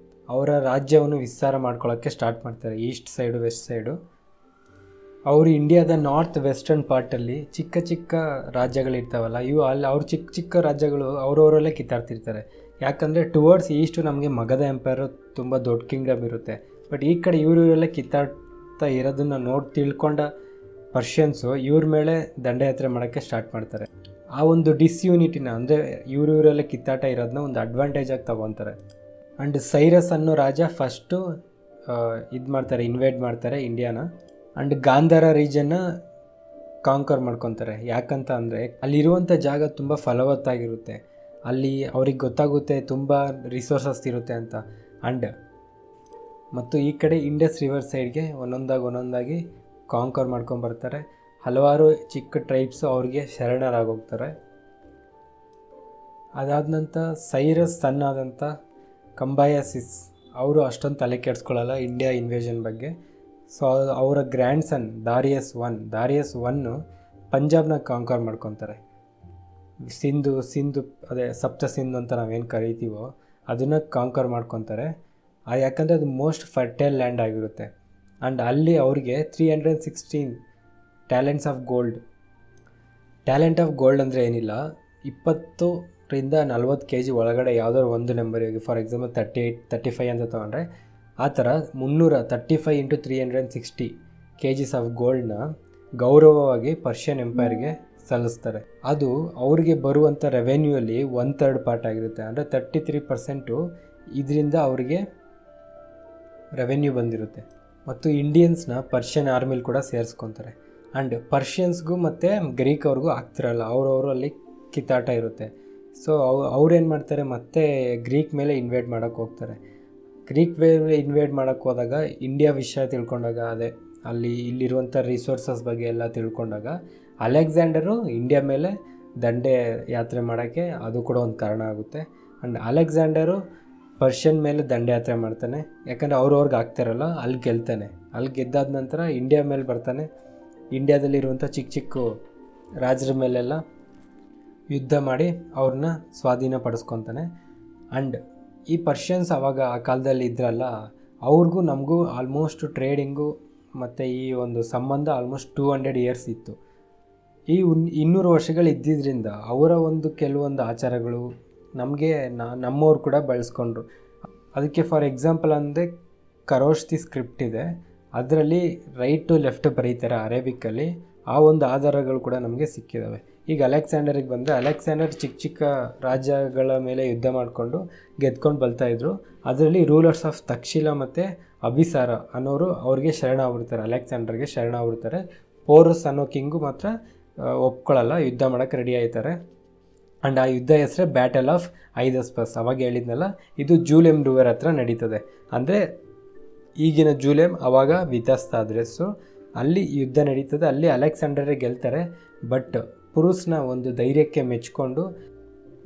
ಅವರ ರಾಜ್ಯವನ್ನು ವಿಸ್ತಾರ ಮಾಡ್ಕೊಳ್ಳೋಕ್ಕೆ ಸ್ಟಾರ್ಟ್ ಮಾಡ್ತಾರೆ, ಈಸ್ಟ್ ಸೈಡು ವೆಸ್ಟ್ ಸೈಡು. ಅವರು ಇಂಡಿಯಾದ ನಾರ್ತ್ ವೆಸ್ಟರ್ನ್ ಪಾರ್ಟಲ್ಲಿ ಚಿಕ್ಕ ಚಿಕ್ಕ ರಾಜ್ಯಗಳಿರ್ತಾವಲ್ಲ, ಅವ್ರ ಚಿಕ್ಕ ಚಿಕ್ಕ ರಾಜ್ಯಗಳು ಅವರವರಲ್ಲೇ ಕಿತ್ತಾಡ್ತಿರ್ತಾರೆ. ಯಾಕಂದರೆ ಟುವರ್ಡ್ಸ್ ಈಸ್ಟು ನಮಗೆ ಮಗಧ ಎಂಪೈರು ತುಂಬ ದೊಡ್ಡ ಕಿಂಗ್ಡಮ್ ಇರುತ್ತೆ. ಬಟ್ ಈ ಕಡೆ ಇವರೆಲ್ಲ ಕಿತ್ತಾಡ್ತಾ ಇರೋದನ್ನು ತಿಳ್ಕೊಂಡ ಪರ್ಷಿಯನ್ಸು ಇವ್ರ ಮೇಲೆ ದಂಡಯಾತ್ರೆ ಮಾಡೋಕ್ಕೆ ಸ್ಟಾರ್ಟ್ ಮಾಡ್ತಾರೆ. ಆ ಒಂದು ಡಿಸ್ಯೂನಿಟಿನ, ಅಂದರೆ ಇವರೆಲ್ಲ ಕಿತ್ತಾಟ ಇರೋದನ್ನ ಒಂದು ಅಡ್ವಾಂಟೇಜಾಗಿ ತೊಗೊತಾರೆ. ಆ್ಯಂಡ್ ಸೈರಸ್ ಅನ್ನೋ ರಾಜ ಫಸ್ಟು ಇನ್ವೇಡ್ ಮಾಡ್ತಾರೆ ಇಂಡಿಯಾನ. ಆ್ಯಂಡ್ ಗಾಂಧಾರ ರೀಜನ್ನ ಕಾಂಕರ್ ಮಾಡ್ಕೊತಾರೆ. ಯಾಕಂತ ಅಂದರೆ ಅಲ್ಲಿರುವಂಥ ಜಾಗ ತುಂಬ ಫಲವತ್ತಾಗಿರುತ್ತೆ, ಅಲ್ಲಿ ಅವ್ರಿಗೆ ಗೊತ್ತಾಗುತ್ತೆ ತುಂಬ ರಿಸೋರ್ಸಸ್ ಇರುತ್ತೆ ಅಂತ. ಮತ್ತು ಈ ಕಡೆ ಇಂಡಸ್ ರಿವರ್ ಸೈಡ್ಗೆ ಒಂದೊಂದಾಗಿ ಕಾಂಕರ್ ಮಾಡ್ಕೊಂಬರ್ತಾರೆ. ಹಲವಾರು ಚಿಕ್ಕ ಟ್ರೈಬ್ಸು ಅವ್ರಿಗೆ ಶರಣರಾಗೋಗ್ತಾರೆ. ಅದಾದ ನಂತರ ಸೈರಸ್ ಸನ್ನಾದಂಥ ಕಂಬಾಯಸಿಸ್ ಅವರು ಅಷ್ಟೊಂದು ತಲೆ ಕೆಡಿಸ್ಕೊಳ್ಳಲ್ಲ ಇಂಡಿಯಾ ಇನ್ವೇಷನ್ ಬಗ್ಗೆ. ಸೊ ಅವರ ಗ್ರ್ಯಾಂಡ್ ಸನ್ ದಾರಿಯಸ್ ಒನ್ನು ಪಂಜಾಬ್ನ ಕಾಂಕರ್ ಮಾಡ್ಕೊತಾರೆ. ಸಿಂಧು ಅದೇ ಸಪ್ತ ಸಿಂಧು ಅಂತ ನಾವೇನು ಕರಿತೀವೋ ಅದನ್ನು ಕಾಂಕರ್ ಮಾಡ್ಕೊತಾರೆ. ಯಾಕಂದರೆ ಅದು ಮೋಸ್ಟ್ ಫರ್ಟೈಲ್ ಲ್ಯಾಂಡ್ ಆಗಿರುತ್ತೆ. ಆ್ಯಂಡ್ ಅಲ್ಲಿ ಅವ್ರಿಗೆ 316 talents of gold. Talent of gold ಅಂದರೆ ಏನಿಲ್ಲ, 20ರಿಂದ 40 kg ಒಳಗಡೆ ಯಾವುದಾದ್ರು ಒಂದು ನಂಬರಿಗೆ, ಫಾರ್ ಎಕ್ಸಾಂಪಲ್ 38, 35 ಅಂತ ತೊಗೊಂಡ್ರೆ, ಆ ಥರ 335 × 360 kgs ಆಫ್ ಗೋಲ್ಡ್ನ ಗೌರವವಾಗಿ ಪರ್ಷಿಯನ್ ಎಂಪೈರ್ಗೆ ಸಲ್ಲಿಸ್ತಾರೆ. ಅದು ಅವ್ರಿಗೆ ಬರುವಂಥ ರೆವೆನ್ಯೂಯಲ್ಲಿ 1/3 ಪಾರ್ಟ್ ಆಗಿರುತ್ತೆ. ಅಂದರೆ 33% ಇದರಿಂದ ಅವರಿಗೆ ರೆವೆನ್ಯೂ ಬಂದಿರುತ್ತೆ. ಮತ್ತು ಇಂಡಿಯನ್ಸ್ನ ಪರ್ಷಿಯನ್ ಆರ್ಮಿಲಿ ಕೂಡ ಸೇರಿಸ್ಕೊತಾರೆ. ಆ್ಯಂಡ್ ಪರ್ಷಿಯನ್ಸ್ಗೂ ಮತ್ತು ಗ್ರೀಕ್ ಅವ್ರಿಗೂ ಆಗ್ತಿರಲ್ಲ, ಅವರವರು ಅಲ್ಲಿ ಕಿತ್ತಾಟ ಇರುತ್ತೆ. ಸೊ ಅವ್ರೇನು ಮಾಡ್ತಾರೆ, ಮತ್ತೆ ಗ್ರೀಕ್ ಮೇಲೆ ಇನ್ವೇಡ್ ಮಾಡೋಕ್ಕೆ ಹೋಗ್ತಾರೆ. ಗ್ರೀಕ್ ಮೇಲೆ ಇನ್ವೇಡ್ ಮಾಡೋಕ್ಕೆ ಹೋದಾಗ ಇಂಡಿಯಾ ವಿಷಯ ತಿಳ್ಕೊಂಡಾಗ, ಇಲ್ಲಿರುವಂಥ ರಿಸೋರ್ಸಸ್ ಬಗ್ಗೆ ಎಲ್ಲ ತಿಳ್ಕೊಂಡಾಗ ಅಲೆಕ್ಸಾಂಡರು ಇಂಡಿಯಾ ಮೇಲೆ ದಂಡೆ ಯಾತ್ರೆ ಮಾಡೋಕ್ಕೆ ಅದು ಕೂಡ ಒಂದು ಕಾರಣ ಆಗುತ್ತೆ. ಆ್ಯಂಡ್ ಅಲೆಕ್ಸಾಂಡರು ಪರ್ಷಿಯನ್ ಮೇಲೆ ದಂಡಯಾತ್ರೆ ಮಾಡ್ತಾನೆ, ಯಾಕಂದರೆ ಅವ್ರವ್ರಿಗೆ ಆಗ್ತಾರಲ್ಲ, ಅಲ್ಲಿ ಗೆಲ್ತಾನೆ. ಅಲ್ಲಿ ಗೆದ್ದಾದ ನಂತರ ಇಂಡಿಯಾ ಮೇಲೆ ಬರ್ತಾನೆ. ಇಂಡಿಯಾದಲ್ಲಿರುವಂಥ ಚಿಕ್ಕ ಚಿಕ್ಕ ರಾಜರ ಮೇಲೆಲ್ಲ ಯುದ್ಧ ಮಾಡಿ ಅವ್ರನ್ನ ಸ್ವಾಧೀನಪಡಿಸ್ಕೊತಾನೆ. ಆ್ಯಂಡ್ ಈ ಪರ್ಷಿಯನ್ಸ್ ಆವಾಗ ಆ ಕಾಲದಲ್ಲಿ ಇದ್ರಲ್ಲ, ಅವ್ರಿಗೂ ನಮಗೂ ಆಲ್ಮೋಸ್ಟ್ ಟ್ರೇಡಿಂಗು ಮತ್ತು ಈ ಒಂದು ಸಂಬಂಧ ಆಲ್ಮೋಸ್ಟ್ 200 years ಇತ್ತು. ಈ 200 ವರ್ಷಗಳು ಇದ್ದಿದ್ದರಿಂದ ಅವರ ಒಂದು ಕೆಲವೊಂದು ಆಚಾರಗಳು ನಮಗೆ ನಮ್ಮವ್ರು ಕೂಡ ಬಳಸ್ಕೊಂಡ್ರು. ಅದಕ್ಕೆ ಫಾರ್ ಎಕ್ಸಾಂಪಲ್ ಅಂದರೆ ಕರೋಷ್ತಿ ಸ್ಕ್ರಿಪ್ಟ್ ಇದೆ, ಅದರಲ್ಲಿ ರೈಟ್ ಟು ಲೆಫ್ಟ್ ಬರೀತಾರೆ ಅರೇಬಿಕಲ್ಲಿ. ಆ ಒಂದು ಆಧಾರಗಳು ಕೂಡ ನಮಗೆ ಸಿಕ್ಕಿದ್ದಾವೆ. ಈಗ ಅಲೆಕ್ಸಾಂಡರಿಗೆ ಬಂದರೆ, ಅಲೆಕ್ಸಾಂಡರ್ ಚಿಕ್ಕ ಚಿಕ್ಕ ರಾಜ್ಯಗಳ ಮೇಲೆ ಯುದ್ಧ ಮಾಡಿಕೊಂಡು ಗೆದ್ಕೊಂಡು ಬರ್ತಾಯಿದ್ರು. ಅದರಲ್ಲಿ ರೂಲರ್ಸ್ ಆಫ್ ತಕ್ಷಿಲ ಮತ್ತು ಅಭಿಸಾರ ಅನ್ನೋರು ಅವ್ರಿಗೆ ಶರಣ ಆಗ್ಬಿಡ್ತಾರೆ, ಅಲೆಕ್ಸಾಂಡರ್ಗೆ ಶರಣ ಆಗ್ಬಿಡ್ತಾರೆ. ಪೋರಸ್ ಅನ್ನೋ ಕಿಂಗು ಮಾತ್ರ ಒಪ್ಕೊಳ್ಳಲ್ಲ, ಯುದ್ಧ ಮಾಡೋಕ್ಕೆ ರೆಡಿ ಆಯ್ತಾರೆ. ಆ್ಯಂಡ್ ಆ ಯುದ್ಧ ಹೆಸರೇ ಬ್ಯಾಟಲ್ ಆಫ್ ಐದಸ್ಪಸ್. ಅವಾಗ ಹೇಳಿದ್ನಲ್ಲ, ಇದು ಜೂಲೆಮ್ ರಿವರ್ ಹತ್ರ ನಡೀತದೆ. ಅಂದರೆ ಈಗಿನ ಜೂಲೆಮ್, ಆವಾಗ ವಿತಸ್ತ ಅಡ್ರೆಸ್ಸು. ಅಲ್ಲಿ ಯುದ್ಧ ನಡೀತದೆ. ಅಲ್ಲಿ ಅಲೆಕ್ಸಾಂಡರೇ ಗೆಲ್ತಾರೆ. ಬಟ್ ಪುರುಸ್ನ ಒಂದು ಧೈರ್ಯಕ್ಕೆ ಮೆಚ್ಕೊಂಡು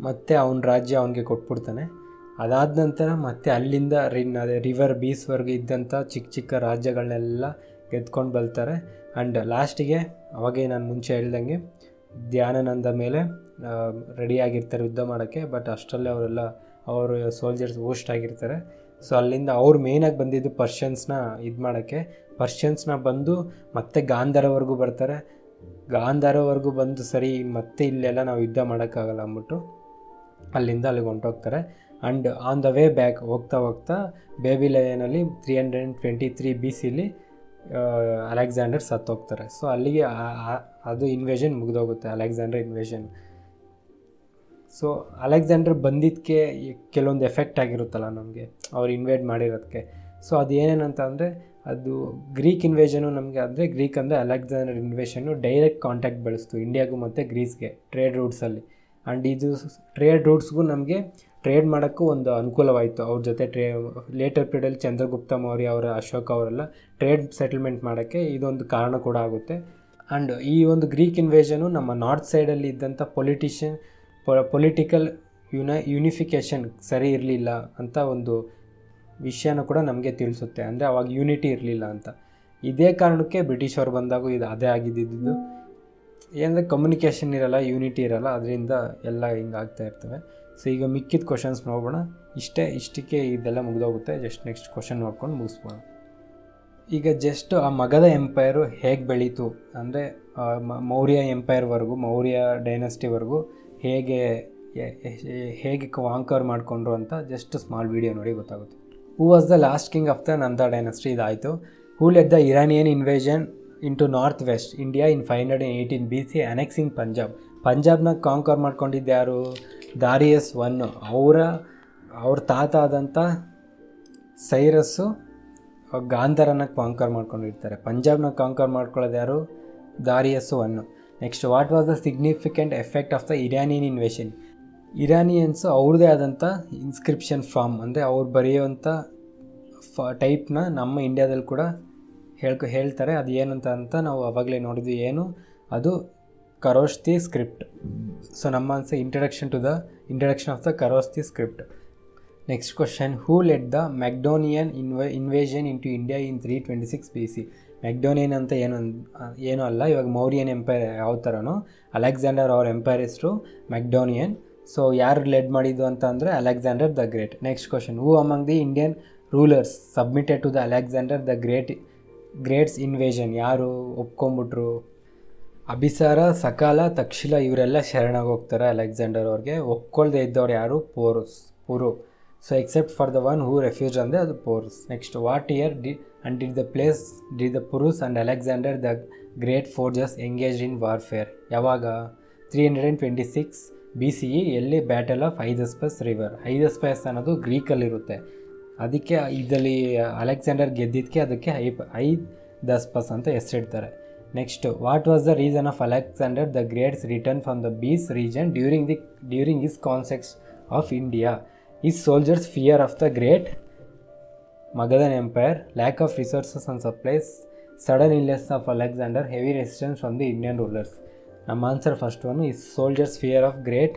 ಮತ್ತೆ ಅವನ ರಾಜ್ಯ ಅವನಿಗೆ ಕೊಟ್ಬಿಡ್ತಾನೆ. ಅದಾದ ನಂತರ ಮತ್ತೆ ಅಲ್ಲಿಂದ ರಿವರ್ ಬೀಸ್ವರೆಗೆ ಇದ್ದಂಥ ಚಿಕ್ಕ ಚಿಕ್ಕ ರಾಜ್ಯಗಳನ್ನೆಲ್ಲ ಗೆದ್ಕೊಂಡು ಬರ್ತಾರೆ. ಆ್ಯಂಡ್ ಲಾಸ್ಟಿಗೆ ಅವಾಗೇ ನಾನು ಮುಂಚೆ ಹೇಳ್ದಂಗೆ ಧ್ಯಾನಾನಂದ ಮೇಲೆ ರೆಡಿಯಾಗಿರ್ತಾರೆ ಯುದ್ಧ ಮಾಡೋಕ್ಕೆ. ಬಟ್ ಅಷ್ಟರಲ್ಲೇ ಅವರು ಸೋಲ್ಜರ್ಸ್ ಊಸ್ಟ್ ಆಗಿರ್ತಾರೆ. ಸೊ ಅಲ್ಲಿಂದ ಅವ್ರು ಮೇಯ್ನಾಗಿ ಬಂದಿದ್ದು ಪರ್ಷಿಯನ್ಸ್ನ ಇದು ಮಾಡೋಕ್ಕೆ. ಪರ್ಷಿಯನ್ಸ್ನ ಬಂದು ಮತ್ತೆ ಗಾಂಧಾರವರೆಗೂ ಬರ್ತಾರೆ. ಗಾಂಧಾರವರೆಗೂ ಬಂದು ಸರಿ ಮತ್ತೆ ಇಲ್ಲೆಲ್ಲ ನಾವು ಯುದ್ಧ ಮಾಡೋಕ್ಕಾಗಲ್ಲ ಅಂದ್ಬಿಟ್ಟು ಅಲ್ಲಿಂದ ಅಲ್ಲಿಗೆ ಹೊಂಟೋಗ್ತಾರೆ. And on the way back ಹೋಗ್ತಾ ಬೇಬಿಲೋನಲ್ಲಿ 323 BC ಅಲೆಕ್ಸಾಂಡರ್ ಸತ್ತೋಗ್ತಾರೆ. ಸೊ ಅಲ್ಲಿಗೆ ಅದು ಇನ್ವೇಷನ್ ಮುಗಿದೋಗುತ್ತೆ, ಅಲೆಕ್ಸಾಂಡರ್ ಇನ್ವೇಷನ್. ಸೊ ಅಲೆಕ್ಸಾಂಡರ್ ಬಂದಿದ್ದಕ್ಕೆ ಕೆಲವೊಂದು ಎಫೆಕ್ಟ್ ಆಗಿರುತ್ತಲ್ಲ ನಮಗೆ ಅವ್ರು ಇನ್ವೇಟ್ ಮಾಡಿರೋದಕ್ಕೆ. ಸೊ ಅದು ಏನೇನಂತ ಅಂದರೆ ಅದು ಗ್ರೀಕ್ ಇನ್ವೇಷನು ನಮಗೆ ಅಂದರೆ ಗ್ರೀಕ್ ಅಂದರೆ ಅಲೆಕ್ಸಾಂಡರ್ ಇನ್ವೇಷನ್ನು ಡೈರೆಕ್ಟ್ ಕಾಂಟ್ಯಾಕ್ಟ್ ಬೆಳೆಸ್ತು ಇಂಡಿಯಾಗೂ ಮತ್ತು ಗ್ರೀಸ್ಗೆ ಟ್ರೇಡ್ ರೂಟ್ಸಲ್ಲಿ. ಆ್ಯಂಡ್ ಇದು ಟ್ರೇಡ್ ರೂಟ್ಸ್ಗೂ ನಮಗೆ ಟ್ರೇಡ್ ಮಾಡೋಕ್ಕೂ ಒಂದು ಅನುಕೂಲವಾಯಿತು. ಅವ್ರ ಜೊತೆ ಲೇಟರ್ ಪೀರಿಯಡಲ್ಲಿ ಚಂದ್ರಗುಪ್ತ ಮೌರ್ಯ ಅವರ ಅಶೋಕ ಅವರೆಲ್ಲ ಟ್ರೇಡ್ ಸೆಟಲ್ಮೆಂಟ್ ಮಾಡೋಕ್ಕೆ ಇದೊಂದು ಕಾರಣ ಕೂಡ ಆಗುತ್ತೆ. ಆ್ಯಂಡ್ ಈ ಒಂದು ಗ್ರೀಕ್ ಇನ್ವೇಷನು ನಮ್ಮ ನಾರ್ತ್ ಸೈಡಲ್ಲಿ ಇದ್ದಂಥ ಪೊಲಿಟಿಕಲ್ ಯೂನಿಫಿಕೇಷನ್ ಸರಿ ಇರಲಿಲ್ಲ ಅಂತ ಒಂದು ವಿಷಯನೂ ಕೂಡ ನಮಗೆ ತಿಳಿಸುತ್ತೆ. ಅಂದರೆ ಅವಾಗ ಯೂನಿಟಿ ಇರಲಿಲ್ಲ ಅಂತ. ಇದೇ ಕಾರಣಕ್ಕೆ ಬ್ರಿಟಿಷವ್ರು ಬಂದಾಗೂ ಇದು ಅದೇ ಆಗಿದ್ದಿದ್ದು. ಏನಂದರೆ ಕಮ್ಯುನಿಕೇಷನ್ ಇರಲ್ಲ, ಯೂನಿಟಿ ಇರಲ್ಲ, ಅದರಿಂದ ಎಲ್ಲ ಹಿಂಗಾಗ್ತಾ ಇರ್ತವೆ. ಸೊ ಈಗ ಮಿಕ್ಕಿದ ಕ್ವಶನ್ಸ್ ನೋಡೋಣ. ಇಷ್ಟಕ್ಕೆ ಇದೆಲ್ಲ ಮುಗಿದೋಗುತ್ತೆ. ಜಸ್ಟ್ ನೆಕ್ಸ್ಟ್ ಕ್ವಶನ್ ನೋಡ್ಕೊಂಡು ಮುಗಿಸ್ಬೋಣ. ಈಗ ಜಸ್ಟ್ ಆ ಮಗಧ ಎಂಪೈರು ಹೇಗೆ ಬೆಳೀತು ಅಂದರೆ ಮೌರ್ಯ ಎಂಪೈರ್ವರೆಗೂ, ಮೌರ್ಯ ಡೈನಸ್ಟಿವರೆಗೂ ಹೇಗೆ ಕಾಂಕರ್ ಮಾಡಿಕೊಂಡ್ರು ಅಂತ ಜಸ್ಟ್ ಸ್ಮಾಲ್ ವೀಡಿಯೋ ನೋಡಿ ಗೊತ್ತಾಗುತ್ತೆ. Who was the last king of the Nanda dynasty ಇದಾಯಿತು. Who let the Iranian invasion into north west India in 518 BC annexing ಪಂಜಾಬ್ನ ಕಾಂಕರ್ ಮಾಡ್ಕೊಂಡಿದ್ದು ಯಾರು? Darius I. ಅವ್ರ ತಾತ ಆದಂಥ ಸೈರಸ್ಸು ಗಾಂಧಾರನ ಕಾಂಕರ್ ಮಾಡ್ಕೊಂಡಿರ್ತಾರೆ. ಪಂಜಾಬ್ನ ಕಾಂಕರ್ ಮಾಡ್ಕೊಳ್ಳೋದು ಯಾರು? Darius I. Next, what was the significant effect of the Iranian invasion? ಇರಾನಿಯನ್ಸು ಅವ್ರದ್ದೇ ಆದಂಥ ಇನ್ಸ್ಕ್ರಿಪ್ಷನ್ ಫಾರ್ಮ್ ಅಂದರೆ ಅವ್ರು ಬರೆಯುವಂಥ ಟೈಪ್ನ ನಮ್ಮ ಇಂಡಿಯಾದಲ್ಲಿ ಕೂಡ ಹೇಳ್ತಾರೆ. ಅದು ಏನಂತ ನಾವು ಆವಾಗಲೇ ನೋಡಿದ್ವಿ. ಏನು ಅದು? ಖರೋಷ್ಠಿ ಸ್ಕ್ರಿಪ್ಟ್. ಸೊ ನಮ್ಮ answer introduction of the Kharosthi script. Next question, who let the Macedonian invasion into India in 326 BC? Macedonian ಅಂತ ಏನೂ ಅಲ್ಲ, ಇವಾಗ ಮೌರ್ಯನ್ ಎಂಪೈರ್ ಯಾವ ಥರನೋ ಅಲೆಕ್ಸಾಂಡರ್ ಅವ್ರ ಎಂಪೈರ್ ಹೆಸರು ಮ್ಯಾಕ್ಡೋನಿಯನ್. ಸೊ ಯಾರು ಲೆಡ್ ಮಾಡಿದ್ದು ಅಂತ ಅಂದರೆ Alexander the Great. Next question, who among the Indian rulers submitted to the Alexander the Great's invasion? ಯಾರು ಒಪ್ಕೊಂಬಿಟ್ರು? ಅಭಿಸಾರ, ಸಕಾಲ, ತಕ್ಷಿಲ ಇವರೆಲ್ಲ ಶರಣಾಗಿ ಹೋಗ್ತಾರೆ ಅಲೆಕ್ಸಾಂಡರ್ ಅವ್ರಿಗೆ. ಒಪ್ಕೊಳ್ದೇ ಇದ್ದವ್ರು ಯಾರು? Puru. So except for the one who refuse ಅಂದರೆ ಅದು Porus. Next, what year did the Puru's and Alexander the great forces engaged in warfare? ಯಾವಾಗ? 326 BCE. ಎಲ್ಲಿ? Battle of Hydaspes river. Hydaspes ಅನ್ನೋದು ಗ್ರೀಕಲ್ಲಿರುತ್ತೆ. ಅದಕ್ಕೆ ಇದರಲ್ಲಿ ಅಲೆಕ್ಸಾಂಡರ್ ಗೆದ್ದಿದ್ದಕ್ಕೆ ಅದಕ್ಕೆ ಹೈದಸ್ಪಸ್ ಅಂತ ಹೆಸರಿಡ್ತಾರೆ. Next, what was the reason of Alexander the great's return from the Beas region during his conquests of India? His soldiers fear of the great Magadhan Empire, lack of resources and supplies, sudden illness of Alexander, heavy resistance from the Indian rulers. ನಮ್ಮ answer first one is soldiers fear of great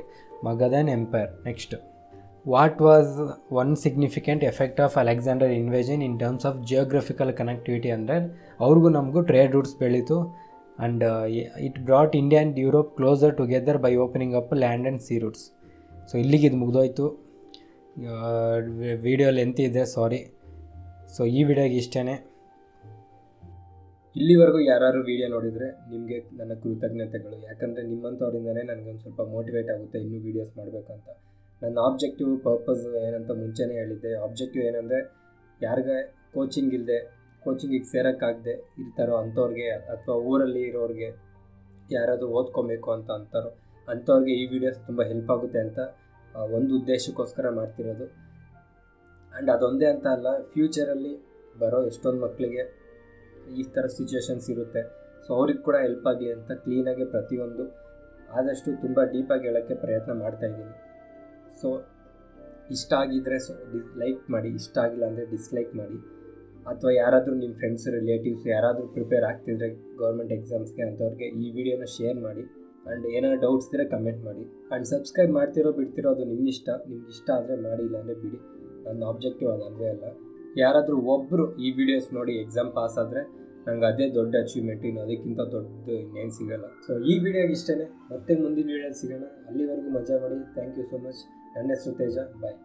Magadhan Empire. Next, what was one significant effect of Alexander invasion in terms of geographical connectivity? ಅಂದರೆ ಅವ್ರಿಗೂ ನಮಗೂ trade routes ಬೆಳೀತು. And it brought India and Europe closer together by opening up land and sea routes. So ಇಲ್ಲಿಗೆ ಇದು ಮುಗಿದೋಯ್ತು. Video length ಇದೆ, ಸಾರಿ. So ಈ ವಿಡಿಯೋಗೆ ಇಷ್ಟೇ. ಇಲ್ಲಿವರೆಗೂ ಯಾರು ವಿಡಿಯೋ ನೋಡಿದರೆ ನಿಮಗೆ ನನ್ನ ಕೃತಜ್ಞತೆಗಳು. ಯಾಕಂದರೆ ನಿಮ್ಮಂಥವ್ರಿಂದನೇ ನನಗೊಂದು ಸ್ವಲ್ಪ ಮೋಟಿವೇಟ್ ಆಗುತ್ತೆ ಇನ್ನೂ ವೀಡಿಯೋಸ್ ಮಾಡಬೇಕಂತ. ನನ್ನ ಆಬ್ಜೆಕ್ಟಿವ್ ಪರ್ಪಸ್ ಏನಂತ ಮುಂಚೆನೇ ಹೇಳಿದ್ದೆ. ಆಬ್ಜೆಕ್ಟಿವ್ ಏನಂದರೆ ಯಾರಿಗೆ ಕೋಚಿಂಗಿಗೆ ಸೇರೋಕ್ಕಾಗದೆ ಇರ್ತಾರೋ ಅಂಥವ್ರಿಗೆ, ಅಥವಾ ಊರಲ್ಲಿ ಇರೋರಿಗೆ ಯಾರಾದರೂ ಓದ್ಕೊಬೇಕು ಅಂಥವ್ರಿಗೆ ಈ ವಿಡಿಯೋಸ್ ತುಂಬ ಹೆಲ್ಪ್ ಆಗುತ್ತೆ ಅಂತ ಒಂದು ಉದ್ದೇಶಕ್ಕೋಸ್ಕರ ಮಾಡ್ತಿರೋದು. ಆ್ಯಂಡ್ ಅದೊಂದೇ ಅಂತ ಅಲ್ಲ, ಫ್ಯೂಚರಲ್ಲಿ ಬರೋ ಎಷ್ಟೊಂದು ಮಕ್ಕಳಿಗೆ ಈ ಥರ ಸಿಚುವೇಶನ್ಸ್ ಇರುತ್ತೆ. ಸೊ ಅವ್ರಿಗೆ ಕೂಡ ಹೆಲ್ಪ್ ಆಗಲಿ ಅಂತ ಕ್ಲೀನಾಗಿ ಪ್ರತಿಯೊಂದು ಆದಷ್ಟು ತುಂಬ ಡೀಪಾಗಿ ಹೇಳೋಕ್ಕೆ ಪ್ರಯತ್ನ ಮಾಡ್ತಾಯಿದ್ದೀನಿ. ಸೊ ಇಷ್ಟ ಆಗಿದ್ದರೆ ಲೈಕ್ ಮಾಡಿ, ಇಷ್ಟ ಆಗಿಲ್ಲ ಅಂದರೆ ಡಿಸ್ಲೈಕ್ ಮಾಡಿ. ಅಥವಾ ಯಾರಾದರೂ ನಿಮ್ಮ ಫ್ರೆಂಡ್ಸ್ ರಿಲೇಟಿವ್ಸ್ ಯಾರಾದರೂ ಪ್ರಿಪೇರ್ ಆಗ್ತಿದ್ರೆ ಗೌರ್ಮೆಂಟ್ ಎಕ್ಸಾಮ್ಸ್ಗೆ ಅಂಥವ್ರಿಗೆ ಈ ವಿಡಿಯೋನ ಶೇರ್ ಮಾಡಿ. ಆ್ಯಂಡ್ ಏನಾದ್ರು ಡೌಟ್ಸ್ ಇದ್ದರೆ ಕಮೆಂಟ್ ಮಾಡಿ. ಆ್ಯಂಡ್ ಸಬ್ಸ್ಕ್ರೈಬ್ ಮಾಡ್ತಿರೋ ಬಿಡ್ತಿರೋ ಅದು ನಿಮ್ಗೆ ಇಷ್ಟ ಆದರೆ ಮಾಡಿ, ಇಲ್ಲಾಂದರೆ ಬಿಡಿ. ನನ್ನ ಆಬ್ಜೆಕ್ಟಿವ್ ಅದಲ್ವೇ ಅಲ್ಲ. ಯಾರಾದರೂ ಒಬ್ಬರು ಈ ವಿಡಿಯೋಸ್ ನೋಡಿ ಎಕ್ಸಾಮ್ ಪಾಸ್ ಆದರೆ ನಂಗೆ ಅದೇ ದೊಡ್ಡ ಅಚೀವ್ಮೆಂಟ್, ಇನ್ನು ಅದಕ್ಕಿಂತ ದೊಡ್ಡದು ಇನ್ನೇನು ಸಿಗೋಲ್ಲ. ಸೊ ಈ ವಿಡಿಯೋಗೆ ಇಷ್ಟೇ. ಮತ್ತೆ ಮುಂದಿನ ವಿಡಿಯೋಲಿ ಸಿಗೋಣ. ಅಲ್ಲಿವರೆಗೂ ಮಜಾ ಮಾಡಿ. Thank you so much. ನನ್ನ ಹೆಸರು ತೇಜ. ಬಾಯ್.